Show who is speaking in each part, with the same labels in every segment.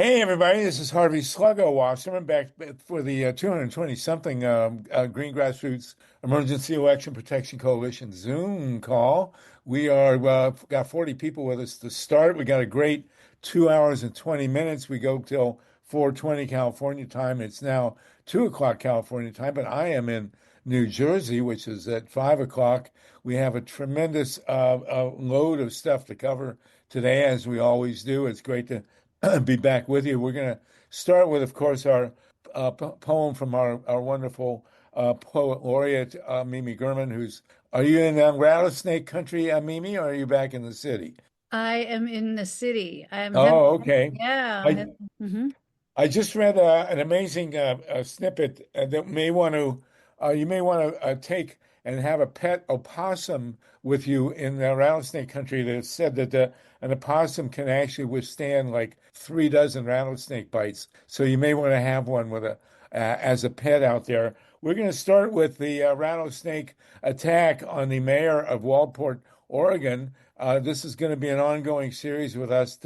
Speaker 1: Hey everybody, this is Harvey Sluggo Wasserman back for the 220 something Green Grassroots Emergency Election Protection Coalition Zoom call. We are got 40 people with us to start. We got a great 2 hours and 20 minutes. We go till 4:20 California time. It's now 2 o'clock California time, but I am in New Jersey, which is at 5 o'clock. We have a tremendous load of stuff to cover today, as we always do. It's great to be back with you. We're going to start with, of course, our poem from our wonderful poet laureate, Mimi Gurman, are you in rattlesnake country, Mimi, or are you back in the city?
Speaker 2: I am in the city. I'm heading,
Speaker 1: Oh, okay.
Speaker 2: yeah, I'm
Speaker 1: I
Speaker 2: heading.
Speaker 1: I just read an amazing snippet that you may want to take and have a pet opossum with you in the rattlesnake country that said that an opossum can actually withstand like 3 dozen rattlesnake bites. So you may want to have one as a pet out there. We're going to start with the rattlesnake attack on the mayor of Waldport, Oregon. This is going to be an ongoing series with us.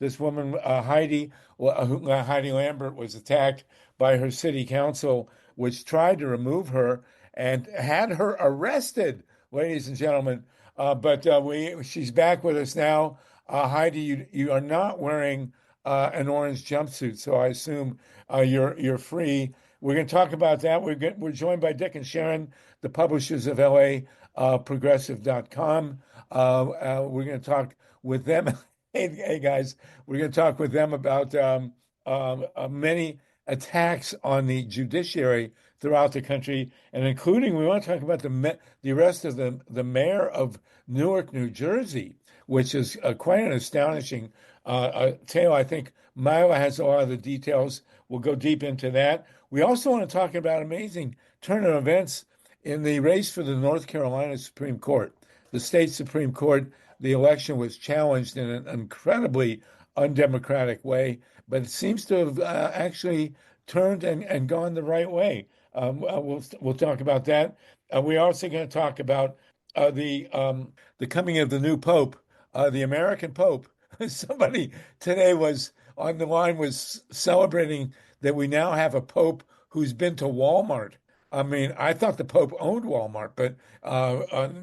Speaker 1: This woman, Heidi Lambert, was attacked by her city council, which tried to remove her and had her arrested, ladies and gentlemen. But she's back with us now. Heidi, you are not wearing an orange jumpsuit, so I assume you're free. We're going to talk about that. We're joined by Dick and Sharon, the publishers of LA Progressive.com. We're going to talk with them. Hey guys, we're going to talk with them about many attacks on the judiciary throughout the country, and including we want to talk about the arrest of the mayor of Newark, New Jersey, which is quite an astonishing tale. I think Mila has a lot of the details. We'll go deep into that. We also want to talk about amazing turn of events in the race for the North Carolina Supreme Court. The state Supreme Court, the election was challenged in an incredibly undemocratic way, but it seems to have actually turned and gone the right way. We'll talk about that. We're also going to talk about the coming of the new pope, the American Pope. Somebody today was on the line was celebrating that we now have a pope who's been to Walmart. I mean, I thought the Pope owned Walmart, but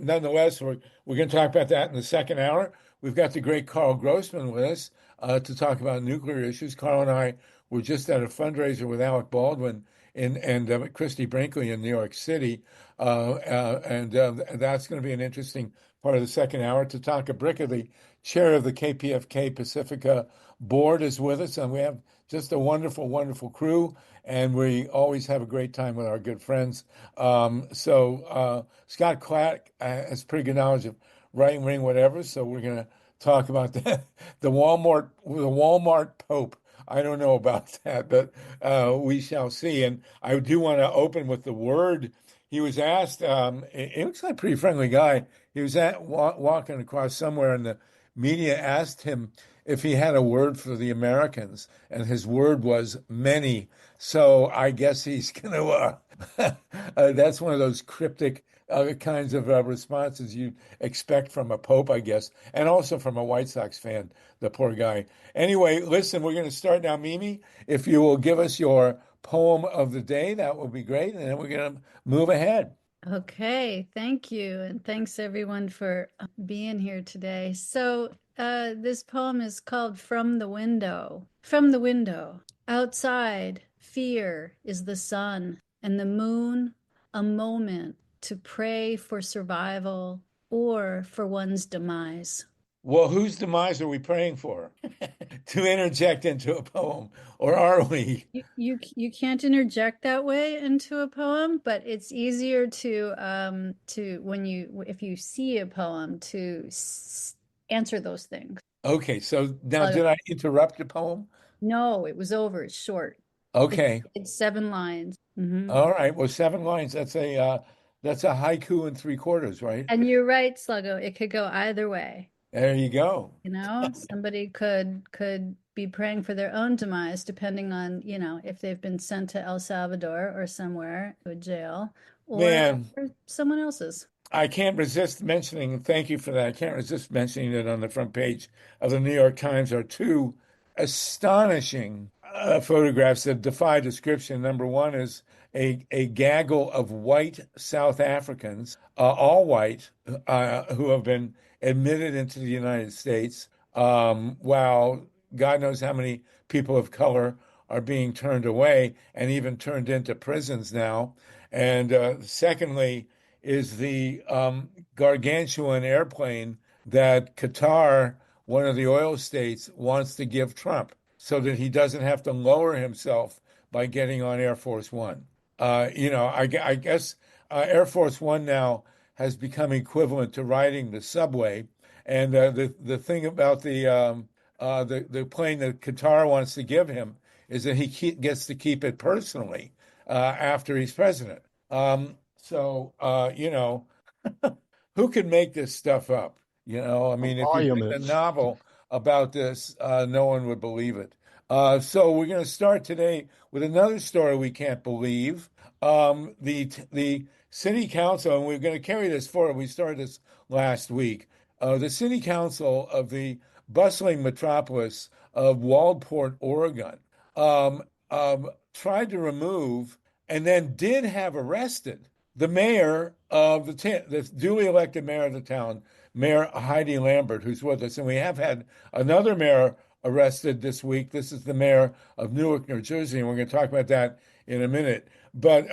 Speaker 1: nonetheless, we're going to talk about that in the second hour. We've got the great Carl Grossman with us to talk about nuclear issues. Carl and I were just at a fundraiser with Alec Baldwin and Christy Brinkley in New York City, and that's going to be an interesting part of the second hour. Tatanka Bricka, the chair of the KPFK Pacifica board, is with us, and we have just a wonderful, wonderful crew, and we always have a great time with our good friends. Scott Clack has pretty good knowledge of right wing whatever, so we're going to talk about that. The Walmart Pope. I don't know about that, but we shall see. And I do want to open with the word. He was asked. He looks like a pretty friendly guy. He was walking across somewhere, and the media asked him if he had a word for the Americans, and his word was many. So I guess he's going to. That's one of those cryptic kinds of responses you expect from a pope, I guess, and also from a White Sox fan, the poor guy. Anyway, listen, we're going to start now. Mimi, if you will give us your poem of the day, that would be great. And then we're going to move ahead.
Speaker 2: Okay, thank you. And thanks everyone for being here today. This poem is called From the Window. From the window. Outside, fear is the sun and the moon, a moment to pray for survival or for one's demise.
Speaker 1: Well, whose demise are we praying for? To interject into a poem, or are we?
Speaker 2: You can't interject that way into a poem, but it's easier to when you if you see a poem to answer those things.
Speaker 1: Okay, so now
Speaker 2: Uh,
Speaker 1: did I interrupt the poem?
Speaker 2: no, it was over. It's short. It,
Speaker 1: Okay.
Speaker 2: it's 7 lines.
Speaker 1: All right. Well, 7 lines. That's a haiku in 3/4, right?
Speaker 2: And you're right, Sluggo. It could go either way.
Speaker 1: There you go.
Speaker 2: Somebody could be praying for their own demise, depending on, if they've been sent to El Salvador or somewhere to a jail,
Speaker 1: Man,
Speaker 2: or someone else's.
Speaker 1: I can't resist mentioning, thank you for that. I can't resist mentioning that on the front page of the New York Times are two astonishing photographs that defy description. Number one is a gaggle of white South Africans, all white, who have been admitted into the United States, while God knows how many people of color are being turned away and even turned into prisons now. And secondly, is the gargantuan airplane that Qatar, one of the oil states, wants to give Trump so that he doesn't have to lower himself by getting on Air Force One. I guess Air Force One now has become equivalent to riding the subway. And the thing about the plane that Qatar wants to give him is that gets to keep it personally after he's president. Who can make this stuff up? I
Speaker 3: The
Speaker 1: mean, if you
Speaker 3: volume
Speaker 1: write a
Speaker 3: is.
Speaker 1: novel about this, no one would believe it. So we're going to start today with another story we can't believe. The city council, and we're going to carry this forward. We started this last week. The city council of the bustling metropolis of Waldport, Oregon, um, tried to remove and then did have arrested the mayor of the duly elected mayor of the town, Mayor Heidi Lambert, who's with us. And we have had another mayor arrested this week. This is the mayor of Newark, New Jersey, and we're going to talk about that in a minute. But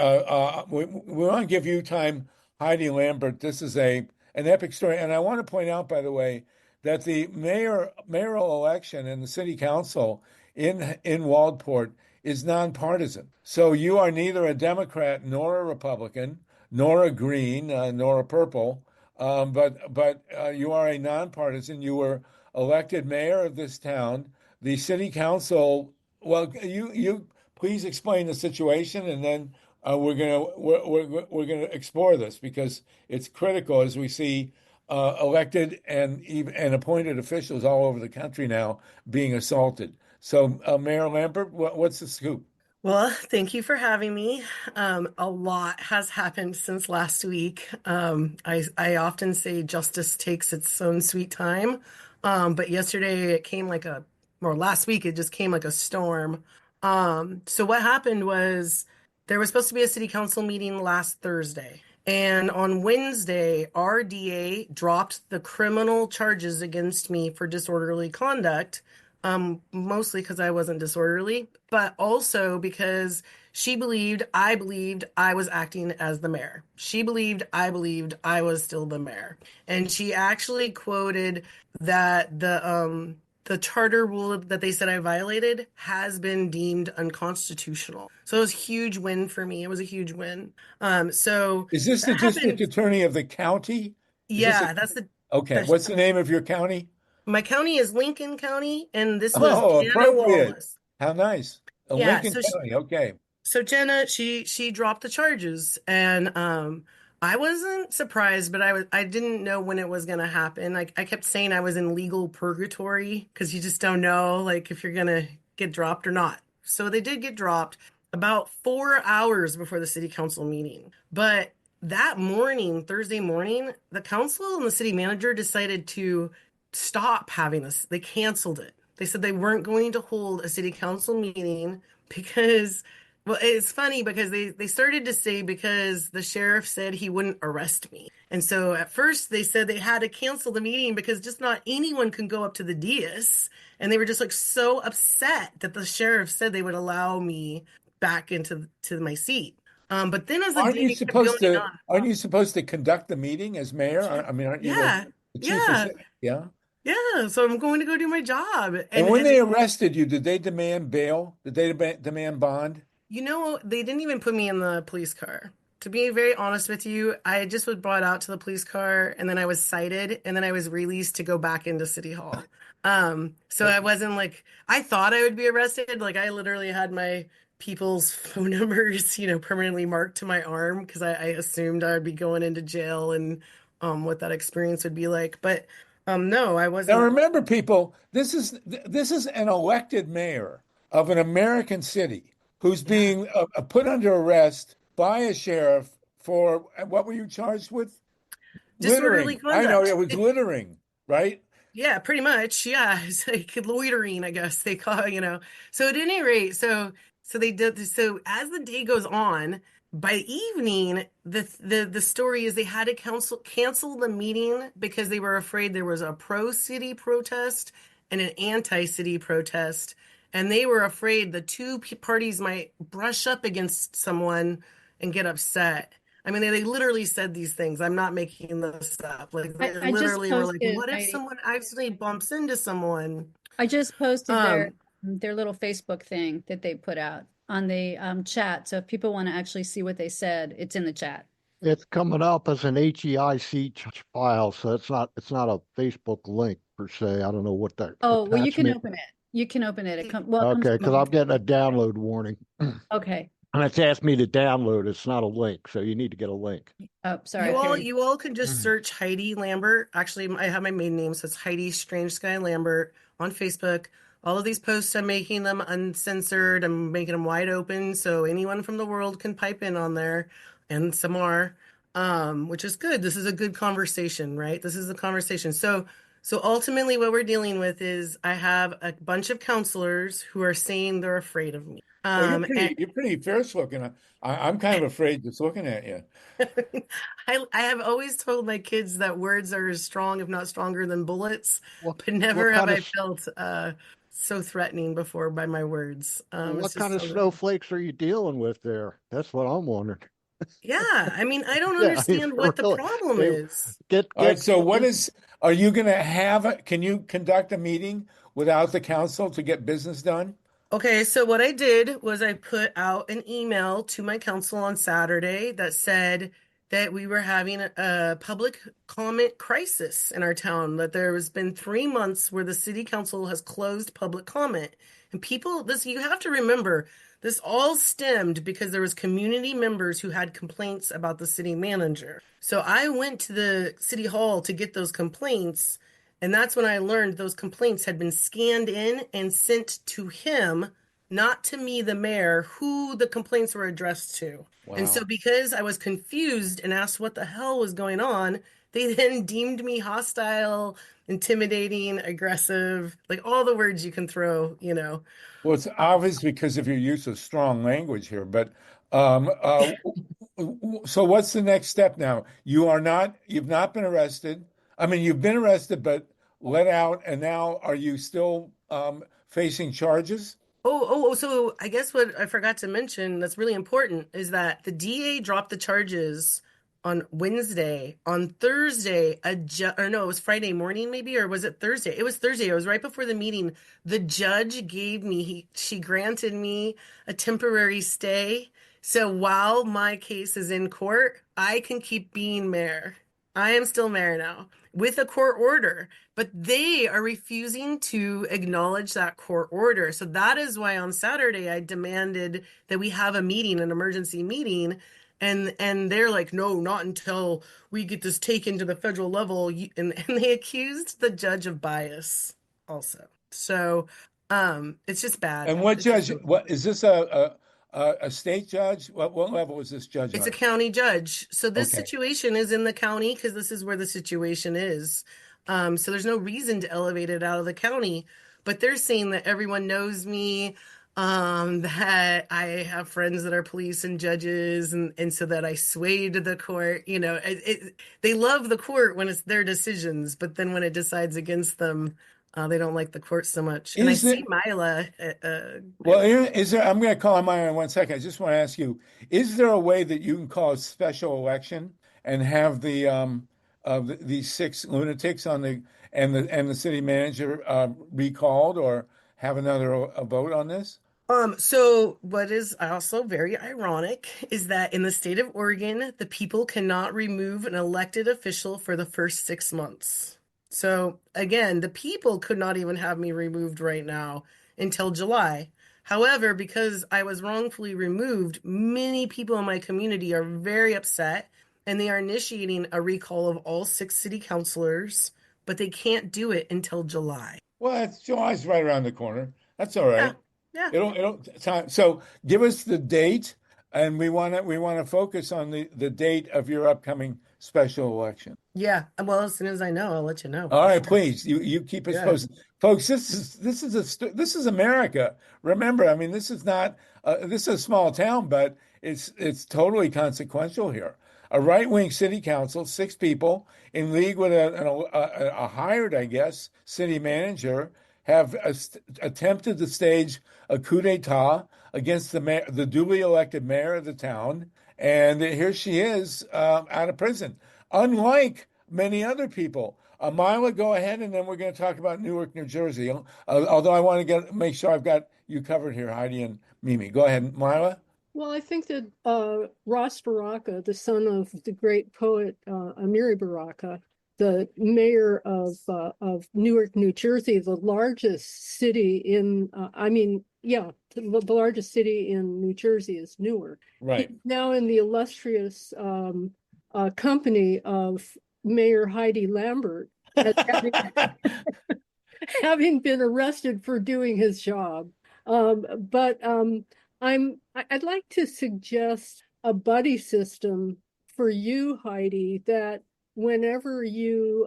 Speaker 1: we want to give you time, Heidi Lambert. This is an epic story, and I want to point out, by the way, that the mayoral election and the city council in Waldport is nonpartisan. So you are neither a Democrat nor a Republican, nor a Green, nor a Purple, but you are a nonpartisan. You were elected mayor of this town. The city council. Well, you please explain the situation, and then we're gonna explore this because it's critical as we see elected and appointed officials all over the country now being assaulted. So, Mayor Lambert, what's the scoop?
Speaker 4: Well, thank you for having me. A lot has happened since last week. I often say justice takes its own sweet time. But yesterday it came or last week it just came like a storm. So what happened was there was supposed to be a city council meeting last Thursday. And on Wednesday, our DA dropped the criminal charges against me for disorderly conduct, mostly because I wasn't disorderly, but also because I believed I was acting as the mayor. I believed I was still the mayor. And she actually quoted that the charter rule that they said I violated has been deemed unconstitutional. So it was a huge win for me. It was a huge win. So
Speaker 1: Is this the
Speaker 4: that
Speaker 1: district
Speaker 4: happened.
Speaker 1: attorney of the county? Is this
Speaker 4: Yeah,
Speaker 1: okay?
Speaker 4: that's
Speaker 1: What's the name of your county?
Speaker 4: my county is Lincoln County, and this was
Speaker 1: Oh,
Speaker 4: Jana
Speaker 1: appropriate.
Speaker 4: Wallace.
Speaker 1: How nice.
Speaker 4: Yeah,
Speaker 1: Lincoln County. Okay.
Speaker 4: so Jenna, she dropped the charges, and I wasn't surprised, but I didn't know when it was gonna happen. Like I kept saying I was in legal purgatory because you just don't know like if you're gonna get dropped or not. So they did get dropped about 4 hours before the city council meeting. But that morning, Thursday morning, the council and the city manager decided to stop having this. They canceled it. They said they weren't going to hold a city council meeting because well, it's funny because they started to say because the sheriff said he wouldn't arrest me. And so at first they said they had to cancel the meeting because just not anyone can go up to the dais. And they were just like so upset that the sheriff said they would allow me back into my seat. But then as the
Speaker 1: Aren't you
Speaker 4: day kept
Speaker 1: supposed
Speaker 4: going
Speaker 1: to,
Speaker 4: on,
Speaker 1: aren't you supposed to conduct the meeting as mayor? I mean, aren't you
Speaker 4: yeah,
Speaker 1: the chief of
Speaker 4: yeah,
Speaker 1: city? Yeah.
Speaker 4: yeah. So I'm going to go do my job.
Speaker 1: And
Speaker 4: And
Speaker 1: when
Speaker 4: and
Speaker 1: they arrested you, did they demand bail? Did they demand bond?
Speaker 4: They didn't even put me in the police car. To be very honest with you, I just was brought out to the police car and then I was cited and then I was released to go back into City Hall. So I wasn't like, I thought I would be arrested. Like I literally had my people's phone numbers, permanently marked to my arm because I assumed I would be going into jail and what that experience would be like. But no, I
Speaker 1: Now
Speaker 4: wasn't.
Speaker 1: remember, people, this is an elected mayor of an American city who's
Speaker 4: Yeah,
Speaker 1: being put under arrest by a sheriff for what were you charged with?
Speaker 4: disorderly
Speaker 1: Littering. I know
Speaker 4: conduct.
Speaker 1: it was littering, right?
Speaker 4: Yeah, pretty much. Yeah, it's like loitering, I guess they call it, So at any rate, so they did so as the day goes on, by evening, the story is they had to cancel the meeting because they were afraid there was a pro-city protest and an anti-city protest, and they were afraid the two parties might brush up against someone and get upset. I mean, they literally said these things. I'm not making this up. Like they
Speaker 2: I just
Speaker 4: literally were like,
Speaker 2: posted,
Speaker 4: "What if
Speaker 2: Heidi.
Speaker 4: someone accidentally bumps into someone?"
Speaker 2: I just posted
Speaker 4: Um,
Speaker 2: their little Facebook thing that they put out on the chat. So if people want to actually see what they said, it's in the chat.
Speaker 3: It's coming up as an HEIC file, so it's not a Facebook link per se. I don't know what that
Speaker 2: Oh, well, you can
Speaker 3: attachment.
Speaker 2: open it. You can open it. Well, it comes
Speaker 3: Okay,
Speaker 2: from
Speaker 3: because I'm getting a download warning, and
Speaker 2: okay.
Speaker 3: it's asked me to download. It's not a link, so you need to get a link.
Speaker 2: Oh, sorry.
Speaker 4: you all
Speaker 2: Here.
Speaker 4: you all can just search Heidi Lambert. Actually, I have my maiden name, so it's Heidi Strange Sky Lambert on Facebook. All of these posts, I'm making them uncensored. I'm making them wide open, so anyone from the world can pipe in on there, and some are, which is good. This is a good conversation, right? This is a conversation. So ultimately, what we're dealing with is I have a bunch of counselors who are saying they're afraid of me.
Speaker 1: Well,
Speaker 4: And
Speaker 1: you're pretty fierce looking. I'm kind of afraid just looking at you.
Speaker 4: I have always told my kids that words are as strong, if not stronger than bullets,
Speaker 3: What
Speaker 4: but
Speaker 3: what
Speaker 4: never have
Speaker 3: kind
Speaker 4: I
Speaker 3: of
Speaker 4: felt so threatening before by my words. It's
Speaker 3: what kind
Speaker 4: just
Speaker 3: of
Speaker 4: so,
Speaker 3: snowflakes are you dealing with there? That's what I'm wondering.
Speaker 4: yeah. I mean, I don't
Speaker 3: Yeah, I mean,
Speaker 4: understand
Speaker 3: for
Speaker 4: what the
Speaker 3: really,
Speaker 4: problem
Speaker 3: they
Speaker 4: is.
Speaker 3: get
Speaker 1: All right,
Speaker 3: get
Speaker 1: so
Speaker 3: get
Speaker 1: are you going to can you conduct a meeting without the council to get business done?
Speaker 4: Okay, so what I did was I put out an email to my council on Saturday that said that we were having a public comment crisis in our town, that there has been 3 months where the city council has closed public comment. And people, this you have to remember, this all stemmed because there was community members who had complaints about the city manager. So I went to the city hall to get those complaints. And that's when I learned those complaints had been scanned in and sent to him, not to me, the mayor, who the complaints were addressed to. And so,
Speaker 1: Wow.
Speaker 4: because I was confused and asked what the hell was going on, they then deemed me hostile, intimidating, aggressive, like all the words you can throw.
Speaker 1: Well, it's obvious because of your use of strong language here, but so what's the next step now? You've not been arrested. I mean, you've been arrested, but let out, and now are you still facing charges?
Speaker 4: So I guess what I forgot to mention that's really important is that the DA dropped the charges on Wednesday. On Thursday, or no, it was Friday morning maybe, or was it Thursday? It was Thursday. It was right before the meeting. The judge she granted me a temporary stay. So while my case is in court, I can keep being mayor. I am still mayor now with a court order. But they are refusing to acknowledge that court order. So that is why on Saturday I demanded that we have a meeting, an emergency meeting. And they're like, no, not until we get this taken to the federal level. And they accused the judge of bias also. So it's just bad.
Speaker 1: And what
Speaker 4: It's just
Speaker 1: judge?
Speaker 4: really
Speaker 1: What is this a state judge? What level is this judge
Speaker 4: It's a
Speaker 1: on?
Speaker 4: county judge. So this
Speaker 1: Okay.
Speaker 4: situation is in the county because this is where the situation is. So there's no reason to elevate it out of the county, but they're saying that everyone knows me, that I have friends that are police and judges, and so that I swayed the court. They love the court when it's their decisions, but then when it decides against them, they don't like the court so much. And I
Speaker 1: Is
Speaker 4: see
Speaker 1: it
Speaker 4: Mila,
Speaker 1: Well,
Speaker 4: Mila.
Speaker 1: is there? I'm going to call on mine in 1 second. I just want to ask you: is there a way that you can call a special election and have these six lunatics on the city manager recalled, or have another vote on this?
Speaker 4: So what is also very ironic is that in the state of Oregon, the people cannot remove an elected official for the first 6 months. So again, the people could not even have me removed right now until July. However, because I was wrongfully removed, many people in my community are very upset and they are initiating a recall of all six city councilors, but they can't do it until July.
Speaker 1: Well, July's right around the corner. That's all
Speaker 4: Yeah,
Speaker 1: right.
Speaker 4: yeah.
Speaker 1: It'll time. So give us the date, and we want to focus on the date of your upcoming special election.
Speaker 4: Yeah. Well, as soon as I know, I'll let you know
Speaker 1: All
Speaker 4: for
Speaker 1: right,
Speaker 4: sure.
Speaker 1: please, you keep us
Speaker 4: Yeah.
Speaker 1: posted, folks. This is America. Remember, I mean, this is a small town, but it's totally consequential here. A right-wing city council, 6 people in league with a hired, I guess, city manager, have attempted to stage a coup d'état against the duly elected mayor of the town, and here she is out of prison. Unlike many other people. Mila, go ahead, and then we're going to talk about Newark, New Jersey. Although I want to make sure I've got you covered here, Heidi and Mimi. Go ahead, Mila.
Speaker 5: Well, I think that Ross Baraka, the son of the great poet Amiri Baraka, the mayor of Newark, New Jersey, the largest city in, the largest city in New Jersey is Newark. He's
Speaker 1: Right.
Speaker 5: now in the illustrious company of Mayor Heidi Lambert, as having having been arrested for doing his job. But I'd like to suggest a buddy system for you, Heidi, that whenever you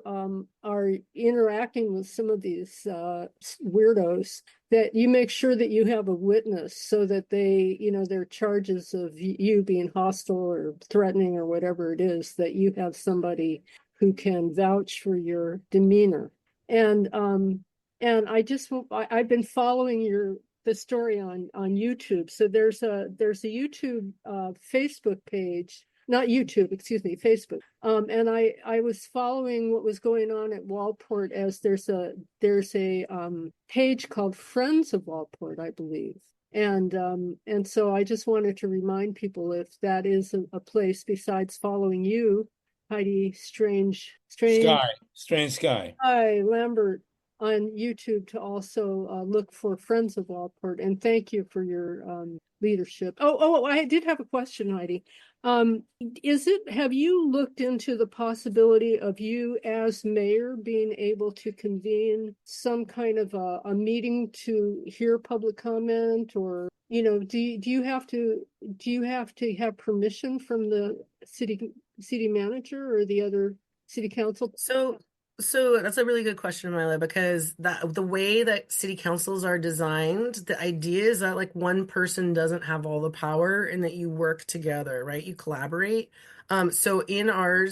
Speaker 5: are interacting with some of these weirdos, that you make sure that you have a witness so that they, their charges of you being hostile or threatening or whatever it is, that you have somebody who can vouch for your demeanor. And I've been following the story on YouTube. So there's a YouTube Facebook page, not YouTube, excuse me, Facebook. And I was following what was going on at Walport, as there's a page called Friends of Walport, I believe. And so I just wanted to remind people, if that is a place besides following you, Heidi
Speaker 1: Sky, Strange Sky.
Speaker 5: Hi, Lambert, on YouTube, to also look for Friends of Walport. And thank you for your leadership. I did have a question, Heidi. Have you looked into the possibility of you as mayor being able to convene some kind of a meeting to hear public comment, or, do you have to have permission from the city manager or the other city council?
Speaker 4: So that's a really good question, Mila, because the way that city councils are designed, the idea is that like one person doesn't have all the power and that you work together, right? You collaborate. So in our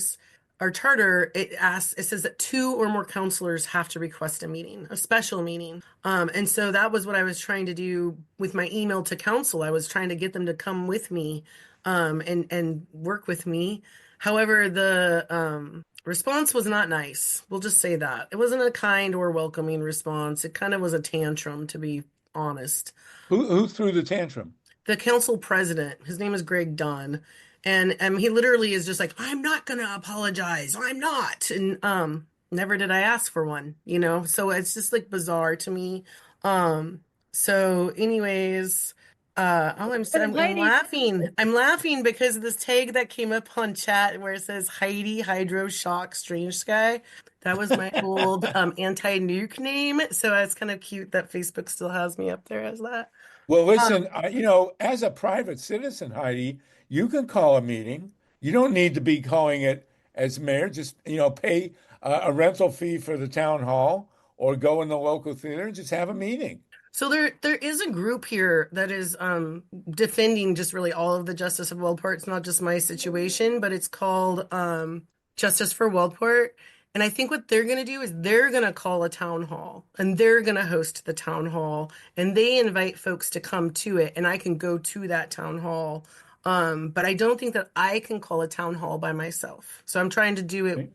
Speaker 4: charter, it says that two or more counselors have to request a meeting, a special meeting. And so that was what I was trying to do with my email to council. I was trying to get them to come with me, and work with me. However, the response was not nice. We'll just say that. It wasn't a kind or welcoming response. It kind of was a tantrum, to be honest.
Speaker 1: Who threw the tantrum?
Speaker 4: The council president, his name is Greg Dunn, and he literally is just like, I'm not gonna apologize. I'm not. And never did I ask for one, So it's just like bizarre to me. So anyways, I'm
Speaker 2: Heidi,
Speaker 4: laughing. I'm laughing because of this tag that came up on chat where it says Heidi Hydro Shock Strange Sky. That was my old anti-nuke name. So it's kind of cute that Facebook still has me up there as that.
Speaker 1: Well,
Speaker 4: Um,
Speaker 1: listen, as a private citizen, Heidi, you can call a meeting. You don't need to be calling it as mayor. Just, pay a rental fee for the town hall or go in the local theater and just have a meeting.
Speaker 4: So there is a group here that is defending just really all of the justice of Wellport. It's not just my situation, but it's called Justice for Wellport. And I think what they're going to do is they're going to call a town hall, and they're going to host the town hall, and they invite folks to come to it, and I can go to that town hall. But I don't think that I can call a town hall by myself. So I'm trying to do it,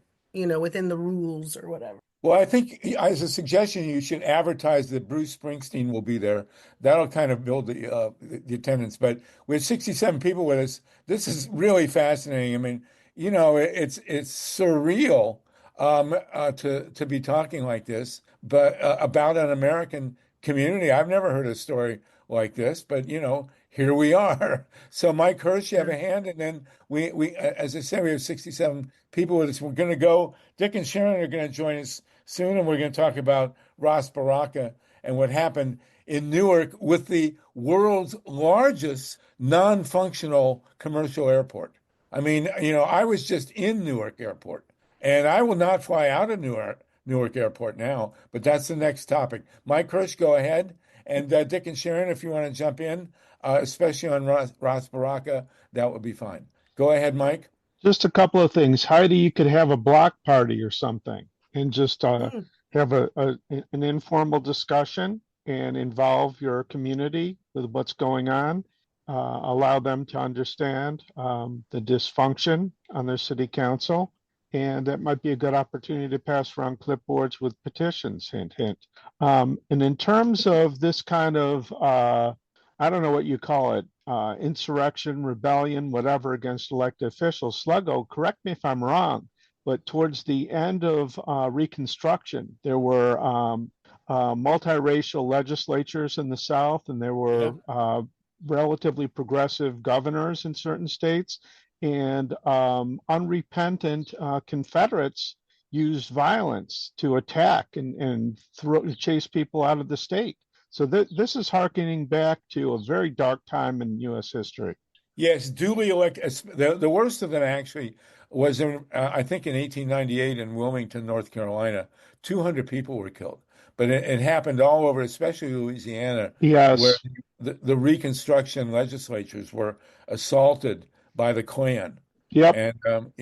Speaker 4: within the rules or whatever.
Speaker 1: Well, I think as a suggestion, you should advertise that Bruce Springsteen will be there. That'll kind of build the attendance. But with 67 people with us, this is really fascinating. I mean, it's surreal to be talking like this, but about an American community. I've never heard a story like this, but here we are. So, Mike Hirsch, you have a hand, and then as I said, we have 67 people with us. We're going to go. Dick and Sharon are going to join us soon, and we're going to talk about Ross Baraka and what happened in Newark with the world's largest non-functional commercial airport. I mean, I was just in Newark Airport, and I will not fly out of Newark Airport now, but that's the next topic. Mike Hirsch, go ahead. And Dick and Sharon, if you want to jump in, especially on Ras Baraka, that would be fine. Go ahead, Mike.
Speaker 6: Just a couple of things. Heidi, you could have a block party or something and just
Speaker 4: Mm.
Speaker 6: have an informal discussion and involve your community with what's going on. Allow them to understand the dysfunction on their city council. And that might be a good opportunity to pass around clipboards with petitions, hint, hint. And in terms of this kind of, I don't know what you call it, insurrection, rebellion, whatever, against elected officials. Sluggo, correct me if I'm wrong, but towards the end of Reconstruction, there were multiracial legislatures in the South, and there
Speaker 1: Yeah.
Speaker 6: were relatively progressive governors in certain states, and unrepentant Confederates used violence to attack and chase people out of the state. So this is harkening back to a very dark time in U.S. history.
Speaker 1: Yes, duly elected. The worst of them actually was I think in 1898 in Wilmington, North Carolina. 200 people were killed. But it happened all over, especially Louisiana, where
Speaker 6: Yes.
Speaker 1: the Reconstruction legislatures were assaulted by the Klan.
Speaker 6: Yep.
Speaker 1: And,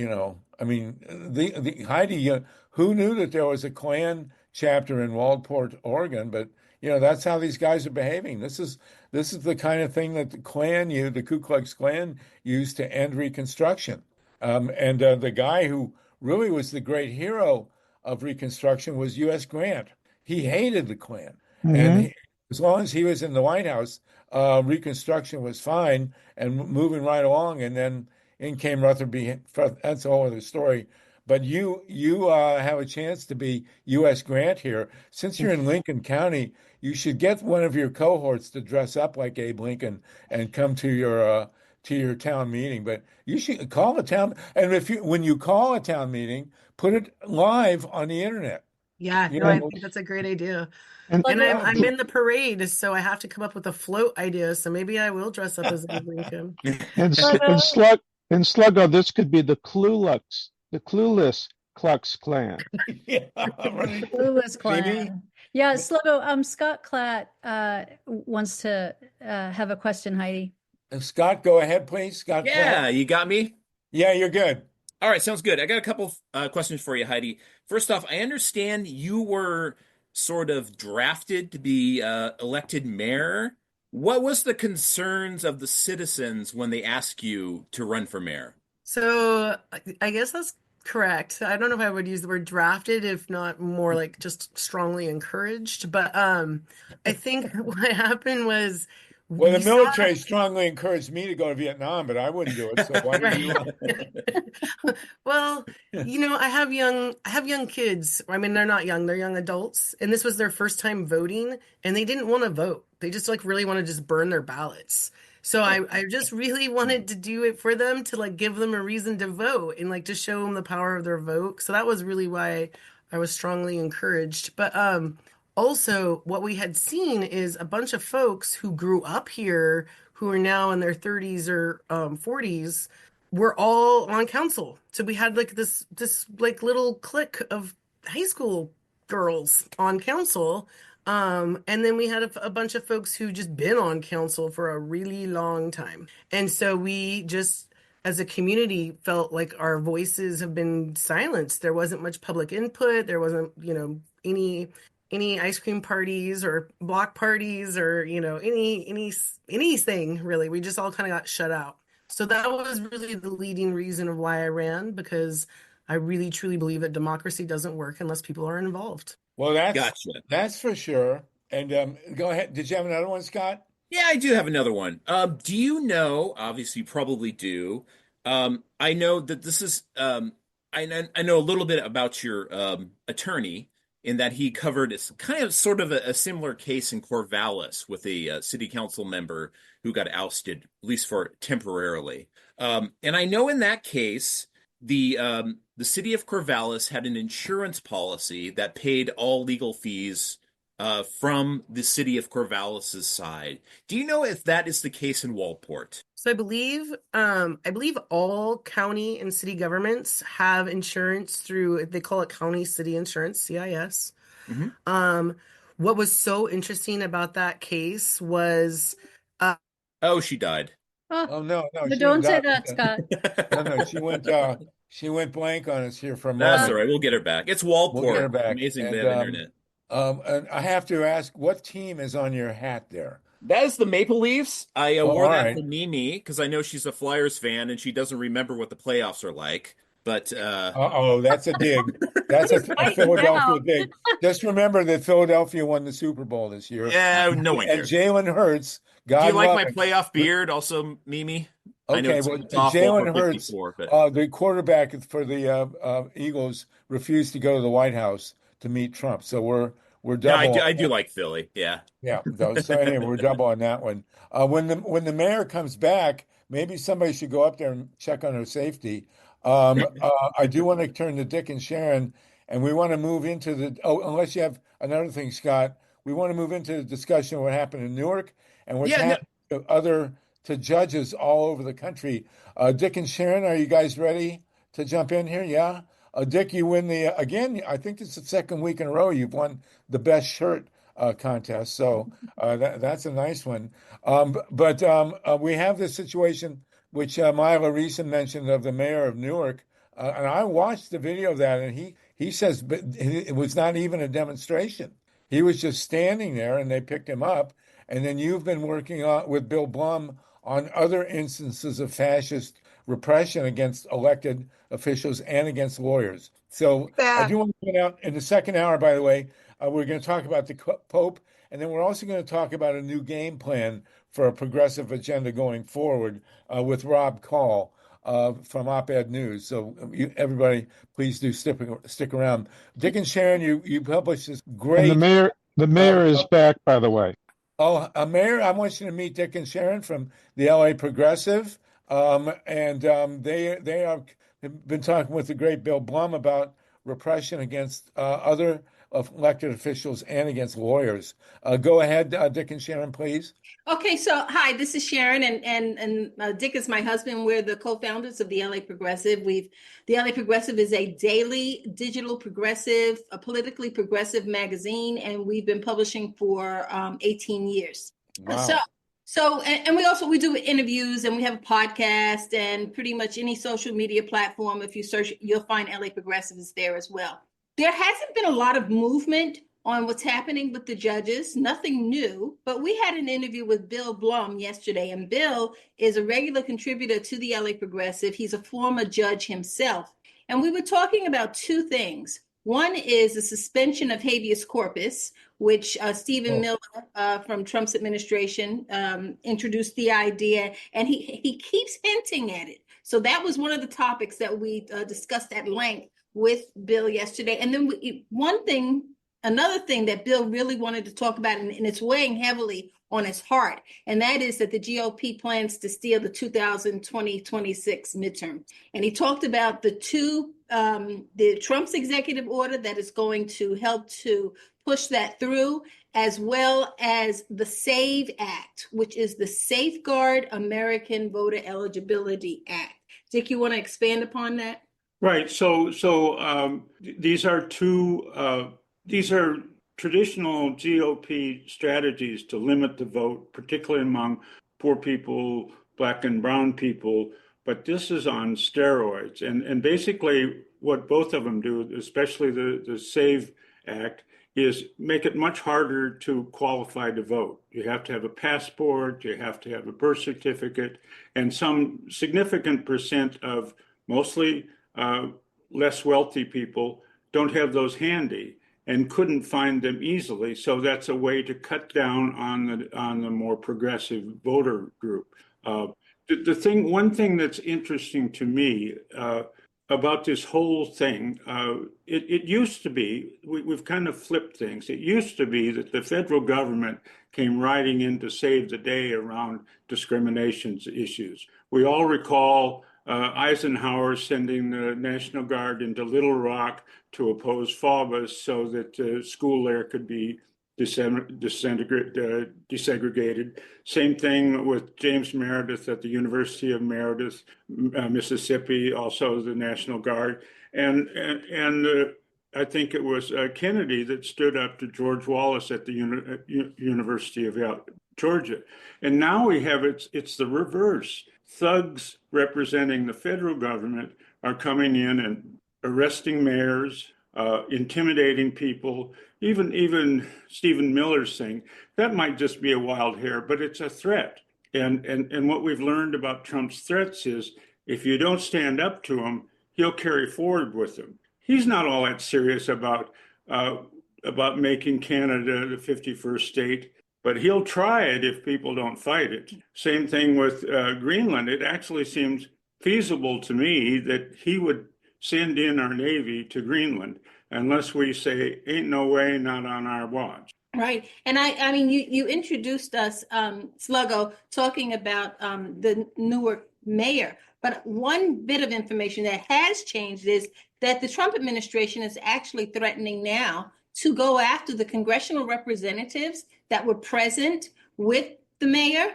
Speaker 1: I mean, the Heidi, who knew that there was a Klan chapter in Waldport, Oregon? But, that's how these guys are behaving. This is the kind of thing that the Ku Klux Klan used to end Reconstruction. And the guy who really was the great hero of Reconstruction was U.S. Grant. He hated the Klan. And
Speaker 6: Hmm.
Speaker 1: as long as he was in the White House, Reconstruction was fine and moving right along. And then in came Rutherford B. That's a whole other story. But you have a chance to be U.S. Grant here. Since you're in Lincoln County, you should get one of your cohorts to dress up like Abe Lincoln and come to your town meeting. But you should call a town, and when you call a town meeting, put it live on the internet.
Speaker 4: Yeah,
Speaker 1: You
Speaker 4: no, I
Speaker 1: know,
Speaker 4: think that's a great idea.
Speaker 6: And
Speaker 4: And
Speaker 2: Sluggo,
Speaker 4: I'm in the parade, so I have to come up with a float idea. So maybe I will dress up as Abe Lincoln.
Speaker 2: Sluggo,
Speaker 6: Sluggo, this could be the clueless Klux Klan.
Speaker 1: yeah, right.
Speaker 2: Clueless
Speaker 1: Maybe.
Speaker 2: Clan. Yeah, Sluggo, Scott Klatt wants to have a question, Heidi.
Speaker 1: Scott, go ahead, please. Scott Platt.
Speaker 7: Yeah, you got me.
Speaker 1: Yeah, you're good.
Speaker 7: All right, sounds good. I got a couple questions for you, Heidi. First off, I understand you were sort of drafted to be elected mayor. What was the concerns of the citizens when they asked you to run for mayor?
Speaker 4: So I guess that's correct. I don't know if I would use the word drafted, if not more like just strongly encouraged. But I think what happened was
Speaker 1: Well, the
Speaker 4: we saw
Speaker 1: military strongly encouraged me to go to Vietnam, but I wouldn't do it. So why did
Speaker 4: right.
Speaker 1: you?
Speaker 4: Well, I have young kids. I mean, they're not young, they're young adults, and this was their first time voting, and they didn't want to vote. They just like really want to just burn their ballots. So I just really wanted to do it for them to like give them a reason to vote and like to show them the power of their vote. So that was really why I was strongly encouraged. But also what we had seen is a bunch of folks who grew up here who are now in their 30s or 40s were all on council. So we had like this like little clique of high school girls on council. And then we had a bunch of folks who just been on council for a really long time. And so we just as a community felt like our voices have been silenced. There wasn't much public input. There wasn't, any ice cream parties or block parties or, anything really. We just all kind of got shut out. So that was really the leading reason of why I ran, because I really truly believe that democracy doesn't work unless people are involved.
Speaker 1: Well,
Speaker 7: Gotcha.
Speaker 1: that's for sure. And go ahead. Did you have another one, Scott?
Speaker 7: Yeah, I do have another one. Do you know, obviously you probably do. I know that this is I know a little bit about your attorney in that he covered kind of sort of a similar case in Corvallis with a city council member who got ousted, at least for temporarily. And I know in that case, the city of Corvallis had an insurance policy that paid all legal fees from the city of Corvallis's side. Do you know if that is the case in Walport?
Speaker 4: So I believe all county and city governments have insurance through, they call it county city insurance, CIS.
Speaker 7: Hmm.
Speaker 4: Um, what was so interesting about that case was, uh,
Speaker 7: Oh, she died.
Speaker 2: Oh,
Speaker 1: Oh no, no,
Speaker 2: but
Speaker 1: she didn't
Speaker 2: don't say
Speaker 1: die.
Speaker 2: that, Scott.
Speaker 1: No, no, she went blank on us here for a
Speaker 7: That's
Speaker 2: Uh,
Speaker 7: all
Speaker 1: moment.
Speaker 7: right. We'll get her back. It's
Speaker 1: We'll get her
Speaker 7: Walport.
Speaker 1: back.
Speaker 7: Amazing they have internet.
Speaker 1: And I have to ask, what team is on your hat there?
Speaker 7: That is the Maple Leafs. I
Speaker 1: Oh,
Speaker 7: wore
Speaker 1: all
Speaker 7: that
Speaker 1: right.
Speaker 7: for Mimi because I know she's a Flyers fan and she doesn't remember what the playoffs are like. But
Speaker 1: Uh-oh, that's a dig. That's a
Speaker 2: Fighting
Speaker 1: Philadelphia
Speaker 2: down.
Speaker 1: dig. Just remember that Philadelphia won the Super Bowl this year,
Speaker 7: no one
Speaker 1: and
Speaker 7: cares.
Speaker 1: Jalen Hurts,
Speaker 7: Do you
Speaker 1: God
Speaker 7: like
Speaker 1: love
Speaker 7: my
Speaker 1: him.
Speaker 7: playoff beard, also, Mimi? I know
Speaker 1: Okay,
Speaker 7: it's,
Speaker 1: well,
Speaker 7: it's awful for
Speaker 1: Jalen Hurts,
Speaker 7: 54, but
Speaker 1: the quarterback for the Eagles, refused to go to the White House to meet Trump. So we're
Speaker 7: no, I
Speaker 1: double
Speaker 7: do.
Speaker 1: on
Speaker 7: I do
Speaker 1: that.
Speaker 7: like Philly. Yeah.
Speaker 1: Yeah. So anyway, we're double on that one. When the mayor comes back, maybe somebody should go up there and check on her safety. I do want to turn to Dick and Sharon, and we want to move into the. Oh, unless you have another thing, Scott, we want to move into the discussion of what happened in Newark and what's
Speaker 7: Yeah. No,
Speaker 1: happened to judges all over the country. Dick and Sharon, are you guys ready to jump in here? Yeah. Dick, you win the again. I think it's the second week in a row you've won the best shirt contest. So that's a nice one. But we have this situation which Myla Reeson mentioned of the mayor of Newark, and I watched the video of that, and he says but it was not even a demonstration. He was just standing there, and they picked him up. And then you've been working with Bill Blum on other instances of fascist repression against elected officials and against lawyers. So I
Speaker 4: that
Speaker 1: do want to point out in the second hour, by the way, we're going to talk about the Pope, and then we're also going to talk about a new game plan for a progressive agenda going forward with Rob Call from Op-Ed News. So everybody, please do stick around. Dick and Sharon, you published this
Speaker 6: And
Speaker 1: great.
Speaker 6: the
Speaker 1: Uh,
Speaker 6: mayor is back, by the way.
Speaker 1: Oh, Mayor, I want you to meet Dick and Sharon from the LA Progressive, and they have been talking with the great Bill Blum about repression against other elected officials and against lawyers. Go ahead, Dick and Sharon, please.
Speaker 8: Okay, so hi, this is Sharon, and Dick is my husband. We're the co-founders of the LA Progressive. The LA Progressive is a daily digital progressive, a politically progressive magazine, and we've been publishing for 18 years. So,
Speaker 1: Wow.
Speaker 8: and we do interviews, and we have a podcast, and pretty much any social media platform. If you search, you'll find LA Progressive is there as well. There hasn't been a lot of movement on what's happening with the judges, nothing new, but we had an interview with Bill Blum yesterday, and Bill is a regular contributor to the LA Progressive. He's a former judge himself. And we were talking about two things. One is the suspension of habeas corpus, which Stephen
Speaker 1: Oh,
Speaker 8: Miller from Trump's administration introduced the idea, and he keeps hinting at it. So that was one of the topics that we discussed at length with Bill yesterday. And then another thing that Bill really wanted to talk about, and it's weighing heavily on his heart, and that is that the GOP plans to steal the 2020-26 midterm. And he talked about the Trump's executive order that is going to help to push that through, as well as the SAVE Act, which is the Safeguard American Voter Eligibility Act. Dick, you want to expand upon that?
Speaker 9: Right. So these are traditional GOP strategies to limit the vote, particularly among poor people, black and brown people. But this is on steroids. And basically what both of them do, especially the SAVE Act, is make it much harder to qualify to vote. You have to have a passport, you have to have a birth certificate, and some significant percent of mostly uh, less wealthy people don't have those handy and couldn't find them easily. So that's a way to cut down on the more progressive voter group. Uh, one thing that's interesting to me about this whole thing, it used to be, we've kind of flipped things. It used to be that the federal government came riding in to save the day around discrimination issues. We all recall Eisenhower sending the National Guard into Little Rock to oppose FAUBAS so that the school there could be desegregated. Same thing with James Meredith at the University of Meredith, Mississippi, also the National Guard. And I think it was Kennedy that stood up to George Wallace at the University of Georgia. And now we have it's the reverse. Thugs representing the federal government are coming in and arresting mayors, intimidating people. Even Stephen Miller's saying that might just be a wild hair, but it's a threat. And what we've learned about Trump's threats is if you don't stand up to him, he'll carry forward with them. He's not all that serious about making Canada the 51st state, but he'll try it if people don't fight it. Same thing with Greenland. It actually seems feasible to me that he would send in our Navy to Greenland unless we say, ain't no way, not on our watch.
Speaker 8: Right. And I mean, you introduced us, Sluggo, talking about the Newark mayor. But one bit of information that has changed is that the Trump administration is actually threatening now to go after the congressional representatives that were present with the mayor.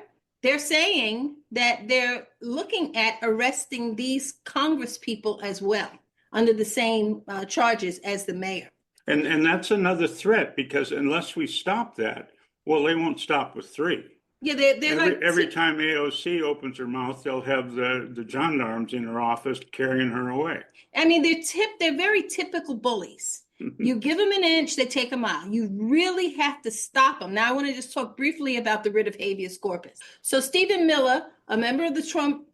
Speaker 8: They're saying that they're looking at arresting these Congress people as well under the same charges as the mayor.
Speaker 9: And that's another threat, because unless we stop that, well, they won't stop with three.
Speaker 8: Yeah, they're
Speaker 9: every time AOC opens her mouth, they'll have the gendarmes in her office carrying her away.
Speaker 8: I mean, they're very typical bullies. You give them an inch, they take a mile. You really have to stop them. Now, I want to just talk briefly about the writ of habeas corpus. So Stephen Miller, a member of the Trump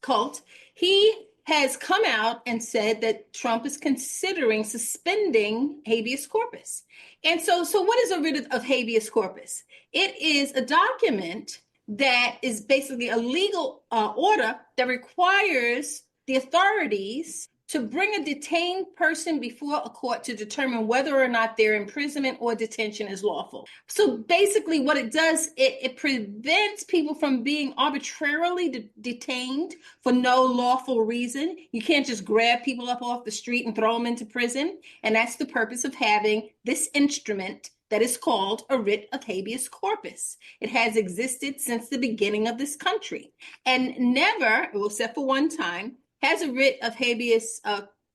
Speaker 8: cult, he has come out and said that Trump is considering suspending habeas corpus. And so what is a writ of habeas corpus? It is a document that is basically a legal order that requires the authorities to bring a detained person before a court to determine whether or not their imprisonment or detention is lawful. So basically what it does, it prevents people from being arbitrarily detained for no lawful reason. You can't just grab people up off the street and throw them into prison. And that's the purpose of having this instrument that is called a writ of habeas corpus. It has existed since the beginning of this country, and never, except for one time, has a writ of habeas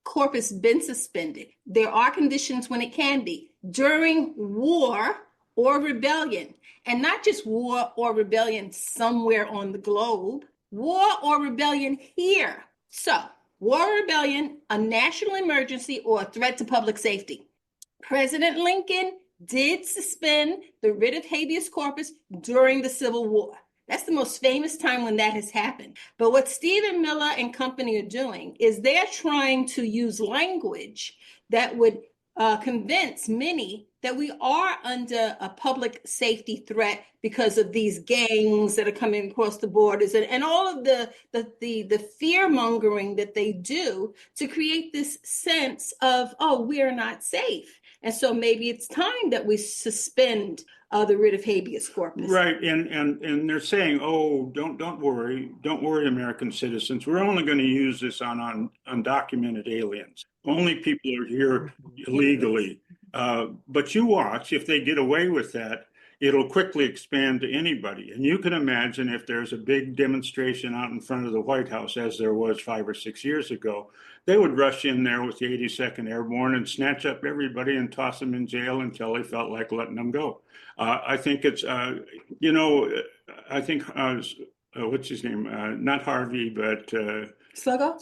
Speaker 8: corpus been suspended. There are conditions when it can be. During war or rebellion, and not just war or rebellion somewhere on the globe, war or rebellion here. So, war or rebellion, a national emergency, or a threat to public safety. President Lincoln did suspend the writ of habeas corpus during the Civil War. That's the most famous time when that has happened. But what Stephen Miller and company are doing is they're trying to use language that would convince many that we are under a public safety threat because of these gangs that are coming across the borders and all of the fear mongering that they do to create this sense of, oh, we are not safe. And so maybe it's time that we suspend the writ of habeas corpus.
Speaker 9: Right, and they're saying, oh, don't worry, American citizens. We're only going to use this on undocumented aliens. Only people are here illegally. But you watch, if they get away with that, it'll quickly expand to anybody. And you can imagine if there's a big demonstration out in front of the White House, as there was 5 or 6 years ago, they would rush in there with the 82nd Airborne and snatch up everybody and toss them in jail until they felt like letting them go. I think it's, I think, what's his name? Not Harvey, but
Speaker 8: Sluggo?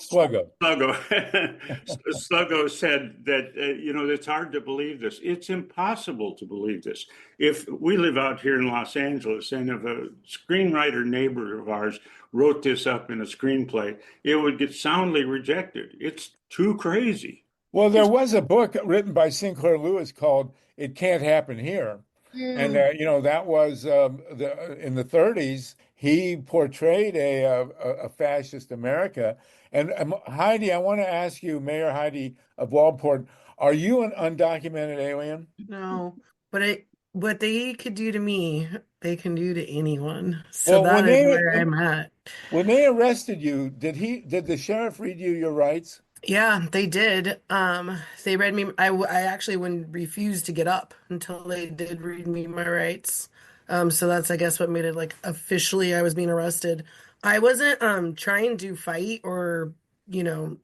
Speaker 9: Sluggo said that, it's hard to believe this. It's impossible to believe this. If we live out here in Los Angeles and if a screenwriter neighbor of ours wrote this up in a screenplay, it would get soundly rejected. It's too crazy.
Speaker 1: Well, there was a book written by Sinclair Lewis called It Can't Happen Here. And, that was in the 30s. He portrayed a fascist America. And Heidi, I want to ask you, Mayor Heidi of Waldport, are you an undocumented alien?
Speaker 4: No, but what they could do to me, they can do to anyone. So that is where I'm at.
Speaker 1: When they arrested you, did the sheriff read you your rights?
Speaker 4: Yeah, they did. They read me. I actually wouldn't refuse to get up until they did read me my rights. So that's, I guess, what made it like officially I was being arrested. I wasn't trying to fight or, you know,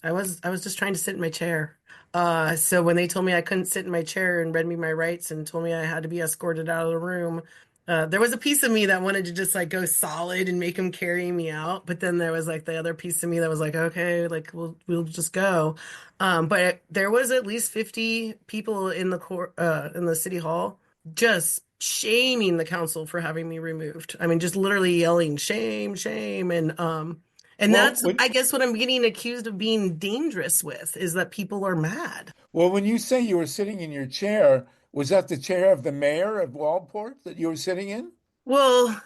Speaker 4: I was just trying to sit in my chair. So when they told me I couldn't sit in my chair and read me my rights and told me I had to be escorted out of the room, there was a piece of me that wanted to just like go solid and make him carry me out, but then there was like the other piece of me that was like, okay, like we'll just go. But there was at least 50 people in the court in the city hall just shaming the council for having me removed. I mean, just literally yelling, shame, shame, and
Speaker 1: Well,
Speaker 4: that's I guess what I'm getting accused of being dangerous with is that people are mad.
Speaker 1: when you say you were sitting in your chair, was that the chair of the mayor of Waldport that you were sitting in?
Speaker 4: Well,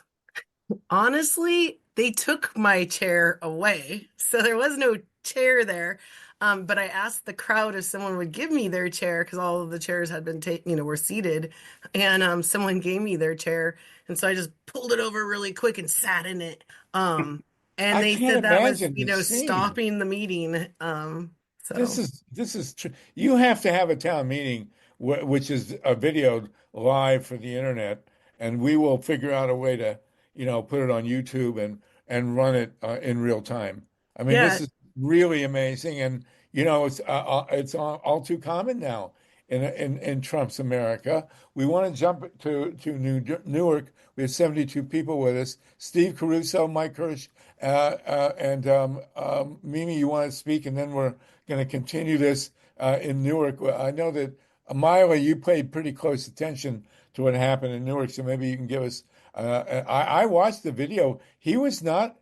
Speaker 4: honestly, they took my chair away, so there was no chair there. But I asked the crowd if someone would give me their chair because all of the chairs had been taken, were seated, and someone gave me their chair, and so I just pulled it over really quick and sat in it. Um, and
Speaker 1: I
Speaker 4: they
Speaker 1: can't
Speaker 4: said that was,
Speaker 1: imagine the scene.
Speaker 4: stopping the meeting.
Speaker 1: This
Speaker 4: So
Speaker 1: is you have to have a town meeting which is videoed live for the internet, and we will figure out a way to put it on YouTube and run it in real time. I mean, this
Speaker 4: yeah,
Speaker 1: is really amazing, and it's all too common now in Trump's America. We want to jump to Newark. We have 72 people with us. Steve Caruso, Mike Hirsch, and Mimi. You want to speak, and then we're going to continue this in Newark. Well, I know that Mila, you paid pretty close attention to what happened in Newark, so maybe you can give us. I watched the video. He was not.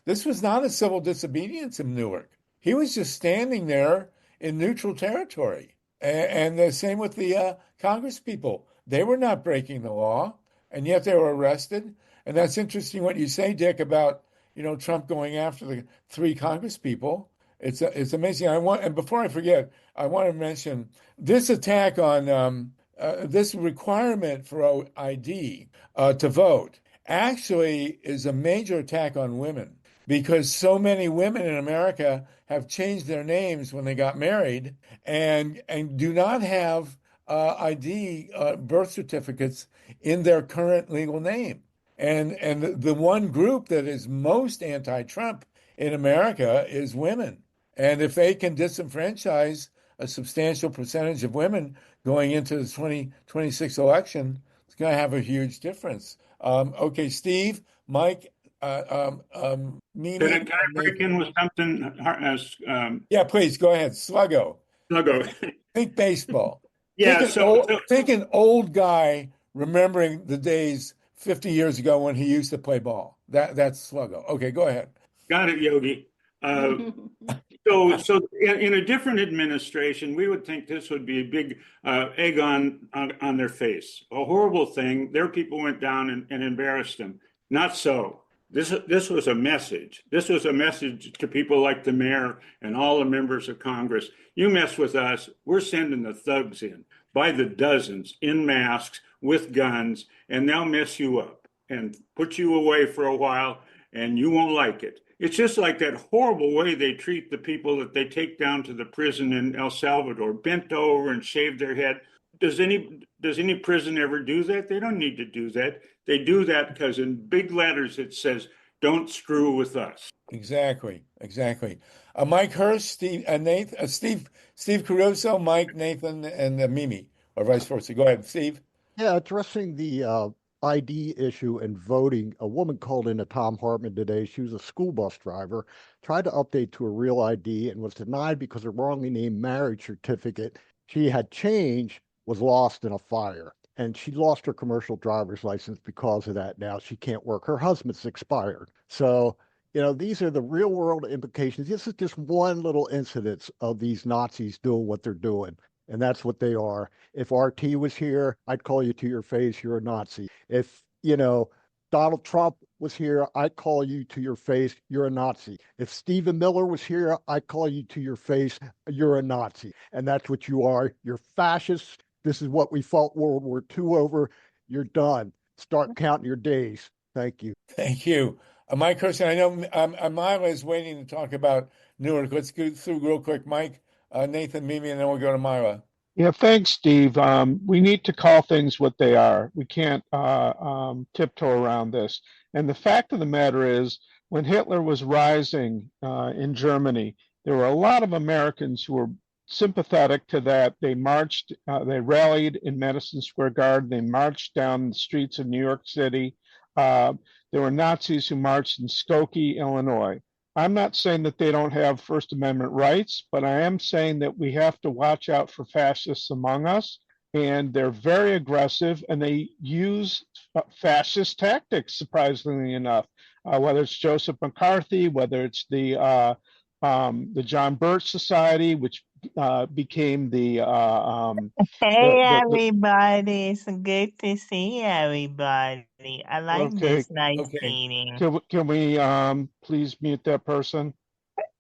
Speaker 1: This was not a civil disobedience in Newark. He was just standing there in neutral territory, and the same with the Congress people. They were not breaking the law, and yet they were arrested. And that's interesting what you say, Dick, about Trump going after the three Congress people. It's amazing. And before I forget, I want to mention this attack on this requirement for ID to vote actually is a major attack on women because so many women in America have changed their names when they got married and do not have ID birth certificates in their current legal name. And the one group that is most anti-Trump in America is women. And if they can disenfranchise a substantial percentage of women going into the 2026 election, it's going to have a huge difference. Okay, Steve, Mike,
Speaker 9: Can
Speaker 1: Mimi,
Speaker 9: I
Speaker 1: and
Speaker 9: break
Speaker 1: Nathan.
Speaker 9: in with something as
Speaker 1: Yeah, please go ahead. Sluggo.
Speaker 9: Sluggo?
Speaker 1: Think baseball.
Speaker 9: Yeah, so
Speaker 1: Think an old guy remembering the days 50 years ago when he used to play ball. That's Sluggo. Okay, go ahead.
Speaker 9: got it, Yogi. Uh, so in a different administration, we would think this would be a big egg on their face, a horrible thing. Their people went down and embarrassed them. Not so. This was a message. This was a message to people like the mayor and all the members of Congress. You mess with us, we're sending the thugs in by the dozens in masks with guns, and they'll mess you up and put you away for a while, and you won't like it. It's just like that horrible way they treat the people that they take down to the prison in El Salvador, bent over and shaved their head. Does any prison ever do that? They don't need to do that. They do that because in big letters it says, "Don't screw with us."
Speaker 1: Exactly, exactly. Mike Hurst, Steve Caruso, Mike, Nathan, and Mimi, or vice versa. Go ahead, Steve.
Speaker 3: Yeah, addressing the ID issue and voting, a woman called into Tom Hartman today. She was a school bus driver, tried to update to a real ID and was denied because her wrongly named marriage certificate she had changed was lost in a fire. And she lost her commercial driver's license because of that. Now she can't work. Her husband's expired. So, these are the real world implications. This is just one little incidence of these Nazis doing what they're doing. And that's what they are. If RT was here, I'd call you to your face, you're a Nazi. If, Donald Trump was here, I'd call you to your face, you're a Nazi. If Stephen Miller was here, I'd call you to your face, you're a Nazi. And that's what you are. You're fascists. This is what we fought World War II over. You're done. Start counting your days. Thank you.
Speaker 1: Thank you. Mike Kirsten, I know Myla is waiting to talk about Newark. Let's go through real quick. Mike, Nathan, Mimi, and then we'll go to Myla.
Speaker 6: Yeah, thanks, Steve. We need to call things what they are. We can't tiptoe around this. And the fact of the matter is, when Hitler was rising in Germany, there were a lot of Americans who were sympathetic to that. They marched, they rallied in Madison Square Garden, they marched down the streets of New York City. Uh, there were Nazis who marched in Skokie, Illinois. I'm not saying that they don't have First Amendment rights, but I am saying that we have to watch out for fascists among us. And they're very aggressive and they use fascist tactics, surprisingly enough, whether it's Joseph McCarthy, whether it's the John Birch Society, which became
Speaker 10: Hey
Speaker 6: the
Speaker 10: everybody, it's good to see everybody. I like
Speaker 6: okay.
Speaker 10: this nice
Speaker 1: Okay.
Speaker 10: meeting.
Speaker 6: Can we please mute that person?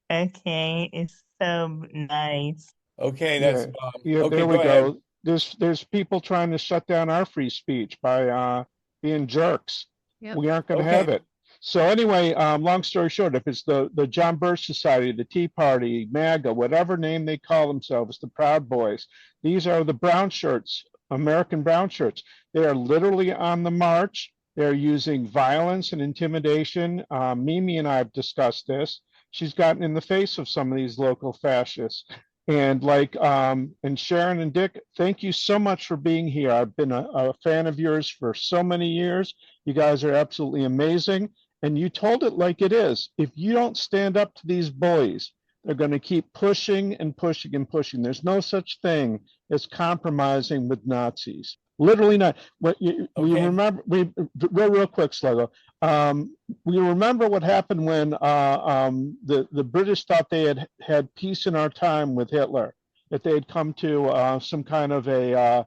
Speaker 10: Okay, it's so nice.
Speaker 1: Okay, that's
Speaker 6: Yeah, yeah,
Speaker 1: okay.
Speaker 6: there we
Speaker 1: Go ahead.
Speaker 6: go. There's people trying to shut down our free speech by being jerks.
Speaker 2: Yep.
Speaker 6: We aren't going to
Speaker 1: Okay.
Speaker 6: have it. So anyway, long story short, if it's the John Birch Society, the Tea Party, MAGA, whatever name they call themselves, the Proud Boys, these are the brown shirts, American brown shirts. They are literally on the march. They're using violence and intimidation. Mimi and I have discussed this. She's gotten in the face of some of these local fascists. And and Sharon and Dick, thank you so much for being here. I've been a fan of yours for so many years. You guys are absolutely amazing. And you told it like it is. If you don't stand up to these bullies, they're going to keep pushing and pushing and pushing. There's no such thing as compromising with Nazis. Literally not. We
Speaker 1: Okay.
Speaker 6: remember, real quick, Sluggo. We remember what happened when the British thought they had peace in our time with Hitler, that they had come to some kind of a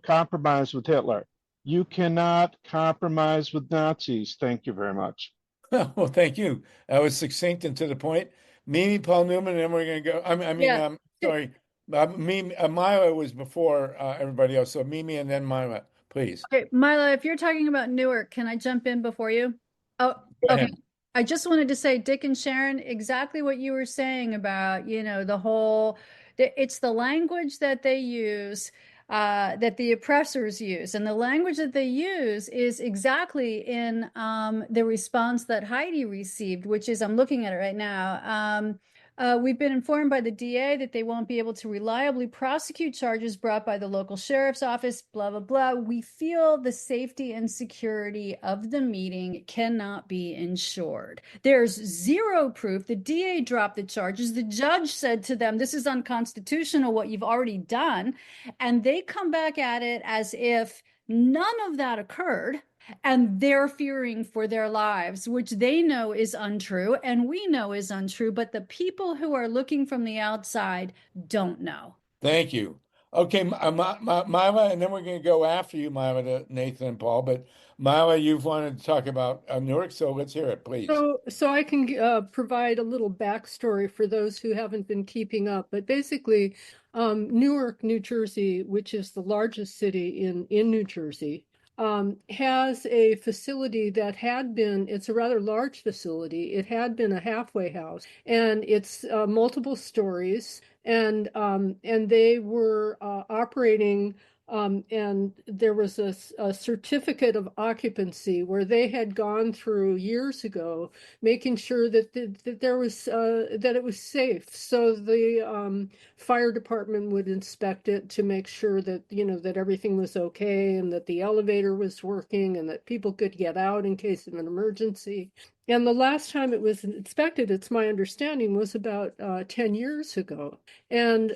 Speaker 6: compromise with Hitler. You cannot compromise with Nazis. Thank you very much.
Speaker 1: Well, thank you. That was succinct and to the point. Mimi, Paul Newman, and then we're going to go.
Speaker 5: Yeah.
Speaker 1: Sorry. Mimi, Myla was before everybody else. So Mimi and then Myla, please.
Speaker 2: Okay, Mila, if you're talking about Newark, can I jump in before you? Oh,
Speaker 1: Go
Speaker 2: okay.
Speaker 1: ahead.
Speaker 2: I just wanted to say, Dick and Sharon, exactly what you were saying about, the whole, it's the language that they use, that the oppressors use. And the language that they use is exactly in the response that Heidi received, which is, I'm looking at it right now. We've been informed by the DA that they won't be able to reliably prosecute charges brought by the local sheriff's office, blah, blah, blah. We feel the safety and security of the meeting cannot be ensured. There's zero proof. The DA dropped the charges. The judge said to them, this is unconstitutional, what you've already done. And they come back at it as if none of that occurred. And they're fearing for their lives, which they know is untrue, and we know is untrue, but the people who are looking from the outside don't know.
Speaker 1: Thank you. Okay, Myla, and then we're going to go after you, Myla, to Nathan and Paul. But Myla, you've wanted to talk about Newark, so let's hear it, please.
Speaker 5: So I can provide a little backstory for those who haven't been keeping up. But basically, Newark, New Jersey, which is the largest city in New Jersey, has a facility that had been, it's a rather large facility. It had been a halfway house, and it's multiple stories, and they were operating. And there was a certificate of occupancy where they had gone through years ago, making sure that there was that it was safe. So the fire department would inspect it to make sure that that everything was okay and that the elevator was working and that people could get out in case of an emergency. And the last time it was inspected, it's my understanding, was about 10 years ago. And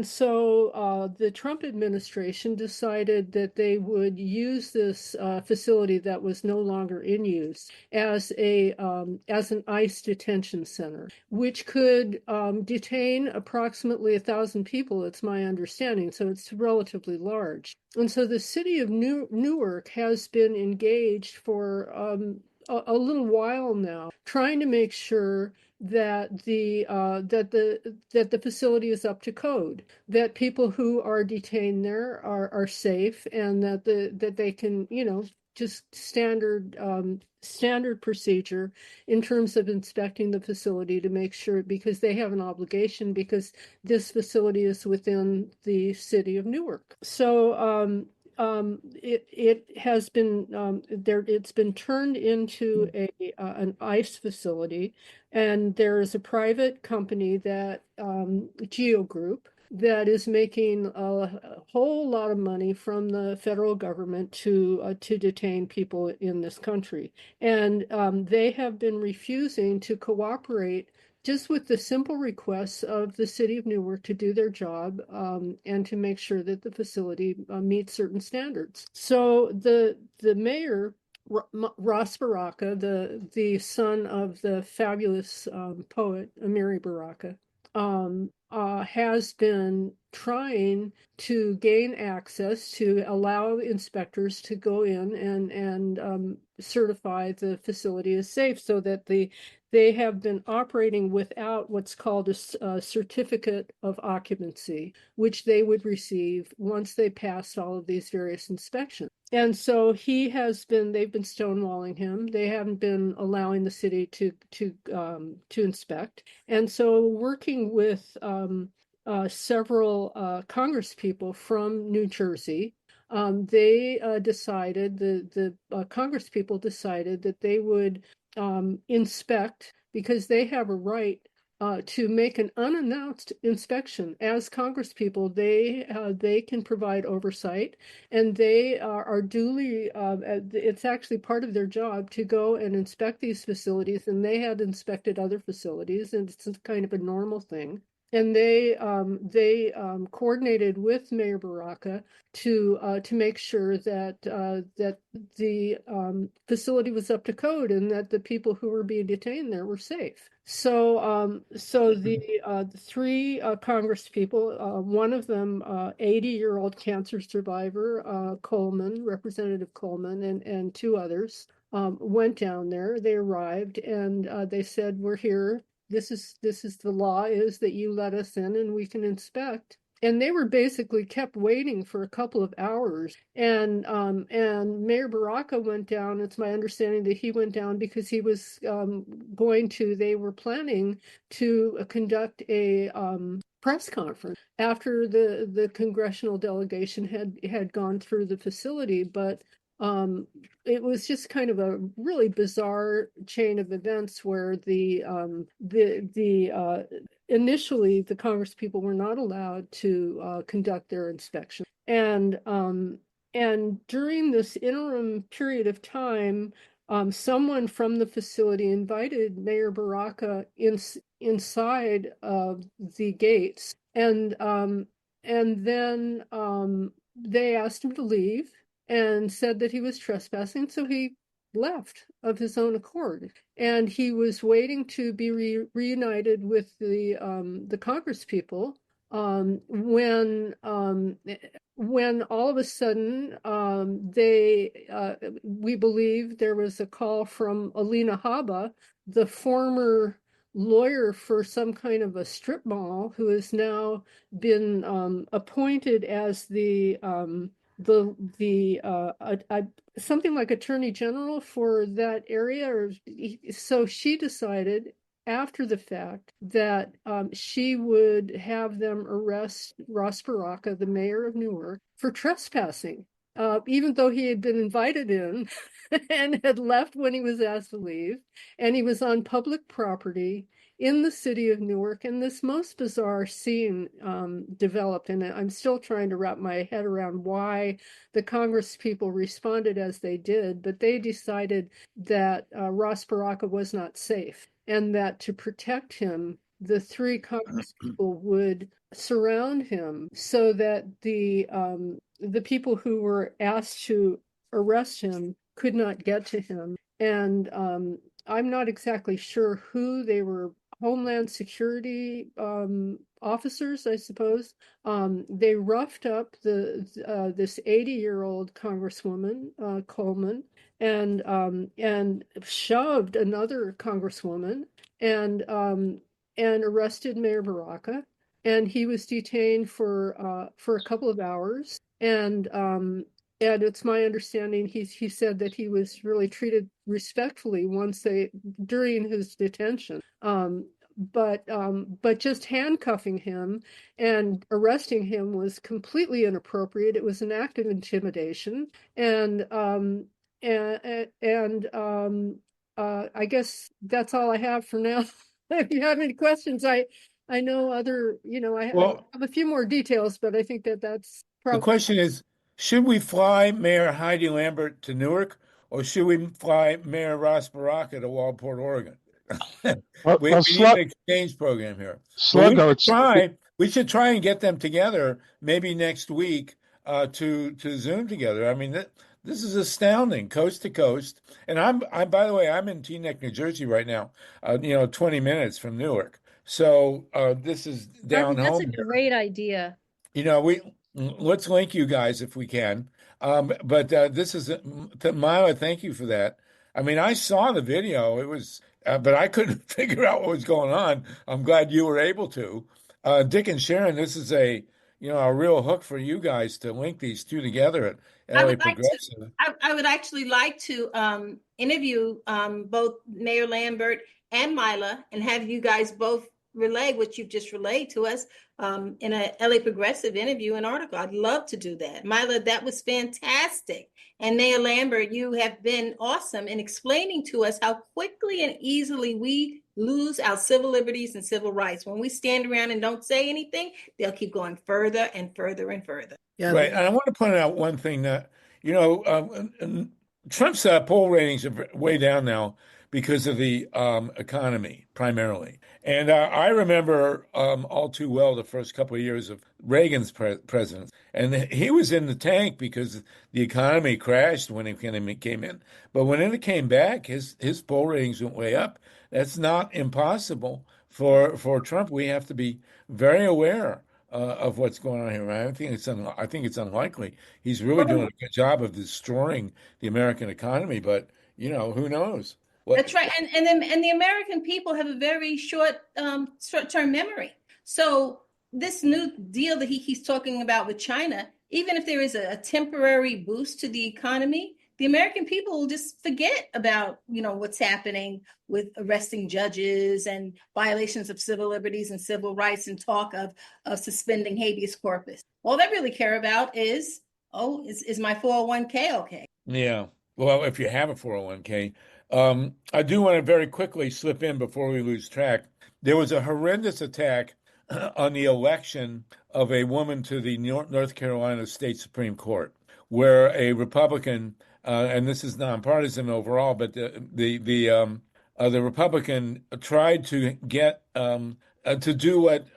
Speaker 5: so the Trump administration decided that they would use this facility that was no longer in use as an ICE detention center, which could detain approximately 1,000 people. It's my understanding, so it's relatively large. And so the city of Newark has been engaged for a little while now, trying to make sure that the facility is up to code, that people who are detained there are safe, and that they can just standard procedure in terms of inspecting the facility to make sure, because they have an obligation, because this facility is within the city of Newark. So it has been it's been turned into an ICE facility, and there is a private company that Geo Group that is making a whole lot of money from the federal government to detain people in this country, and they have been refusing to cooperate just with the simple requests of the city of Newark to do their job, and to make sure that the facility meets certain standards. So the mayor, Ross Baraka, the son of the fabulous poet Amiri Baraka, has been trying to gain access to allow inspectors to go in and certify the facility as safe, so that they have been operating without what's called a certificate of occupancy, which they would receive once they passed all of these various inspections. And so they've been stonewalling him. They haven't been allowing the city to inspect. And so working with several Congress people from New Jersey, they decided, the Congress people decided that they would inspect, because they have a right to make an unannounced inspection. As Congress people, they can provide oversight, and they are duly. It's actually part of their job to go and inspect these facilities, and they had inspected other facilities, and it's kind of a normal thing. And they coordinated with Mayor Baraka to make sure that that the facility was up to code, and that the people who were being detained there were safe. So the three Congress people, one of them, 80-year-old cancer survivor, Coleman, Representative Coleman, and two others, went down there. They arrived, and they said, "We're here. This is the law, is that you let us in and we can inspect." And they were basically kept waiting for a couple of hours. And Mayor Baraka went down. It's my understanding that he went down because he was they were planning to conduct a press conference after the congressional delegation had gone through the facility. But it was just kind of a really bizarre chain of events where initially the Congress people were not allowed to conduct their inspection, and during this interim period of time, someone from the facility invited Mayor Baraka inside the gates, and then they asked him to leave and said that he was trespassing, so he left of his own accord. And he was waiting to be reunited with the Congress people, when all of a sudden we believe there was a call from Alina Habba, the former lawyer for some kind of a strip mall, who has now been appointed as something like attorney general for that area. So she decided after the fact that she would have them arrest Ross Baraka, the mayor of Newark, for trespassing, even though he had been invited in and had left when he was asked to leave, and he was on public property in the city of Newark. And this most bizarre scene developed, and I'm still trying to wrap my head around why the Congress people responded as they did, but they decided that Ross Baraka was not safe, and that to protect him, the three Congress people would surround him so that the people who were asked to arrest him could not get to him. And I'm not exactly sure who they were. Homeland Security officers, I suppose. They roughed up this 80-year-old Congresswoman, Coleman, and shoved another Congresswoman, and arrested Mayor Baraka, and he was detained for a couple of hours, and And it's my understanding he said that he was really treated respectfully once they during his detention. But just handcuffing him and arresting him was completely inappropriate. It was an act of intimidation, and I guess that's all I have for now. If you have any questions, I know other, I
Speaker 1: Well,
Speaker 5: have a few more details, but I think that that's
Speaker 1: the
Speaker 5: probably.
Speaker 1: question is, should we fly Mayor Heidi Lambert to Newark, or should we fly Mayor Ross Baraka to Waldport, Oregon?
Speaker 6: Well,
Speaker 1: We
Speaker 6: well,
Speaker 1: need an exchange program here. But
Speaker 6: Sluggo,
Speaker 1: we should try and get them together maybe next week to Zoom together. I mean, this is astounding, coast to coast. And I'm by the way, I'm in Teaneck, New Jersey right now, 20 minutes from Newark. So this is down
Speaker 2: Martin, that's a
Speaker 1: home here.
Speaker 2: great idea.
Speaker 1: We let's link you guys if we can. But this is Mila. Thank you for that. I mean, I saw the video. It was, but I couldn't figure out what was going on. I'm glad you were able to. Dick and Sharon, this is a real hook for you guys to link these two together at
Speaker 8: I
Speaker 1: LA
Speaker 8: would like to,
Speaker 1: Progressive.
Speaker 8: I would actually like to interview both Mayor Lambert and Mila and have you guys both relay what you've just relayed to us in a LA Progressive interview and article. I'd love to do that. Mila, that was fantastic. And Mayor Lambert, you have been awesome in explaining to us how quickly and easily we lose our civil liberties and civil rights. When we stand around and don't say anything, they'll keep going further and further and further.
Speaker 4: Yeah,
Speaker 1: Right. And I want to point out one thing that, Trump's poll ratings are way down now because of the economy primarily. And I remember all too well the first couple of years of Reagan's presidency. And he was in the tank because the economy crashed when he came in. But when it came back, his poll ratings went way up. That's not impossible for Trump. We have to be very aware of what's going on here. I think it's unlikely. He's really doing a good job of destroying the American economy, but who knows?
Speaker 8: That's right. And the American people have a very short-term memory. So this new deal that he's talking about with China, even if there is a temporary boost to the economy, the American people will just forget about, what's happening with arresting judges and violations of civil liberties and civil rights and talk of suspending habeas corpus. All they really care about is, is my 401k okay?
Speaker 1: Yeah. Well, if you have a 401k, I do want to very quickly slip in before we lose track. There was a horrendous attack on the election of a woman to the North Carolina State Supreme Court, where a Republican, and this is nonpartisan overall, but the Republican tried to get to do what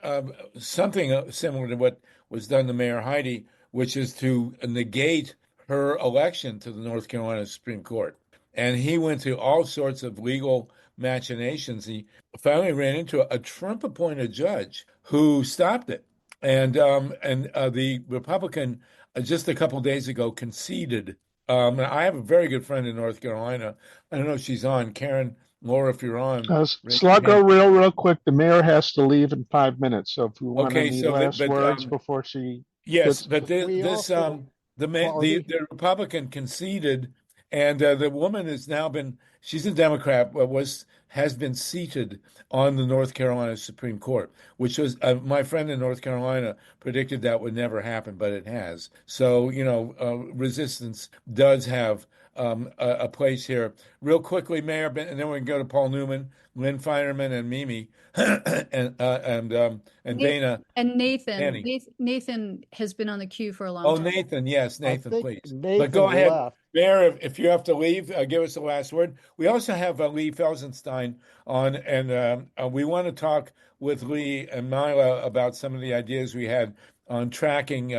Speaker 1: something similar to what was done to Mayor Heidi, which is to negate her election to the North Carolina Supreme Court. And he went to all sorts of legal machinations. He finally ran into a Trump-appointed judge who stopped it. And the Republican just a couple of days ago conceded. I have a very good friend in North Carolina. I don't know if she's on. Karen, Laura, if you're on, raise your
Speaker 6: Sluggo,
Speaker 1: hand.
Speaker 6: real quick. The mayor has to leave in 5 minutes. So if you want
Speaker 1: Okay,
Speaker 6: any
Speaker 1: so
Speaker 6: last words before she
Speaker 1: yes,
Speaker 6: gets,
Speaker 1: but
Speaker 3: We
Speaker 1: this
Speaker 3: also,
Speaker 1: the
Speaker 3: Marty,
Speaker 1: Republican conceded, and the woman has now been she's a Democrat, but has been seated on the North Carolina Supreme Court, which was my friend in North Carolina predicted that would never happen, but it has. So resistance does have a place here. Real quickly, Mayor, and then we can go to Paul Newman, Lynn Feinerman, and Mimi, and Dana.
Speaker 2: And Nathan,
Speaker 1: Danny.
Speaker 2: Nathan has been on the queue for a long
Speaker 1: Oh,
Speaker 2: time.
Speaker 1: Nathan, yes,
Speaker 3: I
Speaker 1: Nathan,
Speaker 3: think
Speaker 1: please. But
Speaker 3: Nathan
Speaker 1: go ahead,
Speaker 3: left.
Speaker 1: Bear, if you have to leave, give us the last word. We also have Lee Felsenstein on, and we want to talk with Lee and Mila about some of the ideas we had on tracking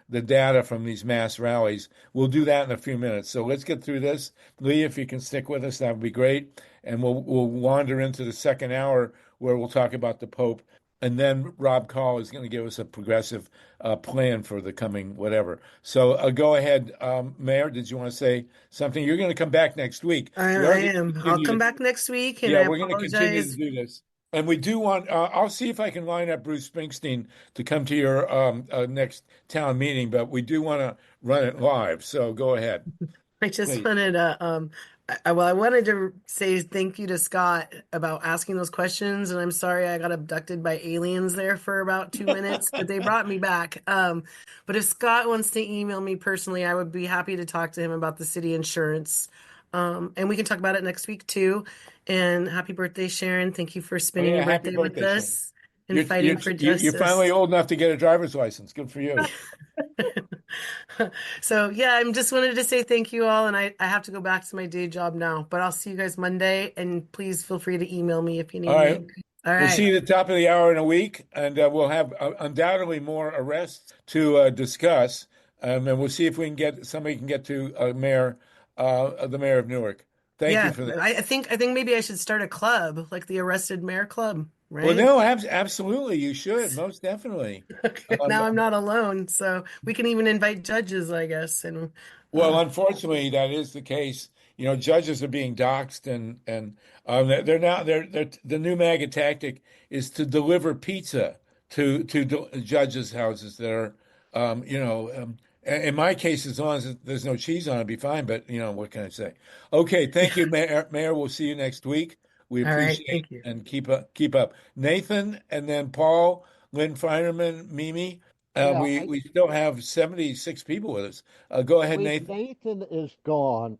Speaker 1: the data from these mass rallies. We'll do that in a few minutes. So let's get through this. Lee, if you can stick with us, that would be great. And we'll wander into the second hour where we'll talk about the Pope. And then Rob Call is going to give us a progressive plan for the coming whatever. So go ahead, Mayor. Did you want to say something? You're going to come back next week.
Speaker 4: I
Speaker 1: We already
Speaker 4: am. I'll
Speaker 1: continue
Speaker 4: come
Speaker 1: to,
Speaker 4: back next week, and
Speaker 1: yeah,
Speaker 4: I
Speaker 1: we're going to continue to
Speaker 4: apologize.
Speaker 1: do this. And we do want, I'll see if I can line up Bruce Springsteen to come to your next town meeting, but we do want to run it live. So go ahead,
Speaker 4: I just
Speaker 1: please.
Speaker 4: wanted to, I wanted to say thank you to Scott about asking those questions. And I'm sorry I got abducted by aliens there for about 2 minutes, but they brought me back. But if Scott wants to email me personally, I would be happy to talk to him about the city insurance. And we can talk about it next week too. And happy birthday, Sharon. Thank you for
Speaker 1: Oh
Speaker 4: spending
Speaker 1: yeah,
Speaker 4: your
Speaker 1: happy
Speaker 4: birthday with
Speaker 1: birthday, Shane.
Speaker 4: us and fighting for
Speaker 1: You're finally
Speaker 4: justice.
Speaker 1: old enough to get a driver's license. Good for you.
Speaker 4: So yeah, I'm just wanted to say thank you all, and I have to go back to my day job now, but I'll see you guys Monday, and please feel free to email me if you
Speaker 1: All
Speaker 4: need
Speaker 1: right.
Speaker 4: me. All
Speaker 1: We'll see
Speaker 4: right.
Speaker 1: you at the top of the hour in a week, and we'll have undoubtedly more arrests to discuss. And we'll see if we can get somebody can get to the mayor of Newark. Thank you
Speaker 4: Yeah,
Speaker 1: for that.
Speaker 4: I think maybe I should start a club, like the Arrested Mayor Club,
Speaker 1: Well,
Speaker 4: right?
Speaker 1: no, absolutely, you should, most definitely.
Speaker 4: Okay,
Speaker 1: Um,
Speaker 4: now I'm not alone, so we can even invite judges, I guess, and
Speaker 1: Well, unfortunately, that is the case. You know, judges are being doxxed, and they're now they're the new MAGA tactic is to deliver pizza to judges' houses that are, in my case, as long as there's no cheese on it, it'd be fine. But you know, what can I say? Okay, thank you, Mayor. Mayor, we'll see you next week. We
Speaker 4: all right,
Speaker 1: appreciate
Speaker 4: thank you.
Speaker 1: and keep up. Nathan, and then Paul, Lynn Feinerman, Mimi.
Speaker 3: Yeah,
Speaker 1: We still have 76 people with us. Go ahead,
Speaker 3: wait,
Speaker 1: Nathan.
Speaker 3: Nathan is gone.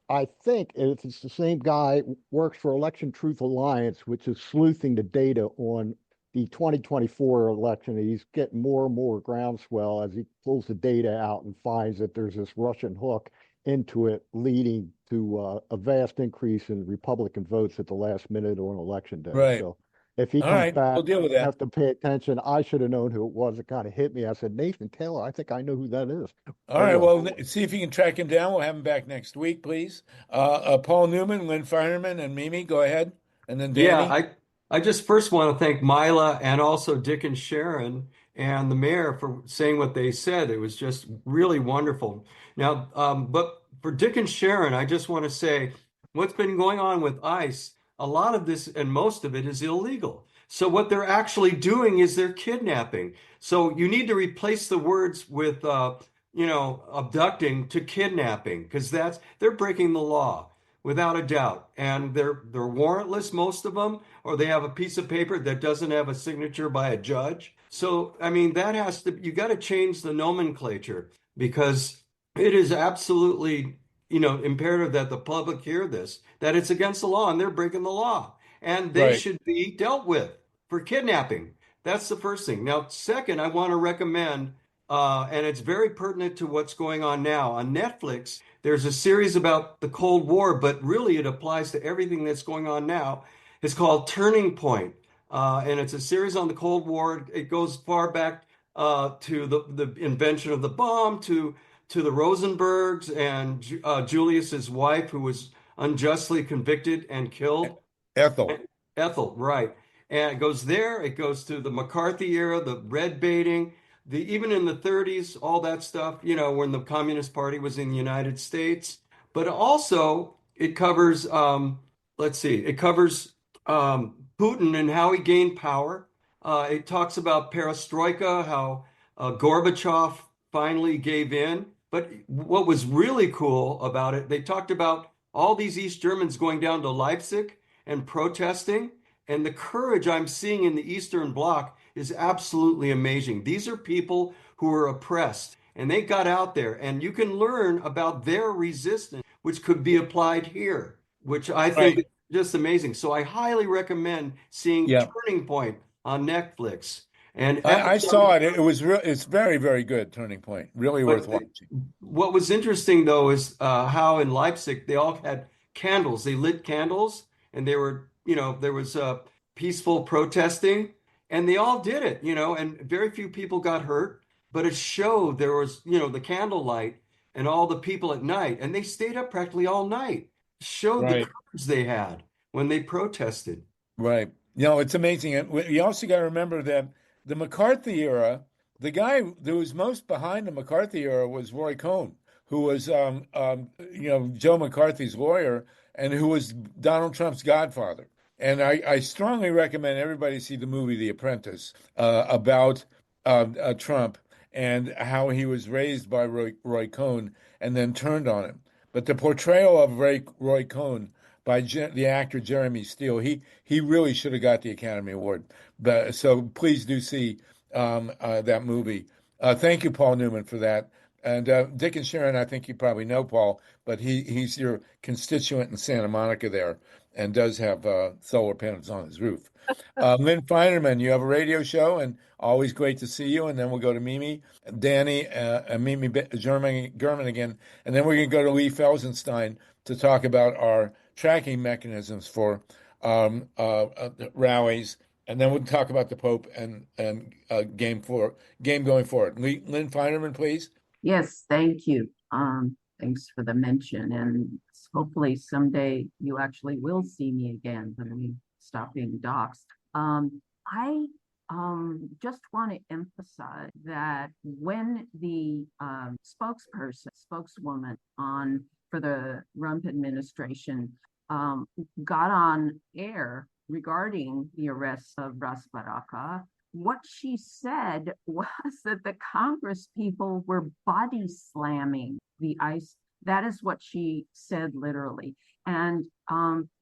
Speaker 3: I think, if it's the same guy, works for Election Truth Alliance, which is sleuthing the data on the 2024 election. He's getting more and more groundswell as he pulls the data out and finds that there's this Russian hook into it, leading to a vast increase in Republican votes at the last minute on election day.
Speaker 1: Right.
Speaker 3: So if he
Speaker 1: All
Speaker 3: comes
Speaker 1: right.
Speaker 3: back,
Speaker 1: We'll deal with
Speaker 3: I
Speaker 1: that.
Speaker 3: have to pay attention. I should have known who it was. It kind of hit me. I said, Nathan Taylor, I think I know who that is.
Speaker 1: All
Speaker 3: Oh
Speaker 1: right.
Speaker 3: well.
Speaker 1: Well, see if you can track him down. We'll have him back next week, please. Paul Newman, Lynn Finerman, and Mimi, go ahead. And then
Speaker 11: Yeah,
Speaker 1: Danny.
Speaker 11: I just first want to thank Mila and also Dick and Sharon and the mayor for saying what they said. It was just really wonderful. Now, but for Dick and Sharon, I just want to say what's been going on with ICE, a lot of this and most of it is illegal. So what they're actually doing is they're kidnapping. So you need to replace the words with, abducting to kidnapping because they're breaking the law without a doubt. And they're warrantless, most of them, or they have a piece of paper that doesn't have a signature by a judge. So, I mean, you got to change the nomenclature because it is absolutely, imperative that the public hear this, that it's against the law and they're breaking the law and they
Speaker 1: Right.
Speaker 11: should be dealt with for kidnapping. That's the first thing. Now, second, I want to recommend, and it's very pertinent to what's going on now on Netflix. There's a series about the Cold War, but really it applies to everything that's going on now. It's called Turning Point, and it's a series on the Cold War. It goes far back to the invention of the bomb, to the Rosenbergs and Julius's wife, who was unjustly convicted and killed.
Speaker 1: Ethel.
Speaker 11: Ethel, right. And it goes there, it goes to the McCarthy era, the red baiting, even in the 30s, all that stuff, when the Communist Party was in the United States. But also it covers, it covers Putin and how he gained power. It talks about perestroika, how Gorbachev finally gave in. But what was really cool about it, they talked about all these East Germans going down to Leipzig and protesting. And the courage I'm seeing in the Eastern Bloc is absolutely amazing. These are people who are oppressed and they got out there, and you can learn about their resistance, which could be applied here, which I think is
Speaker 1: Right.
Speaker 11: just amazing. So I highly recommend seeing
Speaker 1: Yeah.
Speaker 11: Turning Point on Netflix. And
Speaker 1: I saw it. It was real. It's very, very good. Turning Point. Really worth
Speaker 11: but
Speaker 1: watching.
Speaker 11: what was interesting though is how in Leipzig they all had candles. They lit candles, and they were, there was peaceful protesting, and they all did it, and very few people got hurt. But it showed there was, the candlelight and all the people at night, and they stayed up practically all night. Showed the
Speaker 1: Right.
Speaker 11: courage they had when they protested.
Speaker 1: Right. It's amazing. And you also got to remember that the McCarthy era, the guy that was most behind the McCarthy era was Roy Cohn, who was, Joe McCarthy's lawyer and who was Donald Trump's godfather. And I strongly recommend everybody see the movie The Apprentice about Trump and how he was raised by Roy Cohn and then turned on him. But the portrayal of Roy Cohn by the actor Jeremy Steele, he really should have got the Academy Award. So please do see that movie. Thank you, Paul Newman, for that. And Dick and Sharon, I think you probably know Paul, but he's your constituent in Santa Monica there and does have solar panels on his roof. Lynn Feinerman, you have a radio show, and always great to see you. And then we'll go to Mimi, Danny, and Mimi German again. And then we're going to go to Lee Felsenstein to talk about our tracking mechanisms for rallies. And then we'll talk about the Pope and game going forward. Lynn Feinerman, please.
Speaker 12: Yes, thank you. Thanks for the mention, and hopefully someday you actually will see me again when we stop being doxxed. I just want to emphasize that when the spokeswoman on for the Trump administration got on air regarding the arrest of Ras Baraka, what she said was that the Congress people were body slamming the ICE. That is what she said literally. And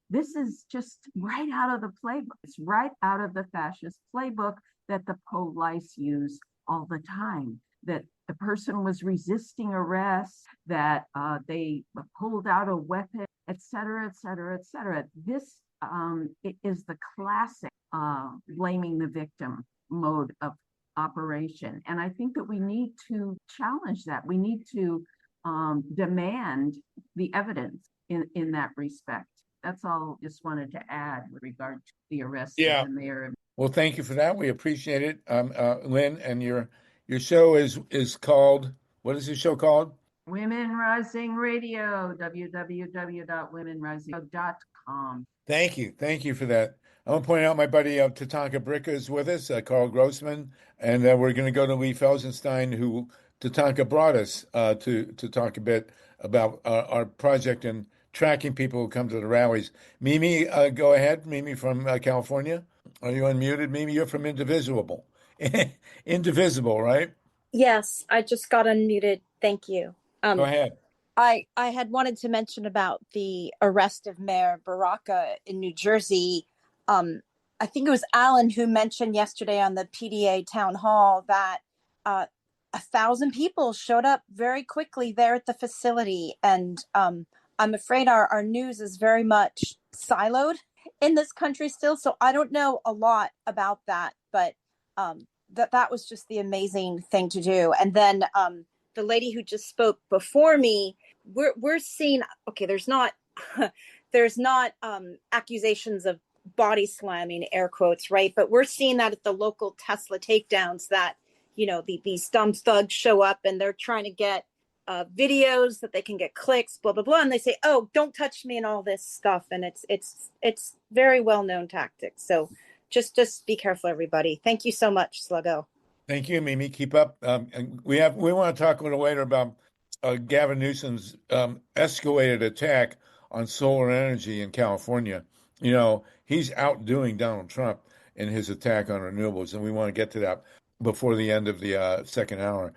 Speaker 12: this is just right out of the playbook. It's right out of the fascist playbook that the police use all the time. That the person was resisting arrest, that they pulled out a weapon, et cetera, et cetera, et cetera. This it is the classic blaming the victim mode of operation. And I think that we need to challenge that. We need to demand the evidence in that respect. That's all just wanted to add with regard to the arrest of the mayor.
Speaker 1: Well, thank you for that. We appreciate it, Lynn. And your show is called, what is your show called?
Speaker 12: Women Rising Radio, www.womenrising.com.
Speaker 1: Thank you for that. I want to point out my buddy Tatanka Bricka is with us, Carl Grossman, and we're going to go to Lee Felsenstein, who Tatanka brought us to talk a bit about our project and tracking people who come to the rallies. Mimi, go ahead. Mimi from California. Are you unmuted, Mimi? You're from Indivisible. Indivisible, right?
Speaker 13: Yes, I just got unmuted. Thank you.
Speaker 1: Go ahead.
Speaker 13: I had wanted to mention about the arrest of Mayor Baraka in New Jersey. I think it was Alan who mentioned yesterday on the PDA town hall that 1,000 people showed up very quickly there at the facility. And I'm afraid our news is very much siloed in this country still. So I don't know a lot about that, but that was just the amazing thing to do. And then the lady who just spoke before me, we're seeing, okay, there's not accusations of body slamming, air quotes, right? But we're seeing that at the local Tesla takedowns that, these dumb thugs show up and they're trying to get videos that they can get clicks, blah, blah, blah. And they say, oh, don't touch me and all this stuff. And it's very well-known tactics. So just be careful, everybody. Thank you so much, Sluggo.
Speaker 1: Thank you, Mimi. Keep up. And we want to talk a little later about Gavin Newsom's escalated attack on solar energy in California. He's outdoing Donald Trump in his attack on renewables, and we want to get to that before the end of the second hour.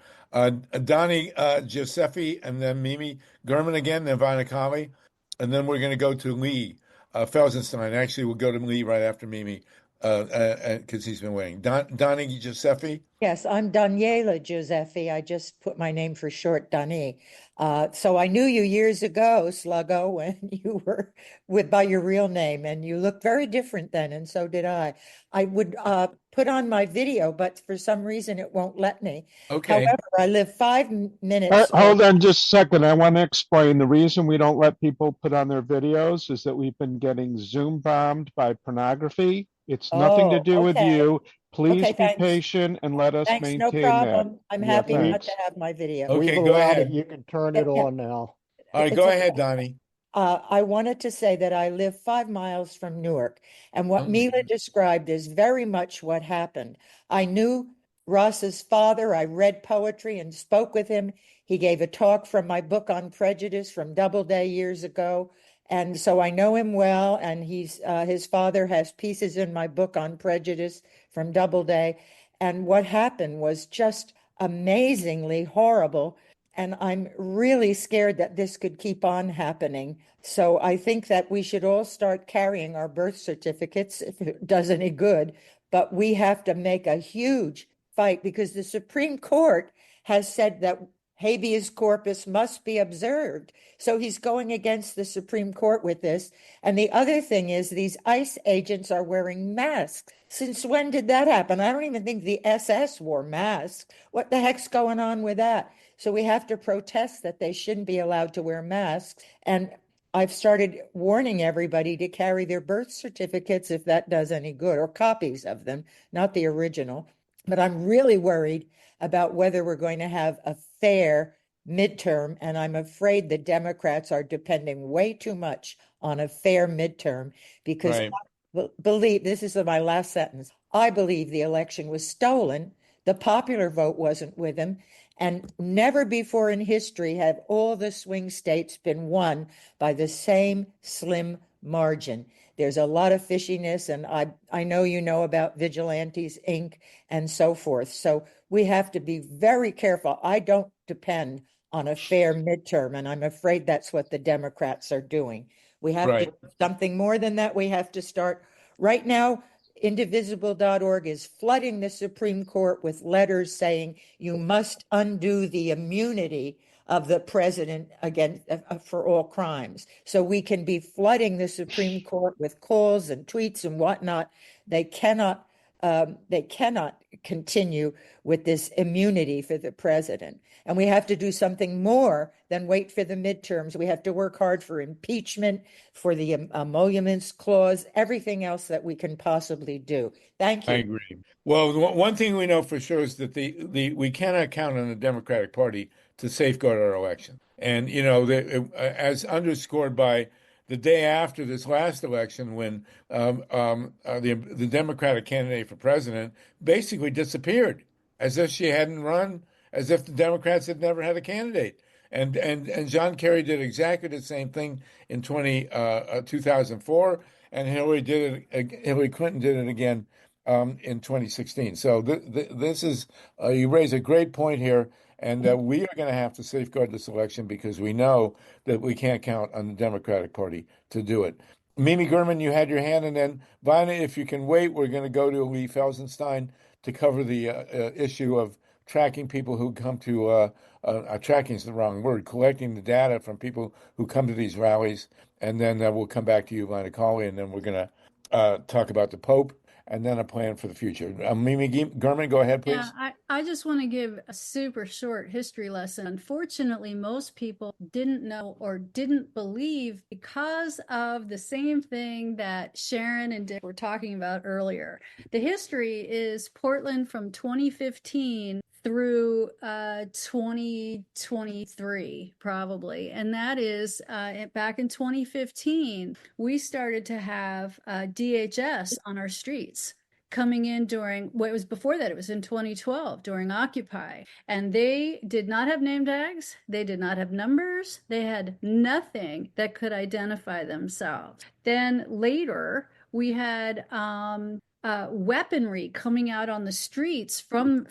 Speaker 1: Donnie Giuseppe, and then Mimi Gurman again, then Vanakali, and then we're going to go to Lee Felsenstein. Actually, we'll go to Lee right after Mimi because he's been waiting. Donnie Giuseppe?
Speaker 14: Yes, I'm Daniela Giuseppe. I just put my name for short, Dani. So I knew you years ago, Sluggo, when you were by your real name, and you looked very different then, and so did I. I would put on my video, but for some reason it won't let me.
Speaker 1: Okay.
Speaker 14: However, I live 5 minutes.
Speaker 6: Hold on just a second. I want to explain. The reason we don't let people put on their videos is that we've been getting Zoom bombed by pornography. It's nothing to do with you. Please be patient and let us maintain
Speaker 14: no problem.
Speaker 6: that.
Speaker 14: I'm happy not to have my video.
Speaker 1: Okay,
Speaker 3: We've
Speaker 1: go
Speaker 3: allowed
Speaker 1: ahead.
Speaker 3: it. You can turn it on now.
Speaker 1: All right, go ahead, Donnie.
Speaker 14: I wanted to say that I live 5 miles from Newark, and what Mila described is very much what happened. I knew Ross's father. I read poetry and spoke with him. He gave a talk from my book on prejudice from Doubleday years ago, And so I know him well, and his father has pieces in my book on prejudice from Doubleday. And what happened was just amazingly horrible. And I'm really scared that this could keep on happening. So I think that we should all start carrying our birth certificates if it does any good. But we have to make a huge fight because the Supreme Court has said that habeas corpus must be observed. So he's going against the Supreme Court with this. And the other thing is, these ICE agents are wearing masks. Since when did that happen? I don't even think the SS wore masks. What the heck's going on with that? So we have to protest that they shouldn't be allowed to wear masks. And I've started warning everybody to carry their birth certificates if that does any good, or copies of them, not the original. But I'm really worried about whether we're going to have a fair midterm, and I'm afraid the Democrats are depending way too much on a fair midterm because
Speaker 1: Right.
Speaker 14: believe this is my last sentence. I believe the election was stolen. The popular vote wasn't with him. And never before in history have all the swing states been won by the same slim margin. There's a lot of fishiness, and I know you know about Vigilantes Inc. and so forth. So we have to be very careful. I don't depend on a fair midterm, and I'm afraid that's what the Democrats are doing. We have to
Speaker 1: Right.
Speaker 14: do something more than that. We have to start right now. Indivisible.org is flooding the Supreme Court with letters saying you must undo the immunity of the president against for all crimes. So we can be flooding the Supreme Court with calls and tweets and whatnot. They cannot continue with this immunity for the president. And we have to do something more than wait for the midterms. We have to work hard for impeachment, for the emoluments clause, everything else that we can possibly do. Thank
Speaker 1: I
Speaker 14: you.
Speaker 1: agree. Well, one thing we know for sure is that the we cannot count on the Democratic Party to safeguard our election. And as underscored by the day after this last election, when the Democratic candidate for president basically disappeared, as if she hadn't run, as if the Democrats had never had a candidate. And John Kerry did exactly the same thing in 2004, and Hillary Clinton did it again in 2016. So this is you raise a great point here, and we are going to have to safeguard this election because we know that we can't count on the Democratic Party to do it. Mimi Gurman, you had your hand, and then Vina, if you can wait, we're going to go to Lee Felsenstein to cover the issue of tracking people who come to tracking is the wrong word, collecting the data from people who come to these rallies, and then we'll come back to you, Vina Colley, and then we're going to talk about the Pope and then a plan for the future. Mimi Gurman, go ahead,
Speaker 2: Yeah,
Speaker 1: please.
Speaker 2: I just want to give a super short history lesson. Unfortunately, most people didn't know or didn't believe because of the same thing that Sharon and Dick were talking about earlier. The history is Portland from 2015 through 2023, probably. And that is back in 2015, we started to have DHS on our streets coming in during what was before that. It was in 2012 during Occupy. And they did not have name tags. They did not have numbers. They had nothing that could identify themselves. Then later, we had weaponry coming out on the streets from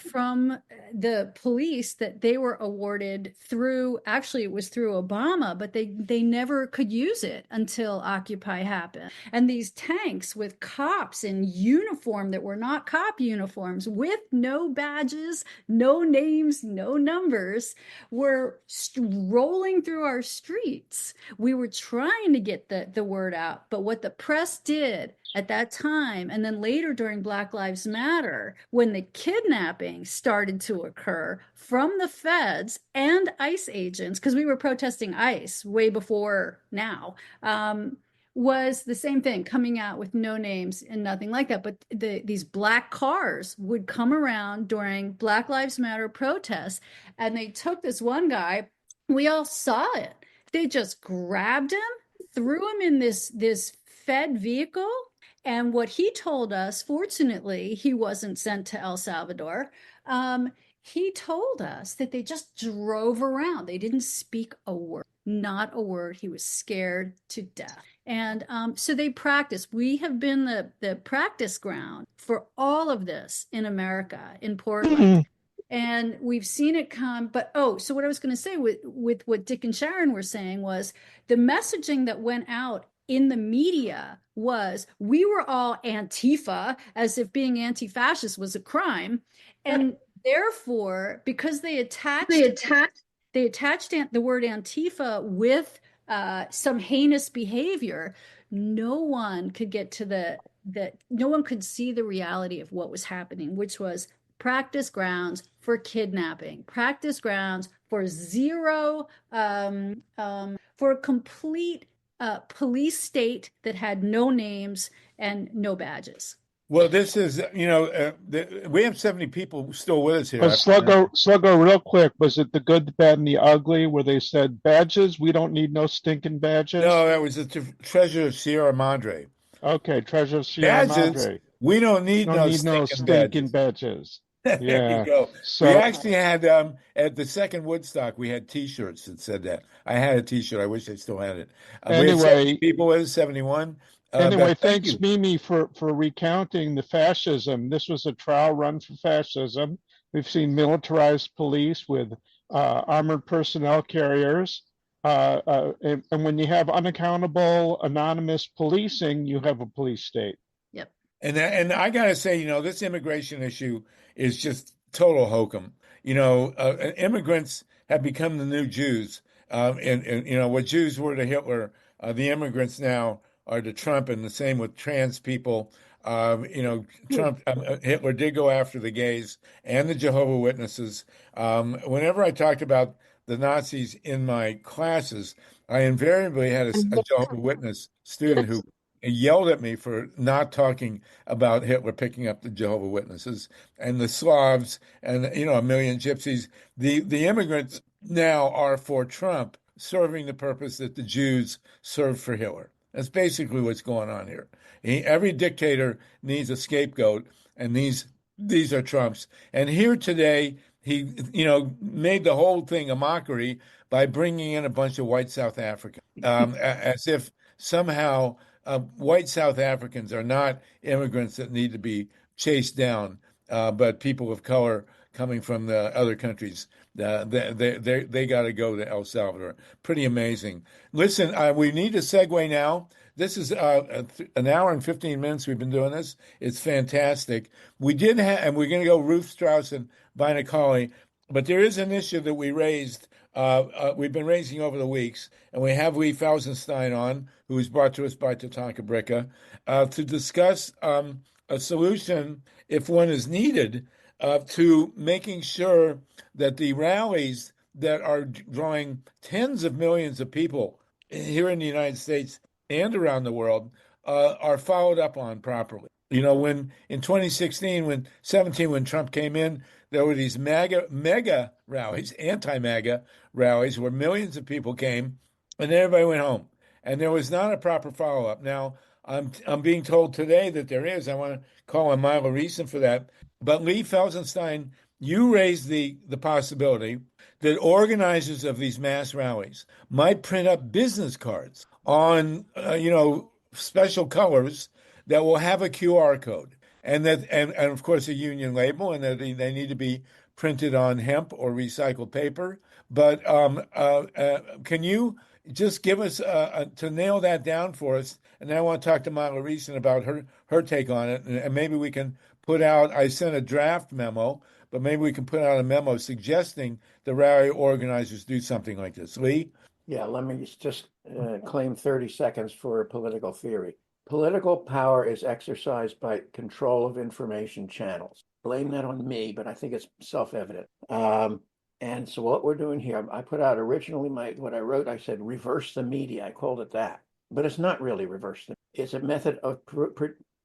Speaker 2: the police that they were awarded through, actually it was through Obama, but they never could use it until Occupy happened. And these tanks with cops in uniform that were not cop uniforms, with no badges, no names, no numbers, were rolling through our streets. We were trying to get the word out, but what the press did at that time, and then later during Black Lives Matter, when the kidnapping started to occur from the feds and ICE agents, because we were protesting ICE way before now, was the same thing, coming out with no names and nothing like that. But these black cars would come around during Black Lives Matter protests, and they took this one guy. We all saw it. They just grabbed him, threw him in this Fed vehicle. And what he told us, fortunately, he wasn't sent to El Salvador. He told us that they just drove around. They didn't speak a word. not a word. He was scared to death. And so they practice. We have been the practice ground for all of this in America, in Portland. And we've seen it come, but so what I was going to say with what Dick and Sharon were saying was the messaging that went out in the media was we were all Antifa, as if being anti-fascist was a crime. And therefore, because they attached the word Antifa with some heinous behavior, no one could get to no one could see the reality of what was happening, which was practice grounds for kidnapping, practice grounds for for a complete police state that had no names and no badges.
Speaker 1: Well, this is, we have 70 people still with us here.
Speaker 6: Sluggo, real quick, was it the good, the bad, and the ugly where they said badges? We don't need no stinking badges.
Speaker 1: No, that was the treasure of Sierra Madre.
Speaker 6: Okay, treasure of Sierra
Speaker 1: Badges,
Speaker 6: Madre.
Speaker 1: we don't need
Speaker 6: Don't
Speaker 1: no
Speaker 6: need no
Speaker 1: stinking badges.
Speaker 6: stinking badges.
Speaker 1: There you
Speaker 6: Yeah.
Speaker 1: go. We
Speaker 6: So
Speaker 1: actually had at the second Woodstock, we had T-shirts that said that. I had a T-shirt. I wish I still had it. We had 70
Speaker 6: anyway,
Speaker 1: people with us, 71.
Speaker 6: anyway,
Speaker 1: But thank
Speaker 6: thanks
Speaker 1: you.
Speaker 6: Mimi for recounting the fascism. This was a trial run for fascism. We've seen militarized police with armored personnel carriers. And when you have unaccountable, anonymous policing, you have a police state.
Speaker 2: Yep.
Speaker 1: And I gotta say, this immigration issue is just total hokum. Immigrants have become the new Jews. And what Jews were to Hitler, the immigrants now are to Trump, and the same with trans people. Hitler did go after the gays and the Jehovah Witnesses. Whenever I talked about the Nazis in my classes, I invariably had a Jehovah Witness student who yelled at me for not talking about Hitler picking up the Jehovah Witnesses and the Slavs and a million gypsies. The immigrants now are for Trump, serving the purpose that the Jews served for Hitler. That's basically what's going on here. Every dictator needs a scapegoat, and these are Trump's. And here today, he made the whole thing a mockery by bringing in a bunch of white South Africans, as if somehow white South Africans are not immigrants that need to be chased down, but people of color coming from the other countries. They got to go to El Salvador. Pretty amazing. Listen, we need to segue now. This is an hour and 15 minutes we've been doing this. It's fantastic. We did have, and we're going to go Ruth Strauss and Vina Colley, but there is an issue that we raised. We've been raising over the weeks, and we have Lee Felsenstein on, who is brought to us by Tatanka Bricka, to discuss a solution, if one is needed, to making sure that the rallies that are drawing tens of millions of people here in the United States and around the world are followed up on properly. When in 2016, when Trump came in, there were these mega rallies, anti-MAGA rallies, where millions of people came, and everybody went home, and there was not a proper follow-up. Now, I'm being told today that there is. I want to call on Myla Reason for that. But Lee Felsenstein, you raised the possibility that organizers of these mass rallies might print up business cards on special colors that will have a QR code and of course a union label, and that they need to be printed on hemp or recycled paper. But can you just give us to nail that down for us? And then I want to talk to Myla Reason about her take on it, and maybe we can put out. I sent a draft memo, but maybe we can put out a memo suggesting the rally organizers do something like this. Lee?
Speaker 15: Yeah, let me just claim 30 seconds for political theory. Political power is exercised by control of information channels. Blame that on me, but I think it's self-evident. And so what we're doing here, I put out originally what I wrote, I said reverse the media. I called it that, but it's not really reverse the media. It's a method of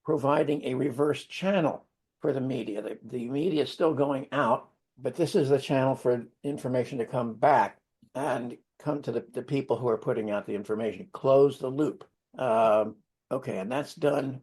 Speaker 15: providing a reverse channel for the media. The media is still going out, but this is the channel for information to come back and come to the people who are putting out the information. Close the loop. Okay, and that's done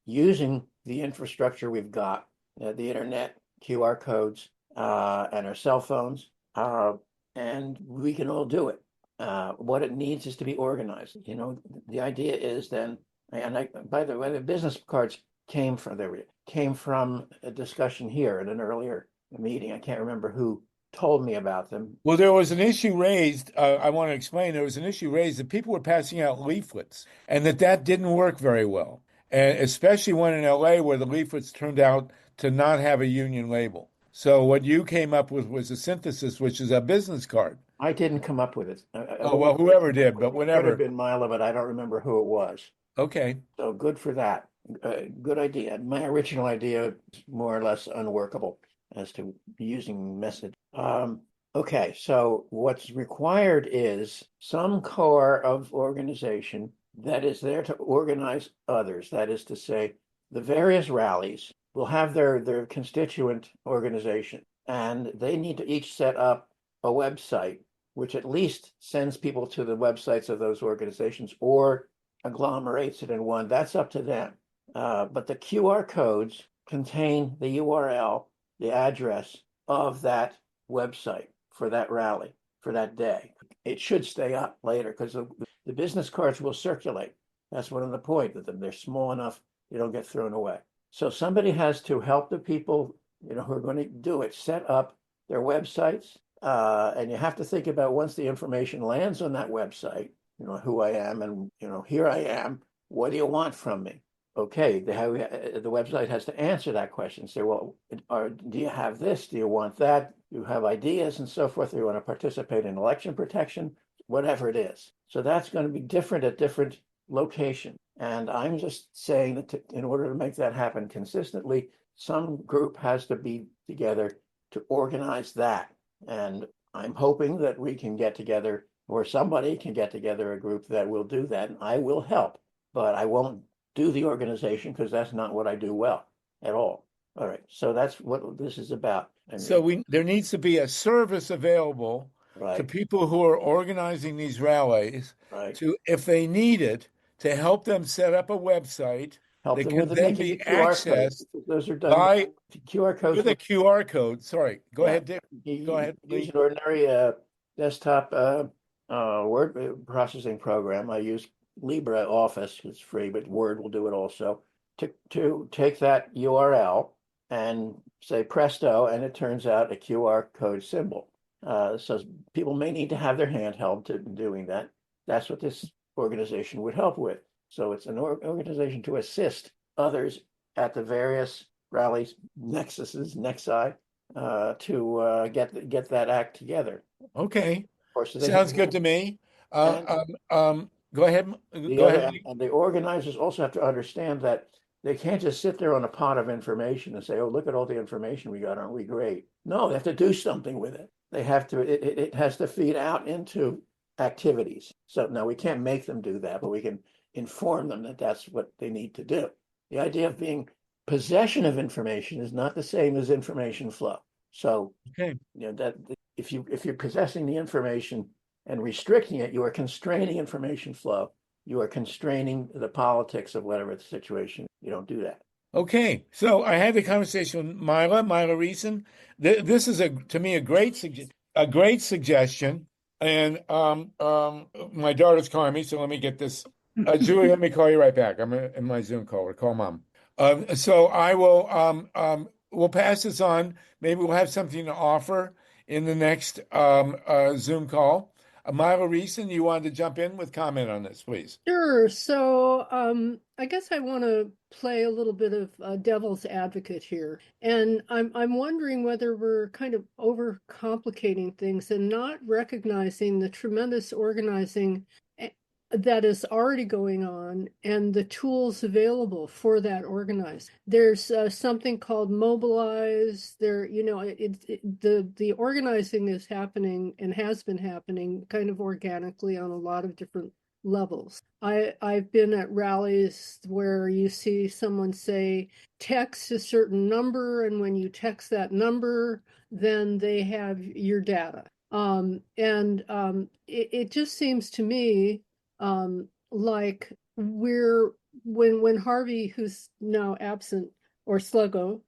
Speaker 15: using the infrastructure we've got, the internet, QR codes, and our cell phones, and we can all do it. What it needs is to be organized. The idea is then, by the way, the business cards came from a discussion here at an earlier meeting. I can't remember who told me about them.
Speaker 1: Well, there was an issue raised. I want to explain. There was an issue raised that people were passing out leaflets, and that didn't work very well, and especially one in LA where the leaflets turned out to not have a union label. So what you came up with was a synthesis, which is a business card.
Speaker 15: I didn't come up with it.
Speaker 1: Oh, well, whoever did, but
Speaker 15: It could have
Speaker 1: whatever.
Speaker 15: been Milo, but I don't remember who it was.
Speaker 1: Okay.
Speaker 15: So good for that. Good idea. My original idea is more or less unworkable as to using message. Okay, so what's required is some core of organization that is there to organize others. That is to say, the various rallies will have their constituent organization, and they need to each set up a website which at least sends people to the websites of those organizations or agglomerates it in one. That's up to them. But the QR codes contain the URL, the address of that website for that rally, for that day. It should stay up later because the business cards will circulate. That's one of the point that they're small enough they don't get thrown away. So somebody has to help the people, who are going to do it, set up their websites. And you have to think about once the information lands on that website, who I am and, here I am. What do you want from me? Okay, the website has to answer that question. Say, well, do you have this? Do you want that? Do you have ideas and so forth? Do you want to participate in election protection? Whatever it is. So that's going to be different at different locations. And I'm just saying that in order to make that happen consistently, some group has to be together to organize that. And I'm hoping that we can get together, or somebody can get together a group that will do that. And I will help, but I won't do the organization because that's not what I do well at all. All right. So that's what this is about.
Speaker 1: So there needs to be a service available to people who are organizing these rallies to, if they need it, to help them set up a website
Speaker 15: help
Speaker 1: that
Speaker 15: them
Speaker 1: can
Speaker 15: with
Speaker 1: then
Speaker 15: making
Speaker 1: be
Speaker 15: the QR
Speaker 1: accessed
Speaker 15: codes. Those are done
Speaker 1: by
Speaker 15: QR codes
Speaker 1: with a QR code. Sorry, go
Speaker 15: Yeah.
Speaker 1: ahead, Dick. Go ahead,
Speaker 15: Use
Speaker 1: Lee.
Speaker 15: an ordinary desktop word processing program. I use LibreOffice. It's free, but Word will do it also. To take that URL and say presto, and it turns out a QR code symbol. So people may need to have their hand held to doing that. That's what this organization would help with. So it's an organization to assist others at the various rallies, nexi, to get that act together.
Speaker 1: Okay,
Speaker 15: Of course, so
Speaker 1: sounds good to me.
Speaker 15: and
Speaker 1: Go ahead.
Speaker 15: the
Speaker 1: Go
Speaker 15: other
Speaker 1: ahead.
Speaker 15: and the organizers also have to understand that they can't just sit there on a pot of information and say, "Oh, look at all the information we got, aren't we great?" No, they have to do something with it. They have to. It has to feed out into activities. So now we can't make them do that, but we can inform them that that's what they need to do. The idea of being possession of information is not the same as information flow. So
Speaker 1: Okay.
Speaker 15: that if you're possessing the information and restricting it, you are constraining information flow. You are constraining the politics of whatever the situation. You don't do that.
Speaker 1: Okay, so I had the conversation with Mila Reeson. This is to me a great suggestion. And my daughter's calling me, so let me get this. Julie, let me call you right back. I'm in my Zoom call. Or call mom. So I will we'll pass this on. Maybe we'll have something to offer in the next Zoom call. Mila Reeson, you wanted to jump in with comment on this, please.
Speaker 5: Sure. So, I guess I want to play a little bit of devil's advocate here, and I'm wondering whether we're kind of overcomplicating things and not recognizing the tremendous organizing that is already going on and the tools available for that organizing. There's something called Mobilize. The organizing is happening and has been happening kind of organically on a lot of different levels. I've been at rallies where you see someone say, text a certain number, and when you text that number, then they have your data. It just seems to me like when Harvey, who's now absent, or Sluggo,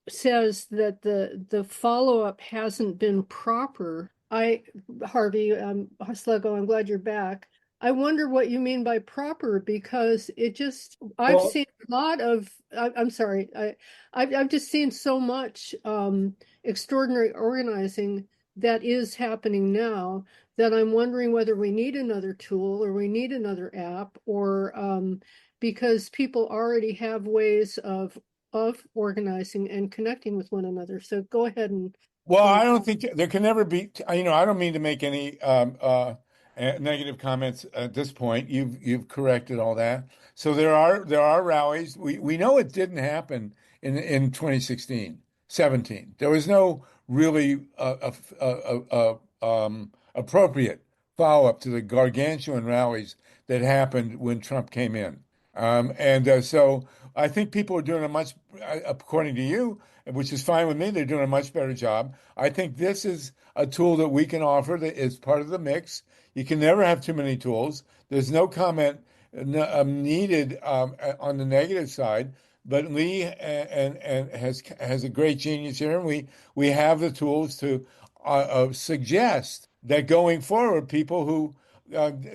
Speaker 5: says that the follow-up hasn't been proper I, Harvey, Sluggo, I'm glad you're back. I wonder what you mean by proper because I've
Speaker 1: Well,
Speaker 5: seen a lot of, I'm sorry, I've just seen so much extraordinary organizing that is happening now that I'm wondering whether we need another tool or we need another app or because people already have ways of organizing and connecting with one another. So go ahead and
Speaker 1: well,
Speaker 5: uh,
Speaker 1: I don't think there can never be, I don't mean to make any negative comments at this point. You've corrected all that. So there are rallies. We know it didn't happen in 2016, 17. There was no really appropriate follow-up to the gargantuan rallies that happened when Trump came in. And so I think people are doing a much, according to you, which is fine with me. They're doing a much better job. I think this is a tool that we can offer that is part of the mix. You can never have too many tools. There's no comment needed on the negative side. But Lee and has a great genius here, and we have the tools to suggest that going forward, people who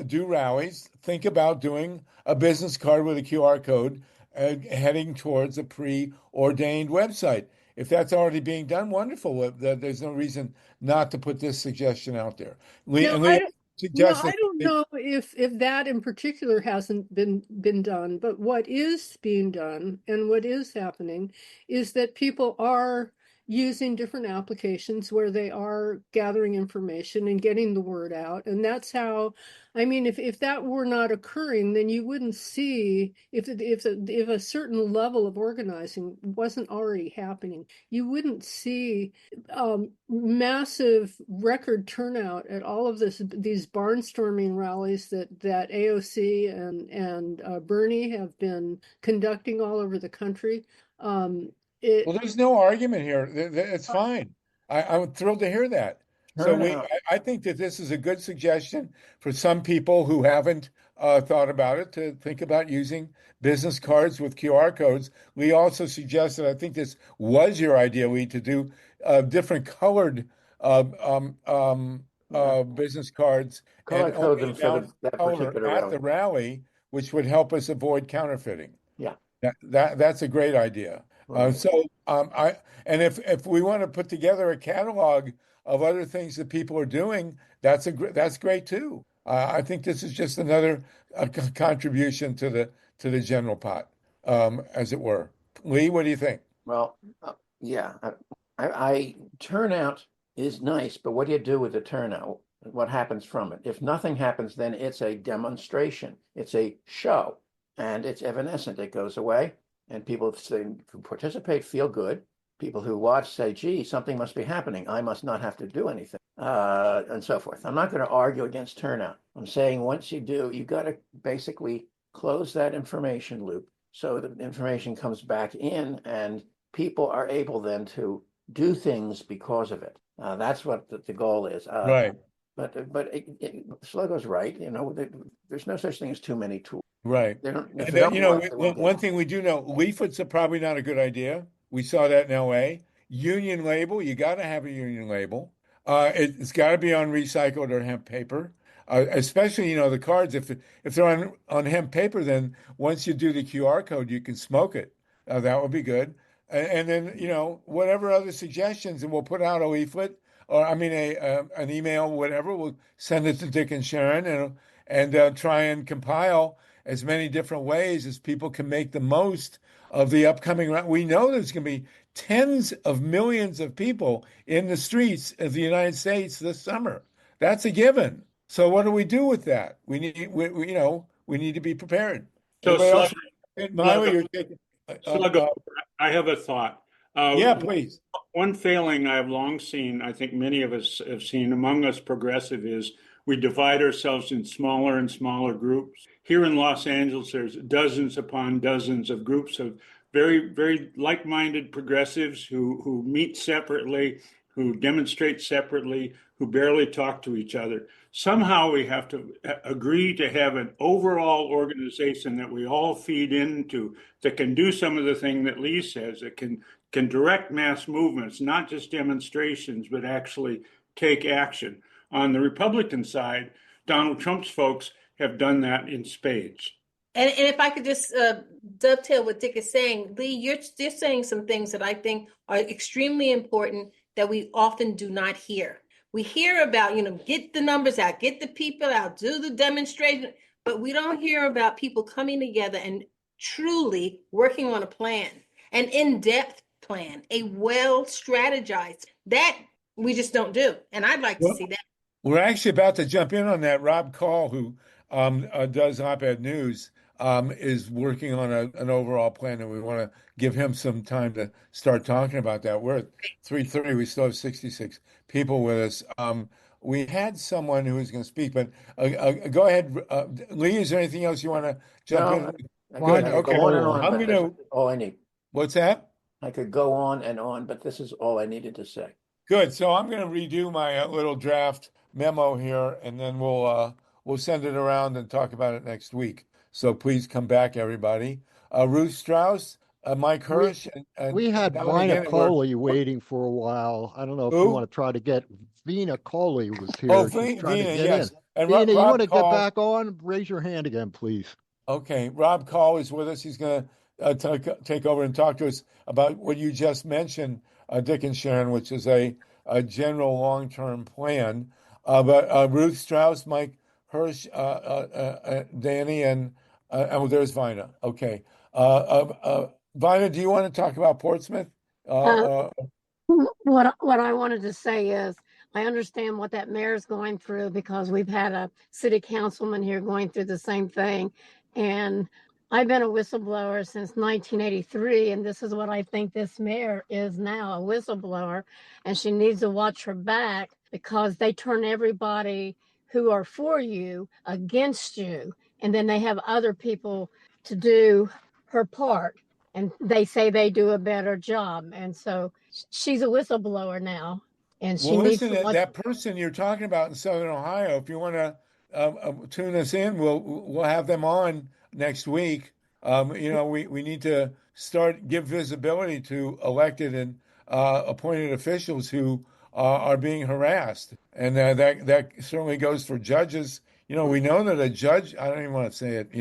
Speaker 1: do rallies think about doing a business card with a QR code heading towards a preordained website. If that's already being done, wonderful. There's no reason not to put this suggestion out there. Lee
Speaker 5: No,
Speaker 1: and
Speaker 5: I
Speaker 1: Lee
Speaker 5: don't. No, I
Speaker 1: suggesting.
Speaker 5: don't know if that in particular hasn't been done. But what is being done and what is happening is that people are using different applications where they are gathering information and getting the word out. And that's how, I mean, if that were not occurring, then you wouldn't see if a certain level of organizing wasn't already happening, you wouldn't see massive record turnout at all of these barnstorming rallies that AOC and Bernie have been conducting all over the country. Um, it
Speaker 1: Well, there's no argument here. It's fine. I'm thrilled to hear that. So
Speaker 15: Turnout.
Speaker 1: I think that this is a good suggestion for some people who haven't thought about it to think about using business cards with QR codes. Lee also suggested, I think this was your idea, Lee, to do different colored uh, um, um,
Speaker 15: Yeah.
Speaker 1: business cards
Speaker 15: Color
Speaker 1: and
Speaker 15: code
Speaker 1: only
Speaker 15: them for
Speaker 1: announce
Speaker 15: that
Speaker 1: color
Speaker 15: particular
Speaker 1: at the
Speaker 15: rally.
Speaker 1: rally, which would help us avoid counterfeiting.
Speaker 15: Yeah.
Speaker 1: That's a great idea.
Speaker 15: Right.
Speaker 1: So and if we want to put together a catalog of other things that people are doing, that's great too. I think this is just another contribution to the general pot, as it were. Lee, what do you think?
Speaker 15: Well, yeah, turnout is nice, but what do you do with the turnout? What happens from it? If nothing happens, then it's a demonstration. It's a show, and it's evanescent. It goes away, and people who participate feel good. People who watch say, "Gee, something must be happening. I must not have to do anything," and so forth. I'm not going to argue against turnout. I'm saying once you do, you got to basically close that information loop so the information comes back in and people are able then to do things because of it. That's what the goal is.
Speaker 1: Right.
Speaker 15: But Sluggo's right. There's no such thing as too many tools.
Speaker 1: Right.
Speaker 15: They don't. If
Speaker 1: And
Speaker 15: they don't work, they won't
Speaker 1: one
Speaker 15: get.
Speaker 1: thing we do know, leaflets are probably not a good idea. We saw that in LA. Union label, you got to have a union label. It's got to be on recycled or hemp paper. Especially, the cards. If they're on hemp paper, then once you do the QR code, you can smoke it. That would be good. And then, whatever other suggestions, and we'll put out a leaflet, or I mean, an email, whatever. We'll send it to Dick and Sharon, and try and compile as many different ways as people can make the most of the upcoming round. We know there's going to be tens of millions of people in the streets of the United States this summer. That's a given. So what do we do with that? We need to be prepared.
Speaker 9: So
Speaker 1: Anybody else? Milo,
Speaker 9: Sluggo,
Speaker 1: you're taking.
Speaker 9: Sluggo, I have a thought.
Speaker 1: Yeah, please.
Speaker 9: One failing I have long seen, I think many of us have seen among us progressive, is we divide ourselves in smaller and smaller groups. Here in Los Angeles, there's dozens upon dozens of groups of very, very like-minded progressives who meet separately, who demonstrate separately, who barely talk to each other. Somehow we have to agree to have an overall organization that we all feed into that can do some of the thing that Lee says, that can direct mass movements, not just demonstrations, but actually take action. On the Republican side, Donald Trump's folks have done that in spades.
Speaker 8: And if I could just dovetail what Dick is saying, Lee, you're saying some things that I think are extremely important that we often do not hear. We hear about, get the numbers out, get the people out, do the demonstration, but we don't hear about people coming together and truly working on a plan, an in-depth plan, a well strategized. That we just don't do. And I'd like to see that.
Speaker 1: We're actually about to jump in on that. Rob Call, who does op-ed news, is working on an overall plan, and we want to give him some time to start talking about that. We're at 3:30. We still have 66 people with us. We had someone who was going to speak, but go ahead, Lee. Is there anything else you want to jump in? Good. Okay.
Speaker 15: Go on and on,
Speaker 1: I'm
Speaker 15: but
Speaker 1: going to.
Speaker 15: all I need.
Speaker 1: What's that?
Speaker 15: I could go on and on, but this is all I needed to say.
Speaker 1: Good. So I'm going to redo my little draft memo here, and then we'll send it around and talk about it next week. So please come back, everybody. Ruth Strauss, Mike Hirsch, and
Speaker 3: we had
Speaker 1: Dominic
Speaker 3: Vina
Speaker 1: Gannon
Speaker 3: Coley waiting for a while. I don't know if you
Speaker 1: Who?
Speaker 3: want to try to get Vina Coley was here.
Speaker 1: Oh,
Speaker 3: She's trying
Speaker 1: Vina,
Speaker 3: to get
Speaker 1: yes.
Speaker 3: in.
Speaker 1: And
Speaker 3: Vina, you
Speaker 1: Rob
Speaker 3: want to get
Speaker 1: Call.
Speaker 3: back on? Raise your hand again, please.
Speaker 1: Okay, Rob Call is with us. He's going to take over and talk to us about what you just mentioned, Dick and Sharon, which is a general long-term plan. But Ruth Strauss, Mike Hirsch, Danny, and well, there's Vina. Okay, Vina, do you want to talk about Portsmouth?
Speaker 16: What I wanted to say is I understand what that mayor's going through because we've had a city councilman here going through the same thing. And I've been a whistleblower since 1983, and this is what I think this mayor is now, a whistleblower, and she needs to watch her back because they turn everybody who are for you against you, and then they have other people to do her part, and they say they do a better job. And so she's a whistleblower now, and she
Speaker 1: Well,
Speaker 16: needs
Speaker 1: listen,
Speaker 16: to watch.
Speaker 1: that person you're talking about in Southern Ohio, if you want to tune us in, we'll have them on next week. We need to give visibility to elected and appointed officials who are being harassed, and that certainly goes for judges. We know that a judge, I don't even want to say it,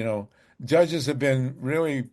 Speaker 1: judges have been really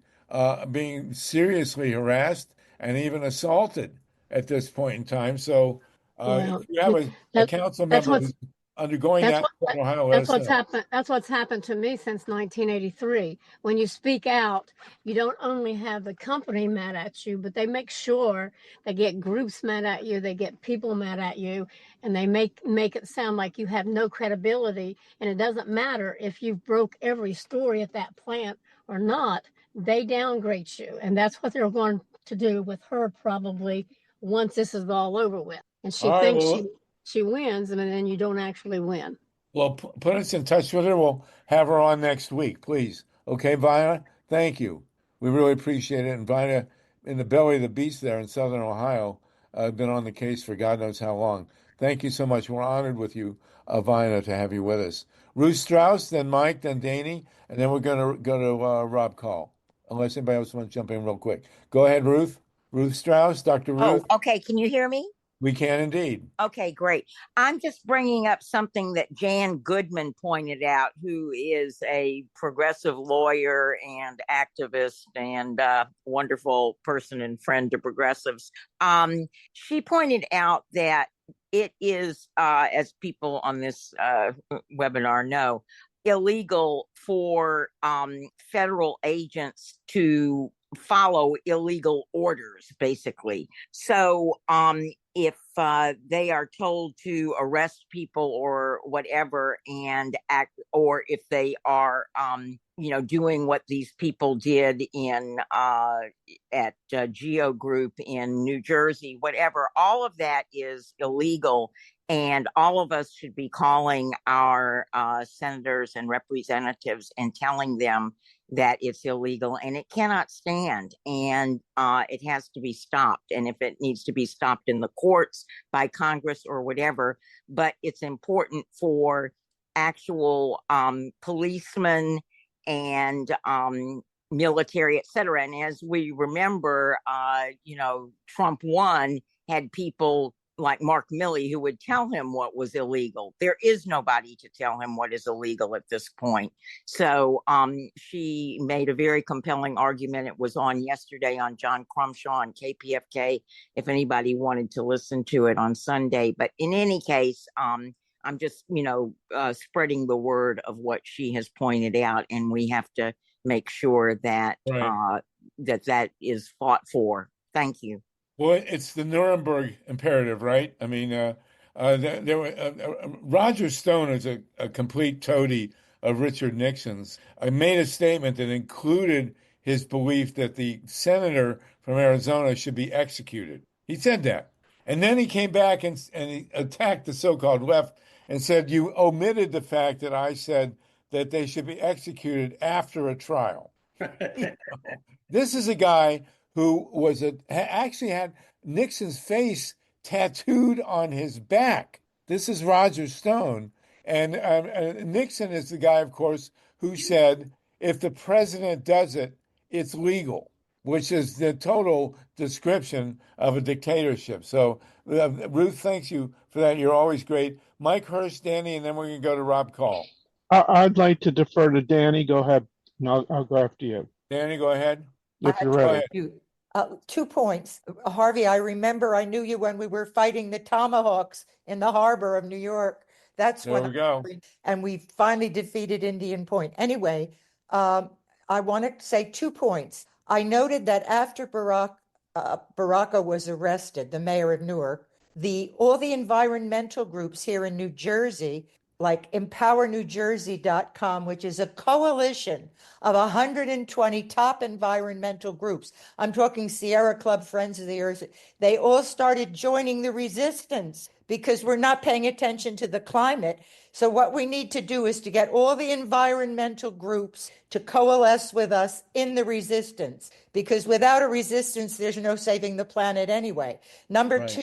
Speaker 1: being seriously harassed and even assaulted at this point in time. So
Speaker 16: Well,
Speaker 1: if you have a council
Speaker 16: that's
Speaker 1: member
Speaker 16: what's
Speaker 1: who's undergoing
Speaker 16: that's
Speaker 1: that
Speaker 16: what
Speaker 1: in Ohio, let
Speaker 16: that's
Speaker 1: us
Speaker 16: what's
Speaker 1: know.
Speaker 16: happened. That's what's happened to me since 1983. When you speak out, you don't only have the company mad at you, but they make sure they get groups mad at you, they get people mad at you, and they make it sound like you have no credibility. And it doesn't matter if you broke every story at that plant or not. They downgrade you, and that's what they're going to do with her probably once this is all over with. And she
Speaker 1: All right,
Speaker 16: thinks
Speaker 1: well,
Speaker 16: she wins, and then you don't actually win.
Speaker 1: well, put us in touch with her. We'll have her on next week, please. Okay, Vina, thank you. We really appreciate it. And Vina, in the belly of the beast there in Southern Ohio, been on the case for God knows how long. Thank you so much. We're honored with you, Vina, to have you with us. Ruth Strauss, then Mike, then Danny, and then we're going to go to Rob Call, unless anybody else wants to jump in real quick. Go ahead, Ruth. Ruth Strauss, Dr. Ruth.
Speaker 17: Oh, okay. Can you hear me?
Speaker 1: We can indeed.
Speaker 17: Okay, great. I'm just bringing up something that Jan Goodman pointed out, who is a progressive lawyer and activist and wonderful person and friend to progressives. She pointed out that it is, as people on this webinar know, illegal for federal agents to follow illegal orders, basically. So if they are told to arrest people or whatever and act, or if they are doing what these people did in at Geo Group in New Jersey, whatever, all of that is illegal. And all of us should be calling our senators and representatives and telling them that it's illegal and it cannot stand, and it has to be stopped. And if it needs to be stopped in the courts by Congress or whatever, but it's important for actual policemen and military, et cetera. And as we remember, Trump 1 had people like Mark Milley, who would tell him what was illegal. There is nobody to tell him what is illegal at this point. So she made a very compelling argument. It was on yesterday on John Crumshaw and KPFK, if anybody wanted to listen to it on Sunday. But in any case, I'm just, spreading the word of what she has pointed out, and we have to make sure that that is fought for. Thank you.
Speaker 1: Well, it's the Nuremberg imperative, right? I mean, Roger Stone is a complete toady of Richard Nixon's. I made a statement that included his belief that the senator from Arizona should be executed. He said that. And then he came back and he attacked the so-called left and said, you omitted the fact that I said that they should be executed after a trial. This is a guy who actually had Nixon's face tattooed on his back. This is Roger Stone. And Nixon is the guy, of course, who said, if the president does it, it's legal, which is the total description of a dictatorship. So, Ruth, thanks you for that. You're always great. Mike Hurst, Danny, and then we're going to go to Rob Call.
Speaker 6: I'd like to defer to Danny. Go ahead. And I'll go after you.
Speaker 1: Danny, go ahead.
Speaker 6: If you're ready.
Speaker 14: 2 points. Harvey, I remember I knew you when we were fighting the Tomahawks in the harbor of New York. That's
Speaker 1: There
Speaker 14: when
Speaker 1: we go.
Speaker 14: and we finally defeated Indian Point. Anyway, I want to say 2 points. I noted that after Baraka was arrested, the mayor of Newark, all the environmental groups here in New Jersey, like EmpowerNewJersey.com, which is a coalition of 120 top environmental groups. I'm talking Sierra Club, Friends of the Earth. They all started joining the resistance because we're not paying attention to the climate. So what we need to do is to get all the environmental groups to coalesce with us in the resistance, because without a resistance, there's no saving the planet anyway. Number two,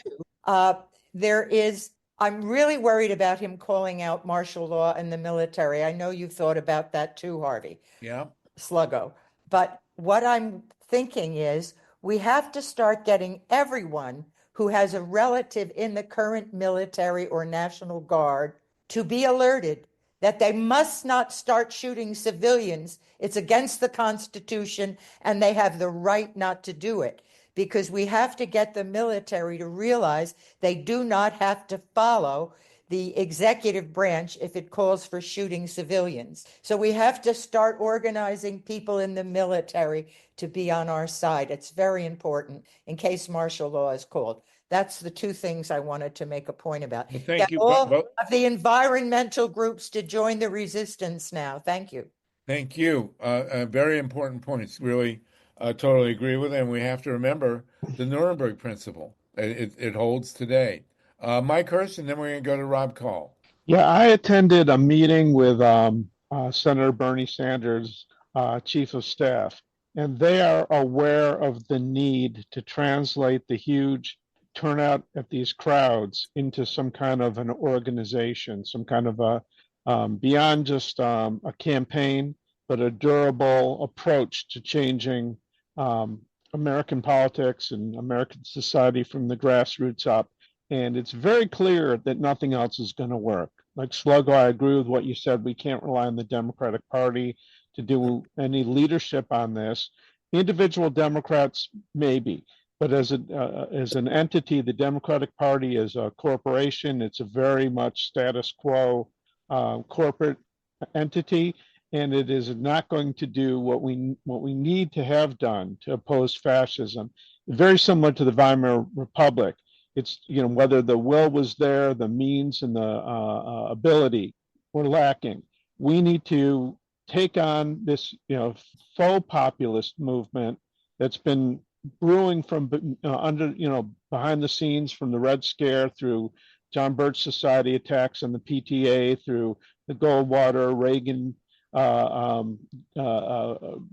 Speaker 14: I'm really worried about him calling out martial law and the military. I know you've thought about that too, Harvey.
Speaker 1: Yeah.
Speaker 14: Sluggo. But what I'm thinking is we have to start getting everyone who has a relative in the current military or National Guard to be alerted that they must not start shooting civilians. It's against the Constitution, and they have the right not to do it, because we have to get the military to realize they do not have to follow the executive branch if it calls for shooting civilians. So we have to start organizing people in the military to be on our side. It's very important in case martial law is called. That's the 2 things I wanted to make a point about.
Speaker 1: Well, thank you.
Speaker 14: All of the environmental groups to join the resistance now. Thank you.
Speaker 1: Thank you. Very important points. Really, totally agree with it. And we have to remember the Nuremberg principle. It holds today. Mike Hurst, and then we're going to go to Rob Call.
Speaker 6: Yeah, I attended a meeting with Senator Bernie Sanders, chief of staff, and they are aware of the need to translate the huge turnout at these crowds into some kind of an organization, some kind of a beyond just a campaign, but a durable approach to changing American politics and American society from the grassroots up. And it's very clear that nothing else is going to work. Like Sluggo, I agree with what you said. We can't rely on the Democratic Party to do any leadership on this. Individual Democrats, maybe. But as an entity, the Democratic Party is a corporation. It's a very much status quo corporate entity, and it is not going to do what we need to have done to oppose fascism. Very similar to the Weimar Republic. It's, whether the will was there, the means and the ability were lacking. We need to take on this, faux populist movement that's been brewing from behind the scenes, from the Red Scare through John Birch Society attacks on the PTA, through the Goldwater, Reagan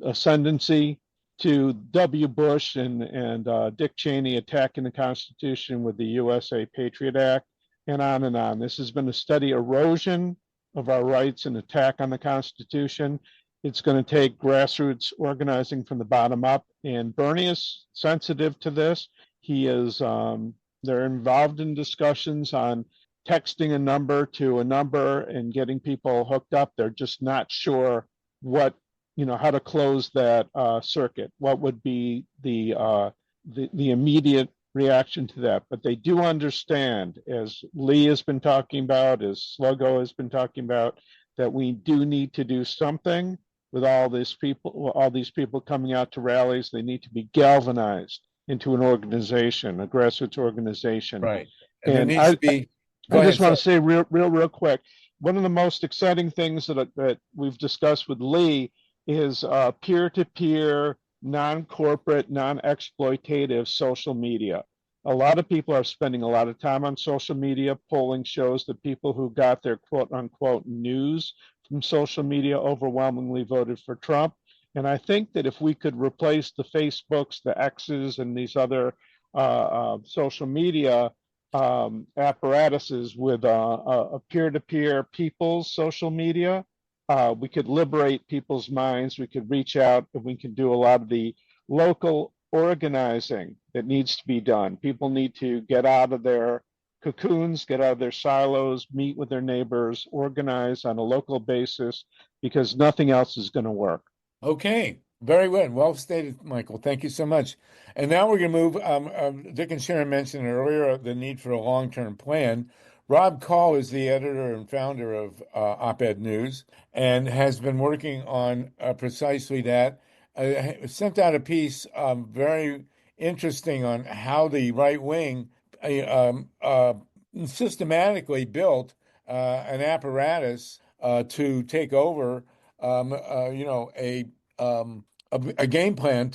Speaker 6: ascendancy, to W. Bush and Dick Cheney attacking the Constitution with the USA Patriot Act, and on and on. This has been a steady erosion of our rights and attack on the Constitution. It's going to take grassroots organizing from the bottom up, and Bernie is sensitive to this. He is, They're involved in discussions on texting a number to a number and getting people hooked up. They're just not sure what, how to close that circuit. What would be the immediate reaction to that? But they do understand, as Lee has been talking about, as Sluggo has been talking about, that we do need to do something with all these people coming out to rallies. They need to be galvanized into an organization, a grassroots organization.
Speaker 1: Right. And there
Speaker 6: And
Speaker 1: needs to be,
Speaker 6: I
Speaker 1: go
Speaker 6: just
Speaker 1: ahead.
Speaker 6: want to say real quick, one of the most exciting things that we've discussed with Lee is peer-to-peer, non-corporate, non-exploitative social media. A lot of people are spending a lot of time on social media. Polling shows that people who got their quote unquote news from social media overwhelmingly voted for Trump. And I think that if we could replace the Facebooks, the X's, and these other social media apparatuses with a peer-to-peer people's social media, we could liberate people's minds. We could reach out and we could do a lot of the local organizing that needs to be done. People need to get out of their cocoons, get out of their silos, meet with their neighbors, organize on a local basis, because nothing else is going to work.
Speaker 1: Okay, very good. Well stated, Michael. Thank you so much. And now we're going to move. Dick and Sharon mentioned earlier the need for a long-term plan. Rob Call is the editor and founder of Op-Ed News and has been working on precisely that. Sent out a piece very interesting on how the right wing systematically built an apparatus to take over a game plan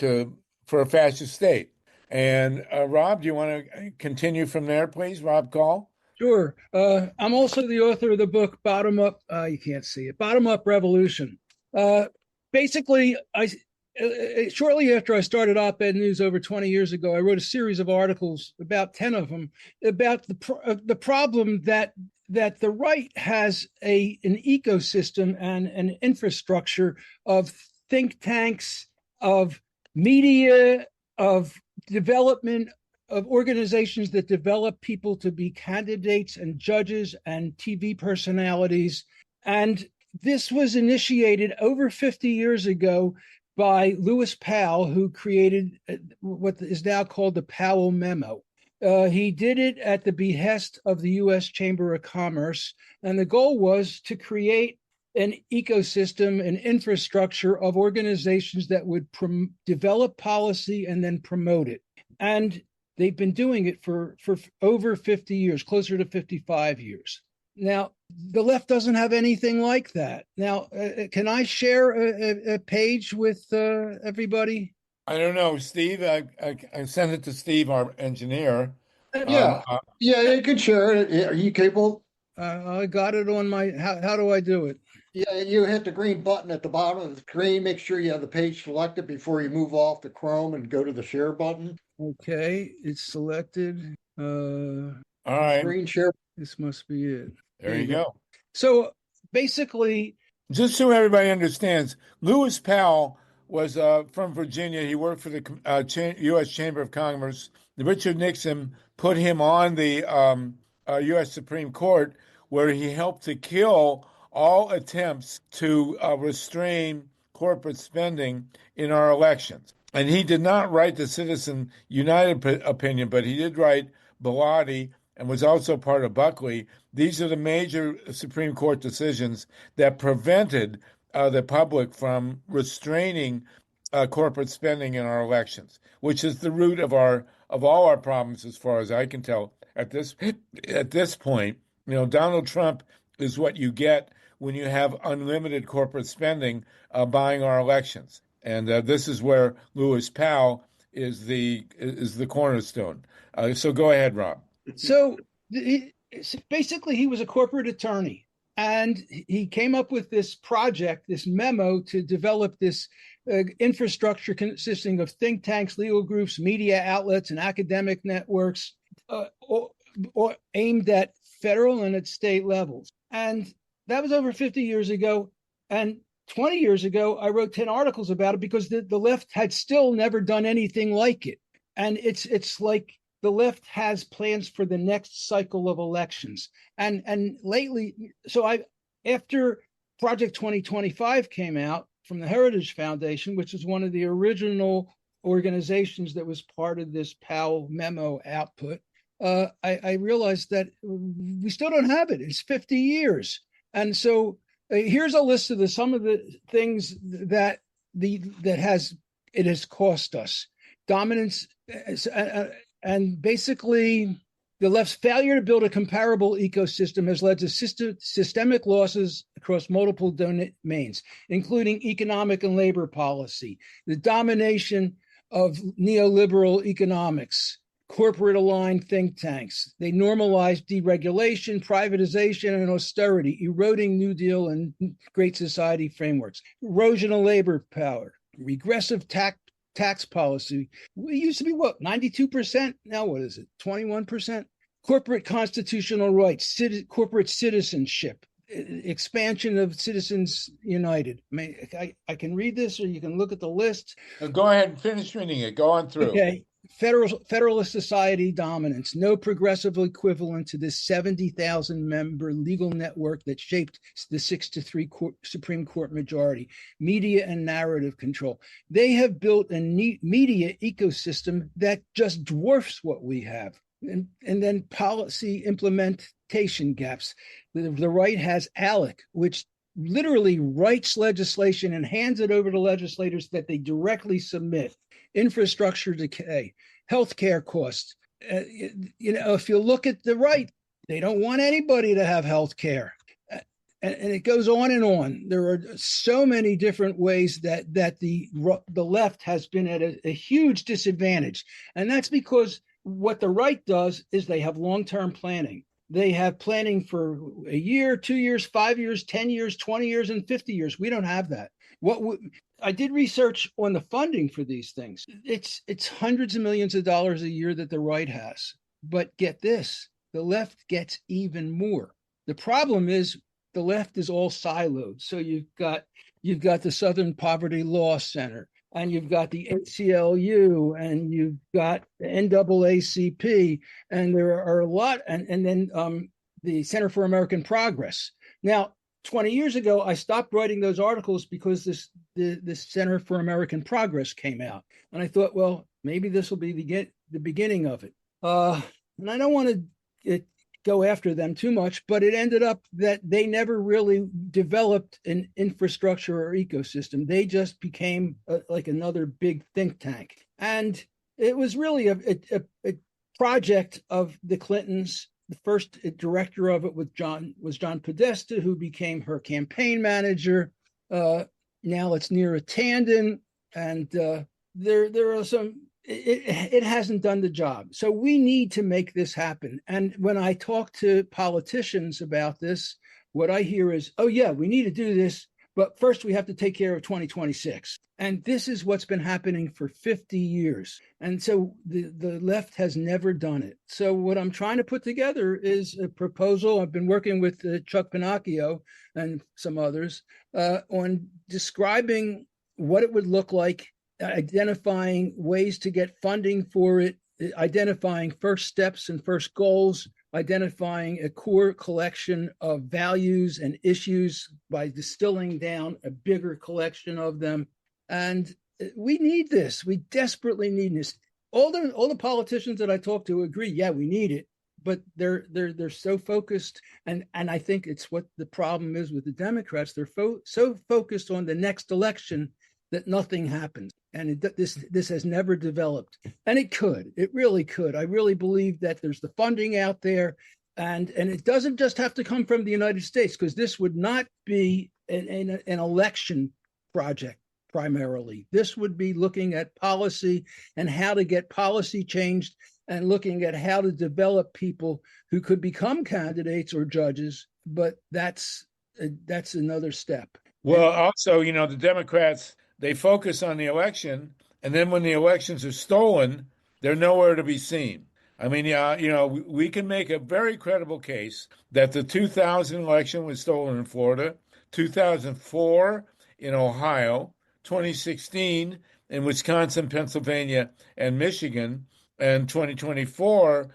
Speaker 1: for a fascist state. And Rob, do you want to continue from there, please? Rob Call.
Speaker 18: Sure. I'm also the author of the book Bottom Up. You can't see it. Bottom Up Revolution. Basically, shortly after I started Op-Ed News over 20 years ago, I wrote a series of articles, about 10 of them, about the problem that the right has an ecosystem and an infrastructure of think tanks, of media, of development, of organizations that develop people to be candidates and judges and TV personalities. And this was initiated over 50 years ago by Lewis Powell, who created what is now called the Powell Memo. He did it at the behest of the U.S. Chamber of Commerce, and the goal was to create an ecosystem, an infrastructure of organizations that would develop policy and then promote it. And they've been doing it for over 50 years, closer to 55 years. Now, the left doesn't have anything like that. Now, can I share a page with everybody?
Speaker 1: I don't know, Steve. I sent it to Steve, our engineer.
Speaker 3: Yeah, you can share it. Are you capable?
Speaker 18: I got it on my. How do I do it?
Speaker 3: Yeah, you hit the green button at the bottom of the screen. Make sure you have the page selected before you move off the Chrome and go to the share button.
Speaker 18: Okay, it's selected.
Speaker 1: All right.
Speaker 3: Screen share.
Speaker 18: This must be it.
Speaker 1: There you go.
Speaker 18: So basically,
Speaker 1: just so everybody understands, Lewis Powell was from Virginia. He worked for the U.S. Chamber of Commerce. Richard Nixon put him on the U.S. Supreme Court, where he helped to kill all attempts to restrain corporate spending in our elections. And he did not write the Citizen United opinion, but he did write Bellotti and was also part of Buckley. These are the major Supreme Court decisions that prevented the public from restraining corporate spending in our elections, which is the root of all our problems, as far as I can tell at this point. Donald Trump is what you get when you have unlimited corporate spending buying our elections, and this is where Lewis Powell is the cornerstone. So go ahead, Rob.
Speaker 18: So basically, he was a corporate attorney, and he came up with this project, this memo, to develop this infrastructure consisting of think tanks, legal groups, media outlets, and academic networks, or aimed at federal and at state levels. And that was over 50 years ago. And 20 years ago, I wrote 10 articles about it because the left had still never done anything like it. And it's like the left has plans for the next cycle of elections. And lately, after Project 2025 came out from the Heritage Foundation, which is one of the original organizations that was part of this Powell memo output, I realized that we still don't have it. It's 50 years. And so here's a list of some of the things that it has cost us. Dominance, and basically the left's failure to build a comparable ecosystem has led to systemic losses across multiple domains, including economic and labor policy, the domination of neoliberal economics, corporate-aligned think tanks. They normalized deregulation, privatization, and austerity, eroding New Deal and Great Society frameworks, erosion of labor power, regressive tax policy. We used to be 92%? Now what is it? 21%? Corporate constitutional rights, corporate citizenship, expansion of Citizens United. I can read this, or you can look at the list.
Speaker 1: Go ahead and finish reading it. Go on through.
Speaker 18: Okay. Federalist society dominance, no progressive equivalent to this 70,000 member legal network that shaped the 6-3 Supreme Court majority, media and narrative control. They have built a media ecosystem that just dwarfs what we have. And then policy implementation gaps. The right has ALEC, which literally writes legislation and hands it over to legislators that they directly submit. Infrastructure decay, healthcare costs. If you look at the right, they don't want anybody to have healthcare, and it goes on and on. There are so many different ways that the left has been at a huge disadvantage, and that's because what the right does is they have long-term planning. They have planning for a year, 2 years, 5 years, 10 years, 20 years, and 50 years. We don't have that. I did research on the funding for these things. It's hundreds of millions of dollars a year that the right has. But get this, the left gets even more. The problem is the left is all siloed. So you've got the Southern Poverty Law Center, and you've got the ACLU, and you've got the NAACP, and there are a lot, and then the Center for American Progress. Now, 20 years ago, I stopped writing those articles because this Center for American Progress came out. And I thought, well, maybe this will be the beginning of it. And I don't want to go after them too much, but it ended up that they never really developed an infrastructure or ecosystem. They just became like another big think tank. And it was really a project of the Clintons. The first director of it was John Podesta, who became her campaign manager. Now it's Neera Tanden, and there are some. It hasn't done the job. So we need to make this happen. And when I talk to politicians about this, what I hear is, "Oh yeah, we need to do this, but first we have to take care of 2026." And this is what's been happening for 50 years. And so the left has never done it. So what I'm trying to put together is a proposal. I've been working with Chuck Pinocchio and some others on describing what it would look like, identifying ways to get funding for it, identifying first steps and first goals, identifying a core collection of values and issues by distilling down a bigger collection of them. And we need this. We desperately need this. All the politicians that I talk to agree, yeah, we need it, but they're so focused, and I think it's what the problem is with the Democrats. They're so focused on the next election that nothing happens, and this has never developed, and it really could. I really believe that there's the funding out there, and it doesn't just have to come from the United States, because this would not be an election project. Primarily, this would be looking at policy and how to get policy changed, and looking at how to develop people who could become candidates or judges. But that's another step.
Speaker 1: Well, also, the Democrats, they focus on the election, and then when the elections are stolen, they're nowhere to be seen. I mean, we can make a very credible case that the 2000 election was stolen in Florida, 2004 in Ohio, 2016 in Wisconsin, Pennsylvania, and Michigan, and 2024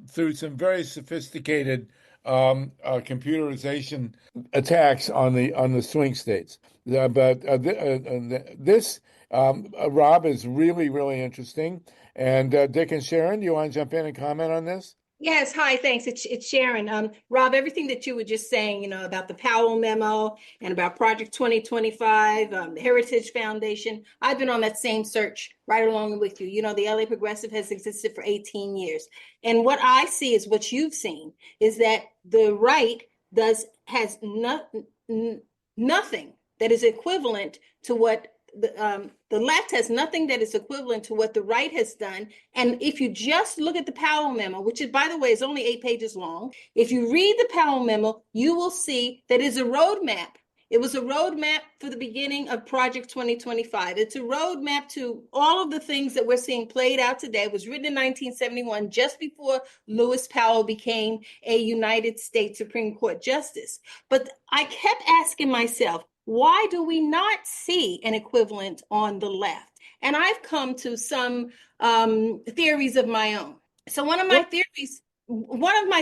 Speaker 1: through some very sophisticated computerization attacks on the swing states. This, Rob, is really, really interesting. And Dick and Sharon, do you want to jump in and comment on this?
Speaker 8: Yes, hi, thanks. It's Sharon. Rob, everything that you were just saying, about the Powell memo and about Project 2025, the Heritage Foundation, I've been on that same search right along with you. The LA Progressive has existed for 18 years. And what I see is what you've seen is that the right has nothing that is equivalent to what the left has nothing that is equivalent to what the right has done. And if you just look at the Powell memo, which is, by the way, is only 8 pages long, if you read the Powell memo, you will see that is a roadmap. It was a roadmap for the beginning of Project 2025. It's a roadmap to all of the things that we're seeing played out today. It was written in 1971, just before Lewis Powell became a United States Supreme Court justice. But I kept asking myself, why do we not see an equivalent on the left? And I've come to some theories of my own. So one of my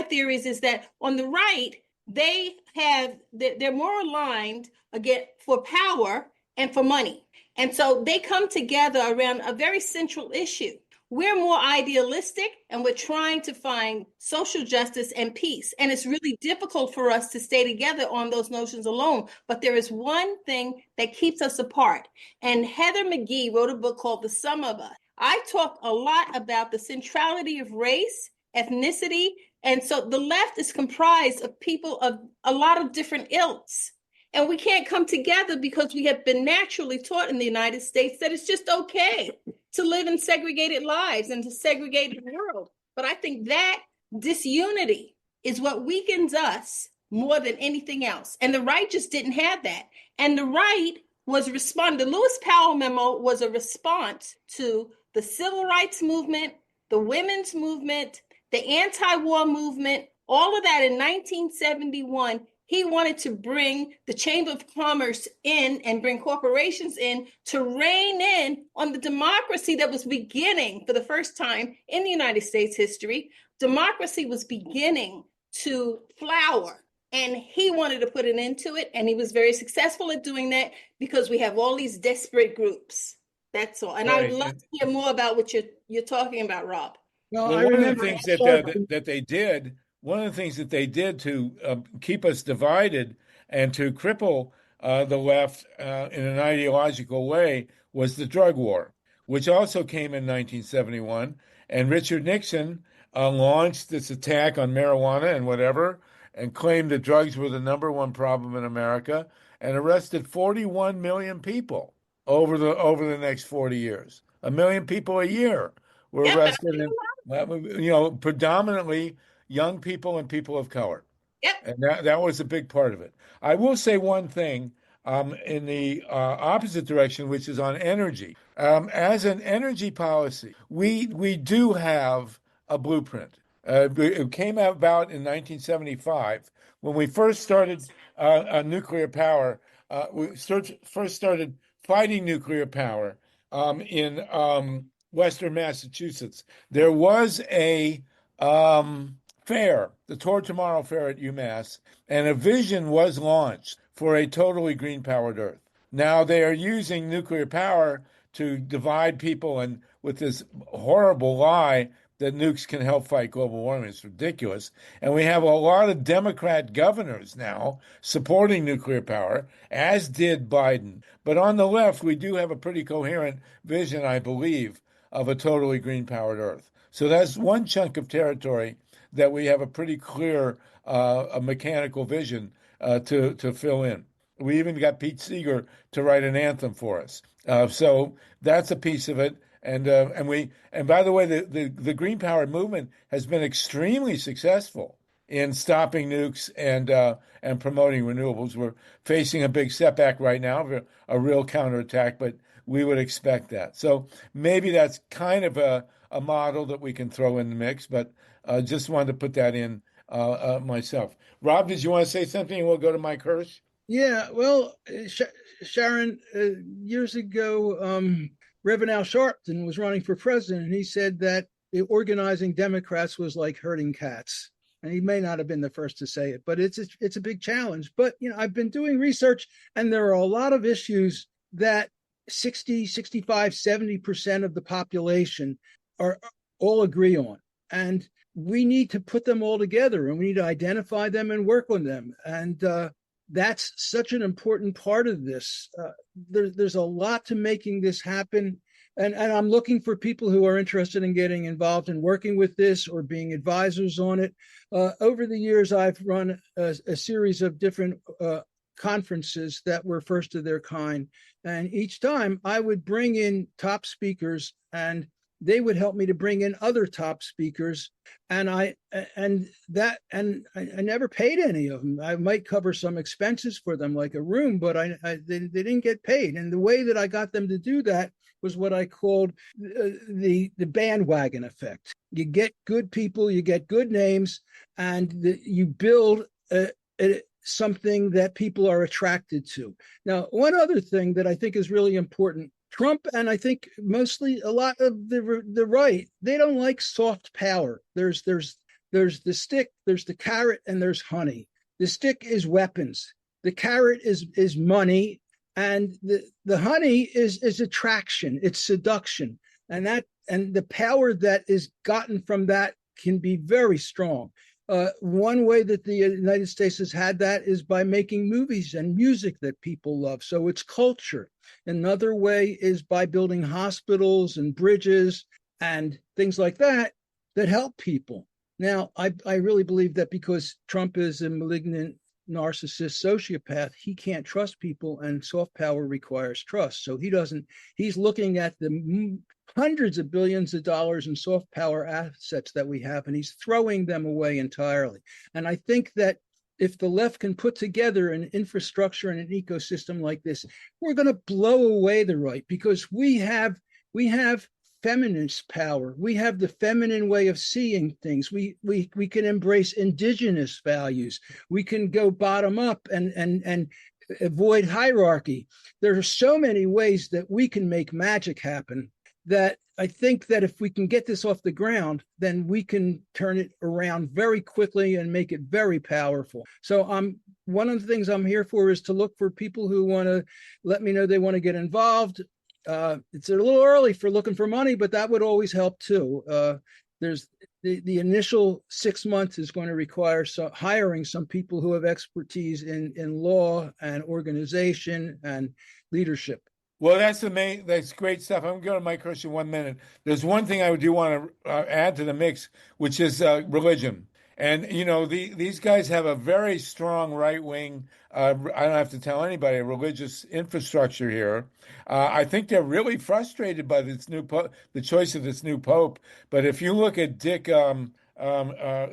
Speaker 8: theories is that on the right, they're more aligned again for power and for money. And so they come together around a very central issue. We're more idealistic and we're trying to find social justice and peace. And it's really difficult for us to stay together on those notions alone. But there is one thing that keeps us apart. And Heather McGhee wrote a book called The Sum of Us. I talk a lot about the centrality of race, ethnicity. And so the left is comprised of people of a lot of different ilks. And we can't come together because we have been naturally taught in the United States that it's just okay to live in segregated lives and to segregate the world. But I think that disunity is what weakens us more than anything else. And the right just didn't have that. And the right was responding. The Lewis Powell memo was a response to the civil rights movement, the women's movement, the anti-war movement, all of that in 1971. He wanted to bring the Chamber of Commerce in and bring corporations in to rein in on the democracy that was beginning for the first time in the United States history. Democracy was beginning to flower, and he wanted to put an end to it. And he was very successful at doing that because we have all these desperate groups. That's all. And I would love to hear more about what you're talking about, Rob.
Speaker 1: Well, one of the things that they did, one of the things that they did to keep us divided and to cripple the left in an ideological way was the drug war, which also came in 1971. And Richard Nixon launched this attack on marijuana and whatever, and claimed that drugs were the number one problem in America, and arrested 41 million people over the next 40 years. A million people a year were arrested, and predominantly young people and people of color.
Speaker 8: Yep.
Speaker 1: And that was a big part of it. I will say one thing in the opposite direction, which is on energy. As an energy policy, we do have a blueprint. It came about in 1975 when we first started nuclear power. First started fighting nuclear power in Western Massachusetts. There was a fair, the Toward Tomorrow Fair at UMass, and a vision was launched for a totally green powered Earth. Now they are using nuclear power to divide people, and with this horrible lie that nukes can help fight global warming. It's ridiculous. And we have a lot of Democrat governors now supporting nuclear power, as did Biden. But on the left, we do have a pretty coherent vision, I believe, of a totally green powered Earth. So that's one chunk of territory that we have a pretty clear a mechanical vision to fill in. We even got Pete Seeger to write an anthem for us. So that's a piece of it. And by the way, the green power movement has been extremely successful in stopping nukes and promoting renewables. We're facing a big setback right now, a real counterattack, but we would expect that. So maybe that's kind of a model that we can throw in the mix, but just wanted to put that in myself. Rob, did you want to say something? We'll go to Mike Hirsch.
Speaker 18: Yeah, well, Sharon, years ago, Reverend Al Sharpton was running for president, and he said that organizing Democrats was like herding cats. And he may not have been the first to say it, but it's a big challenge. But I've been doing research, and there are a lot of issues that 60, 65, 70% of the population are all agree on. And we need to put them all together, and we need to identify them and work on them. And that's such an important part of this. There's a lot to making this happen. And I'm looking for people who are interested in getting involved in working with this or being advisors on it. Over the years, I've run a series of different conferences that were first of their kind. And each time I would bring in top speakers, and they would help me to bring in other top speakers. And I never paid any of them. I might cover some expenses for them, like a room, but they didn't get paid. And the way that I got them to do that was what I called the bandwagon effect. You get good people, you get good names, and you build something that people are attracted to. Now, one other thing that I think is really important, Trump, and I think mostly a lot of the right, they don't like soft power. There's the stick, there's the carrot, and there's honey. The stick is weapons. The carrot is money, and the honey is attraction. It's seduction, and the power that is gotten from that can be very strong. One way that the United States has had that is by making movies and music that people love. So it's culture. Another way is by building hospitals and bridges and things like that help people. Now, I really believe that because Trump is a malignant narcissist sociopath, he can't trust people, and soft power requires trust. So he's looking at the hundreds of billions of dollars in soft power assets that we have, and he's throwing them away entirely. And I think that if the left can put together an infrastructure and an ecosystem like this, we're going to blow away the right, because we have feminist power. We have the feminine way of seeing things. We can embrace indigenous values. We can go bottom up and avoid hierarchy. There are so many ways that we can make magic happen, that I think that if we can get this off the ground, then we can turn it around very quickly and make it very powerful. So one of the things I'm here for is to look for people who want to let me know they want to get involved. It's a little early for looking for money, but that would always help too. There's the initial 6 months is going to require hiring some people who have expertise in law and organization and leadership.
Speaker 1: Well, that's great stuff. I'm going to Mike Hirsch in 1 minute. There's one thing I do want to add to the mix, which is religion. And, these guys have a very strong right wing, I don't have to tell anybody, a religious infrastructure here. I think they're really frustrated by this the choice of this new pope. But if you look at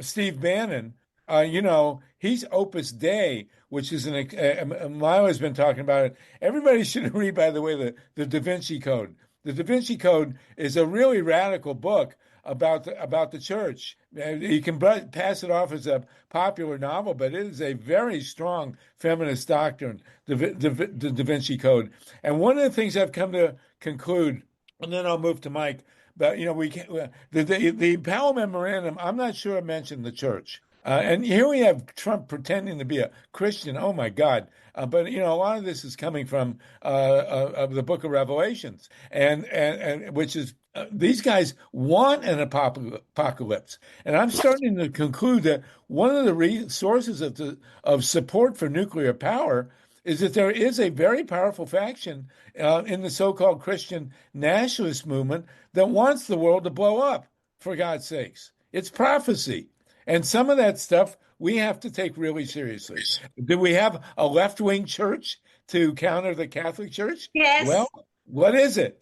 Speaker 1: Steve Bannon, he's Opus Dei, which is Milo has been talking about it. Everybody should read, by the way, the Da Vinci Code. The Da Vinci Code is a really radical book about the church. You can pass it off as a popular novel, but it is a very strong feminist doctrine, the Da Vinci Code. And one of the things I've come to conclude, and then I'll move to Mike, but the Powell Memorandum, I'm not sure it mentioned the church. And here we have Trump pretending to be a Christian. Oh my God! But a lot of this is coming from the Book of Revelations, and which is these guys want an apocalypse. And I'm starting to conclude that one of the sources of support for nuclear power is that there is a very powerful faction in the so-called Christian nationalist movement that wants the world to blow up. For God's sakes, it's prophecy. And some of that stuff we have to take really seriously. Do we have a left-wing church to counter the Catholic Church?
Speaker 8: Yes.
Speaker 1: Well, what is it?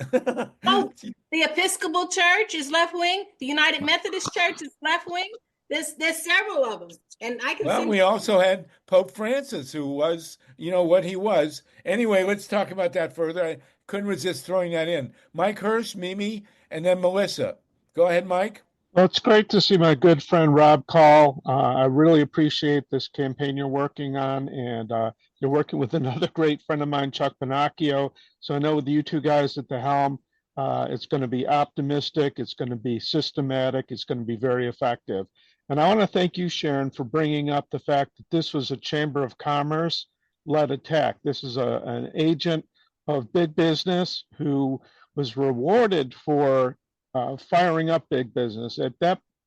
Speaker 8: Oh, the Episcopal Church is left-wing. The United Methodist Church is left-wing. There's several of them. And I can
Speaker 1: Well, we also had Pope Francis, who was, what he was. Anyway, let's talk about that further. I couldn't resist throwing that in. Mike Hirsch, Mimi, and then Melissa. Go ahead, Mike.
Speaker 6: Well, it's great to see my good friend Rob call. I really appreciate this campaign you're working on, and you're working with another great friend of mine, Chuck Pinocchio. So I know with you two guys at the helm, It's going to be optimistic. It's going to be systematic. It's going to be very effective. And I want to thank you, Sharon, for bringing up the fact that this was a Chamber of Commerce led attack. This is an agent of big business who was rewarded for firing up big business.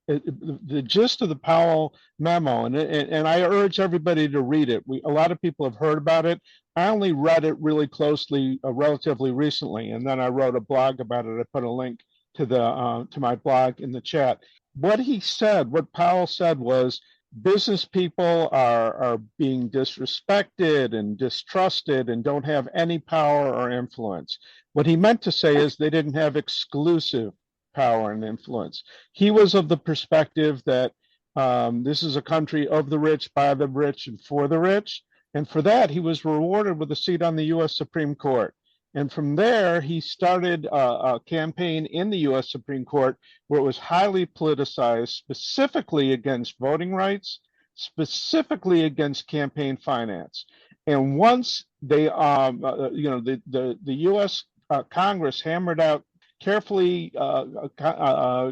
Speaker 6: The gist of the Powell memo, and I urge everybody to read it. A lot of people have heard about it. I only read it really closely, relatively recently, and then I wrote a blog about it. I put a link to my blog in the chat. What Powell said was, business people are being disrespected and distrusted and don't have any power or influence. What he meant to say is they didn't have exclusive power and influence. He was of the perspective that this is a country of the rich, by the rich, and for the rich. And for that, he was rewarded with a seat on the U.S. Supreme Court. And from there, he started a campaign in the U.S. Supreme Court where it was highly politicized, specifically against voting rights, specifically against campaign finance. And once the U.S. Congress hammered out carefully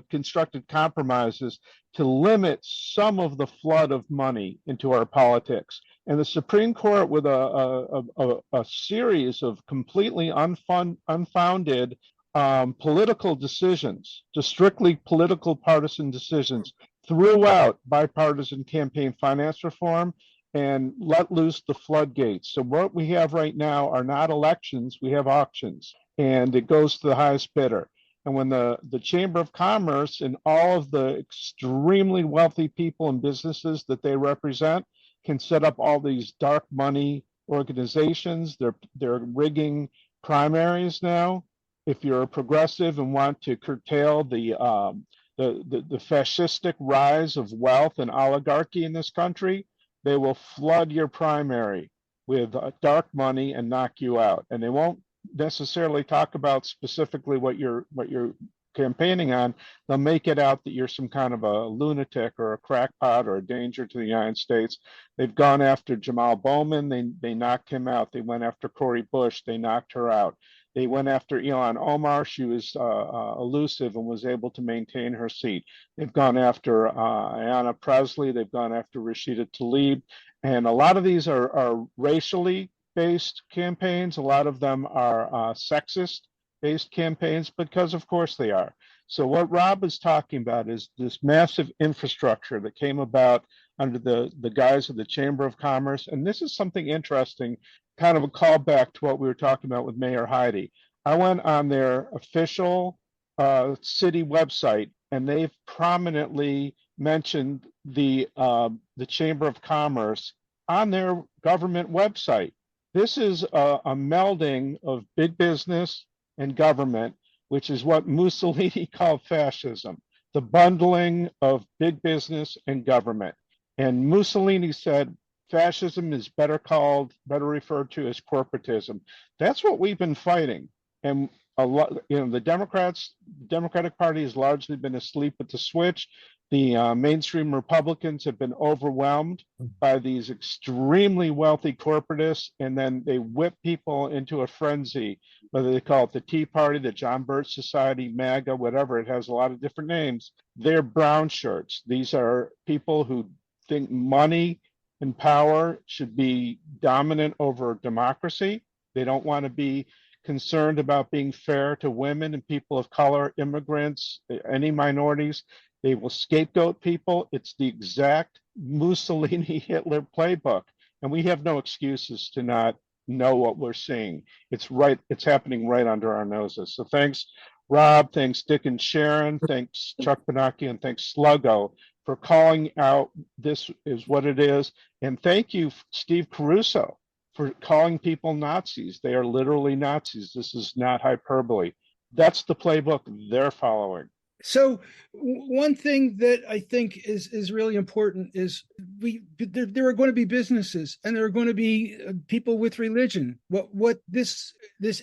Speaker 6: constructed compromises to limit some of the flood of money into our politics. And the Supreme Court, with a series of completely unfounded political decisions, just strictly political partisan decisions, threw out bipartisan campaign finance reform and let loose the floodgates. So what we have right now are not elections, we have auctions, and it goes to the highest bidder. And when the Chamber of Commerce and all of the extremely wealthy people and businesses that they represent can set up all these dark money organizations, they're rigging primaries now. If you're a progressive and want to curtail the fascistic rise of wealth and oligarchy in this country, they will flood your primary with dark money and knock you out. And they won't necessarily talk about specifically what you're campaigning on. They'll make it out that you're some kind of a lunatic or a crackpot or a danger to the United States. They've gone after Jamal Bowman. They knocked him out. They went after Cori Bush. They knocked her out. They went after Ilhan Omar. She was elusive and was able to maintain her seat. They've gone after Ayanna Pressley. They've gone after Rashida Tlaib. And a lot of these are racially based campaigns. A lot of them are sexist based campaigns, because of course they are. So what Rob is talking about is this massive infrastructure that came about under the guise of the Chamber of Commerce. And this is something interesting, kind of a callback to what we were talking about with Mayor Heidi. I went on their official city website, and they've prominently mentioned the Chamber of Commerce on their government website. This is a melding of big business and government, which is what Mussolini called fascism, the bundling of big business and government. And Mussolini said fascism is better referred to as corporatism. That's what we've been fighting. And a lot, the Democratic Party has largely been asleep at the switch. The mainstream Republicans have been overwhelmed by these extremely wealthy corporatists, and then they whip people into a frenzy, whether they call it the Tea Party, the John Birch Society, MAGA, whatever. It has a lot of different names. They're brown shirts. These are people who think money and power should be dominant over democracy. They don't want to be concerned about being fair to women and people of color, immigrants, any minorities. They will scapegoat people. It's the exact Mussolini Hitler playbook. And we have no excuses to not know what we're seeing. It's happening right under our noses. So thanks, Rob. Thanks, Dick and Sharon. Thanks, Chuck Benaki, and thanks, Sluggo, for calling out this is what it is. And thank you, Steve Caruso, for calling people Nazis. They are literally Nazis. This is not hyperbole. That's the playbook they're following.
Speaker 18: So one thing that I think is really important is there are going to be businesses and there are going to be people with religion. What this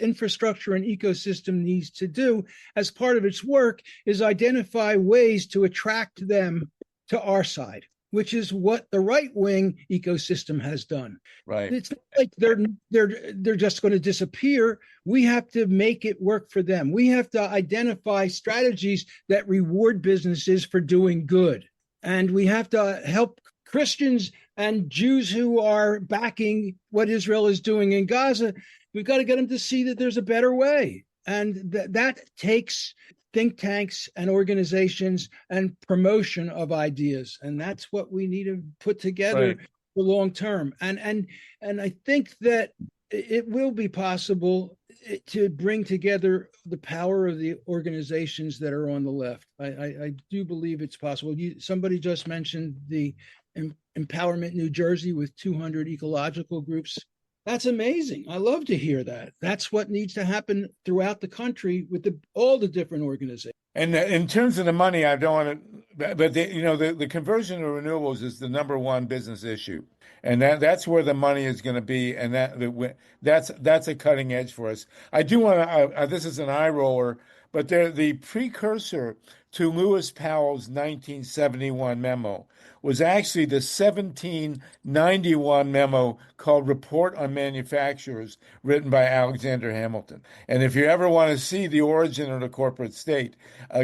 Speaker 18: infrastructure and ecosystem needs to do as part of its work is identify ways to attract them to our side. which is what the right wing ecosystem has done.
Speaker 1: Right.
Speaker 18: It's not like they're just going to disappear. We have to make it work for them. We have to identify strategies that reward businesses for doing good. And we have to help Christians and Jews who are backing what Israel is doing in Gaza. We've got to get them to see that there's a better way. And that takes think tanks and organizations and promotion of ideas. And that's what we need to put together
Speaker 1: Right.
Speaker 18: for long term. And I think that it will be possible to bring together the power of the organizations that are on the left. I do believe it's possible. Somebody just mentioned the Empowerment New Jersey with 200 ecological groups. That's amazing. I love to hear that. That's what needs to happen throughout the country with all the different organizations.
Speaker 1: And in terms of the money, I don't want to, but the conversion to renewables is the number one business issue, and that's where the money is going to be, and that's a cutting edge for us. I do want to. This is an eye roller, but the precursor to Lewis Powell's 1971 memo was actually the 1791 memo called Report on Manufacturers, written by Alexander Hamilton. And if you ever want to see the origin of the corporate state,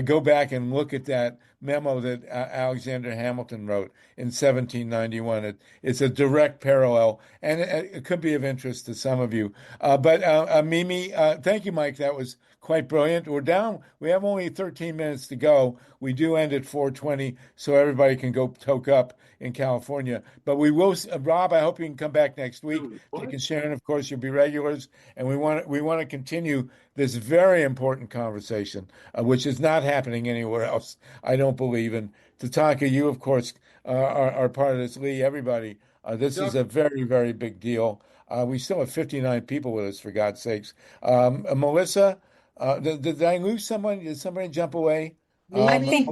Speaker 1: go back and look at that memo that Alexander Hamilton wrote in 1791. It's a direct parallel, and it could be of interest to some of you. But Mimi, thank you, Mike. That was quite brilliant. We're down. We have only 13 minutes to go. We do end at 4:20, so everybody can go toke up in California. But we will, Rob. I hope you can come back next week. Dick and Sharon, of course, you'll be regulars, and we want to continue this very important conversation, which is not happening anywhere else. I don't believe. And Tatanka, you, of course, are part of this. Lee, everybody. This is a very, very big deal. We still have 59 people with us, for God's sakes. Melissa. Did I lose someone? Did somebody jump away?
Speaker 13: I think,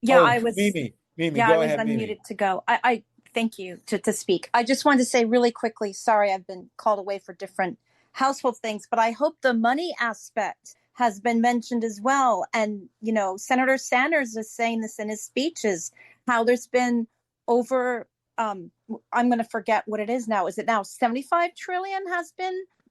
Speaker 13: yeah, I was.
Speaker 1: Mimi,
Speaker 13: yeah,
Speaker 1: go
Speaker 13: I was
Speaker 1: ahead,
Speaker 13: unmuted
Speaker 1: Mimi.
Speaker 13: to go. I thank you to speak. I just wanted to say really quickly. Sorry, I've been called away for different household things, but I hope the money aspect has been mentioned as well. And Senator Sanders is saying this in his speeches, how there's been over. I'm going to forget what it is now. Is it now 75 trillion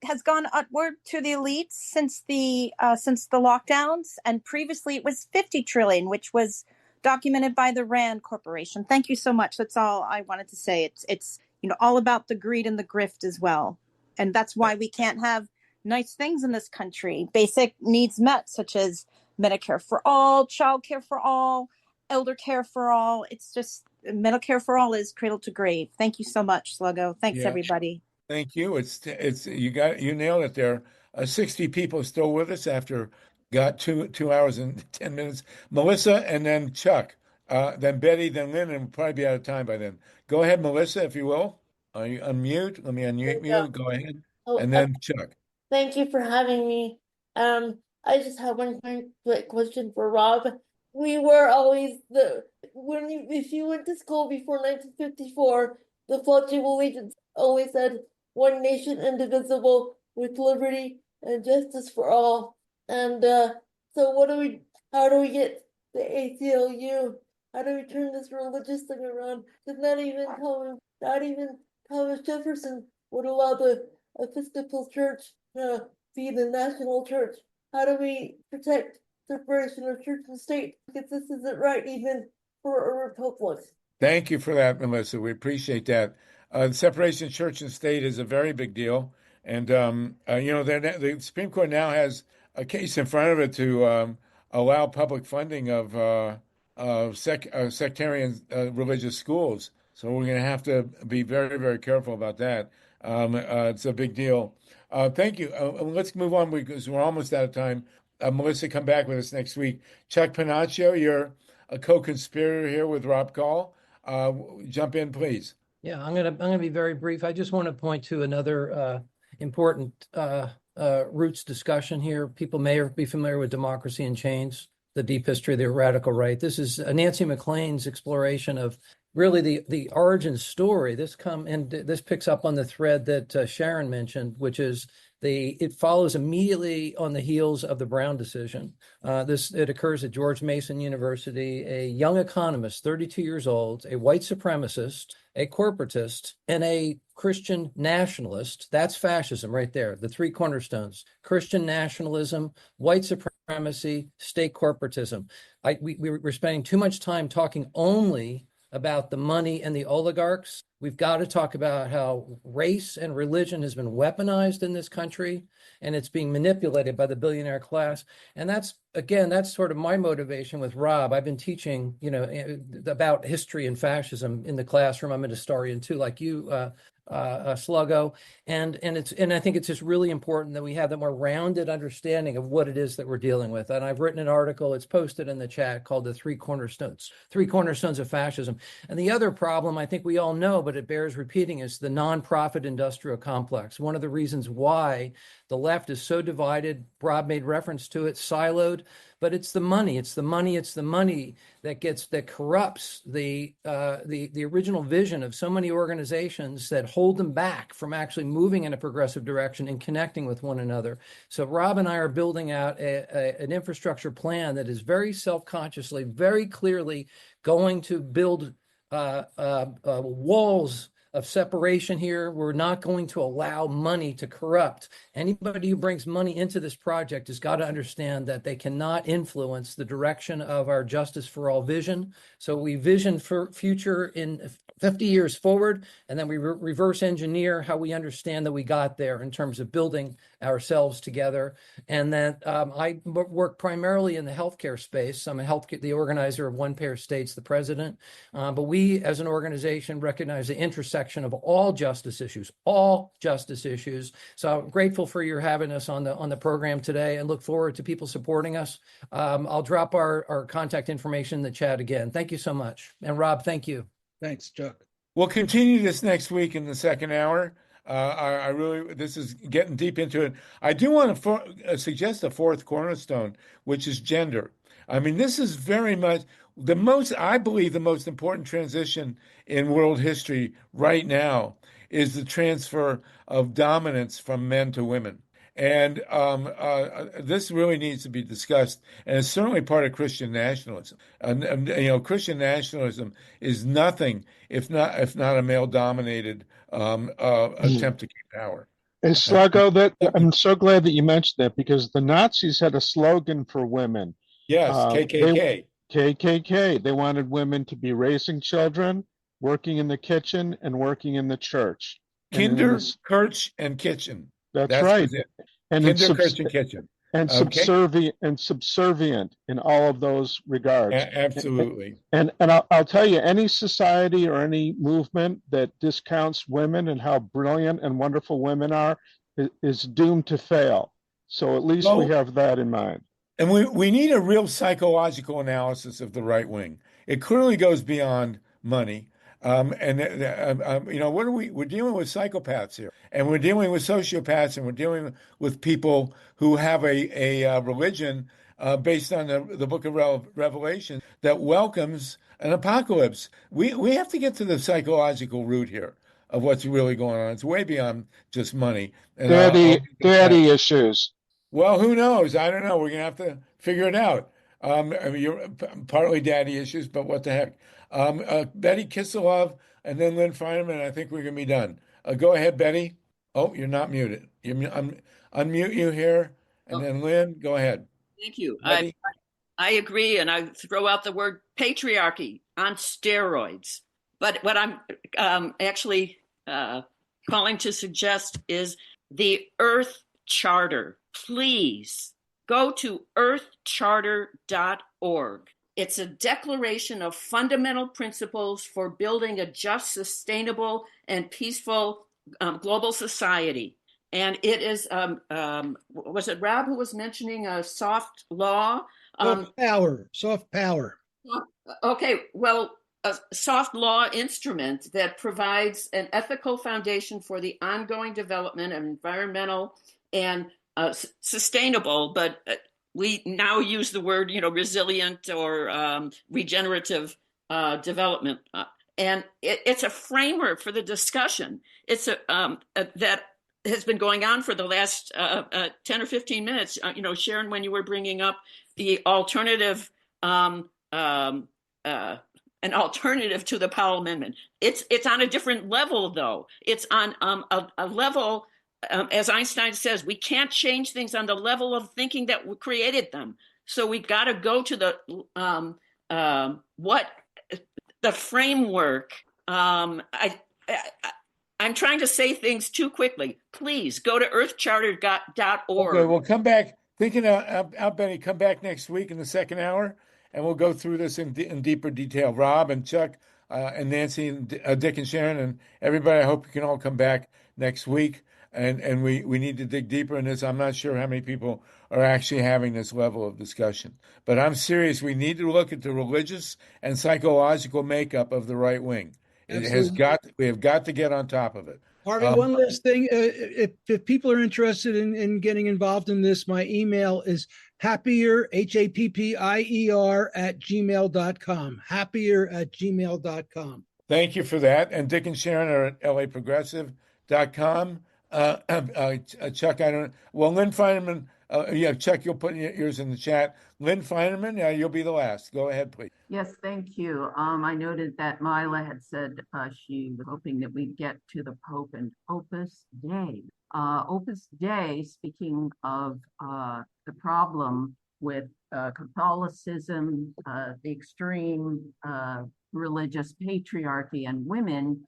Speaker 13: has gone upward to the elites since the lockdowns, and previously it was 50 trillion, which was documented by the Rand Corporation. Thank you so much. That's all I wanted to say. It's all about the greed and the grift as well, and that's why we can't have nice things in this country. Basic needs met, such as Medicare for all, child care for all, elder care for all. It's just Medicare for all is cradle to grave. Thank you so much, Sluggo. Thanks, everybody.
Speaker 1: Thank you. It's you nailed it there. 60 people still with us after got 2 hours and 10 minutes. Melissa, and then Chuck, then Betty, then Lynn, and we'll probably be out of time by then. Go ahead, Melissa, if you will. You unmute. Let me unmute you. Go ahead. And then Chuck.
Speaker 19: Thank you for having me. I just have one quick question for Rob. We were always if you went to school before 1954, the Pledge of Allegiance always said one nation indivisible with liberty and justice for all. And so how do we get the ACLU? How do we turn this religious thing around? Because not even Thomas Jefferson would allow the Episcopal Church to be the national church. How do we protect separation of church and state? Because this isn't right even for a republic.
Speaker 1: Thank you for that, Melissa. We appreciate that. The separation of church and state is a very big deal. And, the Supreme Court now has a case in front of it to allow public funding of sectarian religious schools. So we're going to have to be very, very careful about that. It's a big deal. Thank you. Let's move on because we're almost out of time. Melissa, come back with us next week. Chuck Panaccio, you're a co-conspirator here with Rob Call. Jump in, please.
Speaker 20: Yeah, I'm gonna be very brief. I just want to point to another important roots discussion here. People may be familiar with Democracy in Chains, the deep history of the radical right. This is Nancy MacLean's exploration of really the origin story. This picks up on the thread that Sharon mentioned, which is It follows immediately on the heels of the Brown decision. It occurs at George Mason University. A young economist, 32 years old, a white supremacist, a corporatist, and a Christian nationalist. That's fascism right there. The three cornerstones: Christian nationalism, white supremacy, state corporatism. We're spending too much time talking only about the money and the oligarchs. We've got to talk about how race and religion has been weaponized in this country, and it's being manipulated by the billionaire class. And that's sort of my motivation with Rob. I've been teaching, about history and fascism in the classroom. I'm an historian too, like you, Sluggo, and I think it's just really important that we have that more rounded understanding of what it is that we're dealing with. And I've written an article, it's posted in the chat, called the three cornerstones of fascism. And the other problem, I think we all know, but it bears repeating, is the nonprofit industrial complex. One of the reasons why the left is so divided, Rob made reference to it, siloed, but it's the money. It's the money that corrupts the original vision of so many organizations, that hold them back from actually moving in a progressive direction and connecting with one another. So Rob and I are building out an infrastructure plan that is very self-consciously, very clearly going to build walls of separation here. We're not going to allow money to corrupt. Anybody who brings money into this project has got to understand that they cannot influence the direction of our Justice for All vision. So we vision for future in 50 years forward, and then we reverse engineer how we understand that we got there in terms of building ourselves together. And then I work primarily in the healthcare space. I'm the organizer of One Pair States, the president. But we, as an organization, recognize the intersection of all justice issues. So I'm grateful for your having us on the program today, and look forward to people supporting us. I'll drop our contact information in the chat again. Thank you so much. And Rob, thank you.
Speaker 18: Thanks, Chuck.
Speaker 1: We'll continue this next week in the second hour. This is getting deep into it. I do want to suggest a fourth cornerstone, which is gender. I mean, this is very much I believe the most important transition in world history right now is the transfer of dominance from men to women. And this really needs to be discussed, and it's certainly part of Christian nationalism. Christian nationalism is nothing if not a male-dominated attempt to keep power.
Speaker 6: And Sluggo, I'm so glad that you mentioned that, because the Nazis had a slogan for women.
Speaker 1: Yes, KKK.
Speaker 6: KKK. They wanted women to be raising children, working in the kitchen, and working in the church.
Speaker 1: Kinder, Kirch, and kitchen.
Speaker 6: That's right.
Speaker 1: It.
Speaker 6: And
Speaker 1: Kinder, Kirch, and kitchen.
Speaker 6: And subservient in all of those regards.
Speaker 1: Absolutely.
Speaker 6: And I'll tell you, any society or any movement that discounts women and how brilliant and wonderful women are is doomed to fail. So at least we have that in mind.
Speaker 1: And we need a real psychological analysis of the right wing. It clearly goes beyond money. What are we're dealing with psychopaths here, and we're dealing with sociopaths, and we're dealing with people who have a religion based on the book of Revelation that welcomes an apocalypse. We have to get to the psychological root here of what's really going on. It's way beyond just money. And
Speaker 6: daddy issues.
Speaker 1: Well, who knows? I don't know. We're going to have to figure it out. You're partly daddy issues, but what the heck? Betty Kisilov and then Lynn Feinerman, I think we're going to be done. Go ahead, Betty. Oh, you're not muted. Unmute you here. And then Lynn, go ahead.
Speaker 21: Thank you. I agree, and I throw out the word patriarchy on steroids. But what I'm actually calling to suggest is the Earth Charter. Please go to earthcharter.org. It's a declaration of fundamental principles for building a just, sustainable, and peaceful global society. And it is, was it Rob who was mentioning a soft law?
Speaker 18: Soft power.
Speaker 21: Okay, well, a soft law instrument that provides an ethical foundation for the ongoing development of environmental and sustainable, but we now use the word, resilient or regenerative development. And it's a framework for the discussion. It's that has been going on for the last 10 or 15 minutes. Sharon, when you were bringing up the alternative, an alternative to the Powell Amendment, it's on a different level, though. It's on a level, as Einstein says, we can't change things on the level of thinking that we created them. So we got to go to what the framework. I'm trying to say things too quickly. Please go to earthcharter.org.
Speaker 1: Okay, we'll come back. Thinking out, Benny, come back next week in the second hour, and we'll go through this in deeper detail. Rob and Chuck and Nancy and Dick and Sharon and everybody, I hope you can all come back next week. And we need to dig deeper in this. I'm not sure how many people are actually having this level of discussion. But I'm serious. We need to look at the religious and psychological makeup of the right wing. We have got to get on top of it.
Speaker 18: Harvey, one last thing. If people are interested in getting involved in this, my email is happier, HAPPIER @gmail.com. Happier@gmail.com.
Speaker 1: Thank you for that. And Dick and Sharon are at laprogressive.com. Chuck, Lynn Feinerman, Chuck, you'll put yours in the chat. Lynn Feinerman, you'll be the last. Go ahead, please.
Speaker 12: Yes, thank you. I noted that Mila had said she was hoping that we'd get to the Pope and Opus Dei. Opus Dei, speaking of the problem with Catholicism, the extreme religious patriarchy, and women,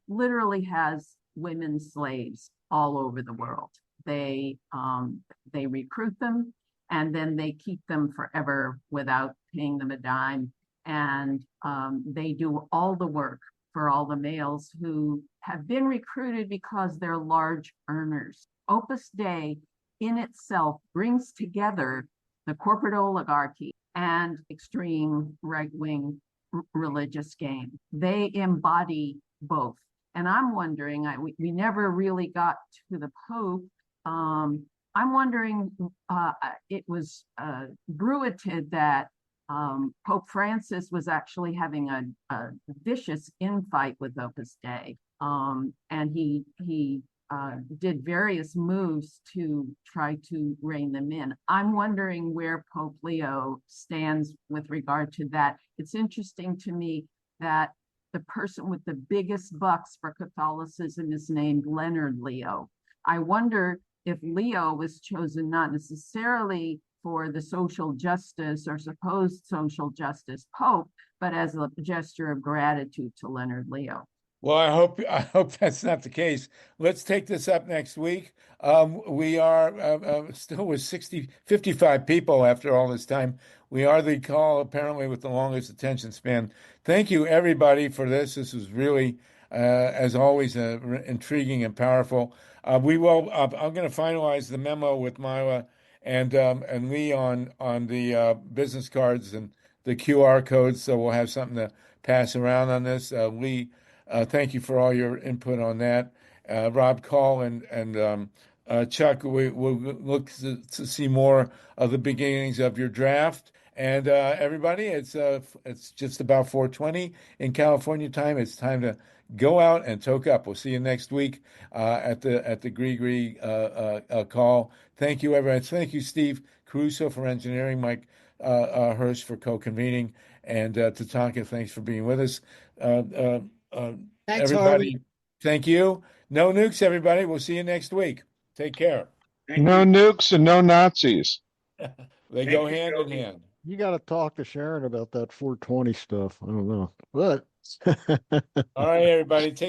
Speaker 12: literally has women slaves all over the world. They recruit them, and then they keep them forever without paying them a dime. And they do all the work for all the males who have been recruited because they're large earners. Opus Dei in itself brings together the corporate oligarchy and extreme right-wing religious game. They embody both. And I'm wondering, we never really got to the Pope. I'm wondering, it was bruited that Pope Francis was actually having a vicious infight with Opus Dei. And he did various moves to try to rein them in. I'm wondering where Pope Leo stands with regard to that. It's interesting to me that the person with the biggest bucks for Catholicism is named Leonard Leo. I wonder if Leo was chosen not necessarily for the social justice or supposed social justice Pope, but as a gesture of gratitude to Leonard Leo.
Speaker 1: Well, I hope that's not the case. Let's take this up next week. We are still with 55 people after all this time. We are the call apparently with the longest attention span. Thank you everybody for this. This was really, as always, intriguing and powerful. I'm going to finalize the memo with Mila and Lee on the business cards and the QR codes, so we'll have something to pass around on this. Lee. Thank you for all your input on that. Rob, Call, and Chuck, we'll look to see more of the beginnings of your draft. And everybody, it's just about 4:20 in California time. It's time to go out and toke up. We'll see you next week at the Gree call. Thank you, everyone. Thank you, Steve Caruso, for engineering, Mike Hirsch for co-convening, and Tatanka, thanks for being with us.
Speaker 18: Thanks,
Speaker 1: Everybody,
Speaker 18: Harvey.
Speaker 1: thank you. No nukes, everybody. We'll see you next week. Take care.
Speaker 6: No nukes and no Nazis.
Speaker 1: They go hand in hand.
Speaker 3: You got to talk to Sharon about that 420 stuff. I don't know. But
Speaker 1: all right, everybody, take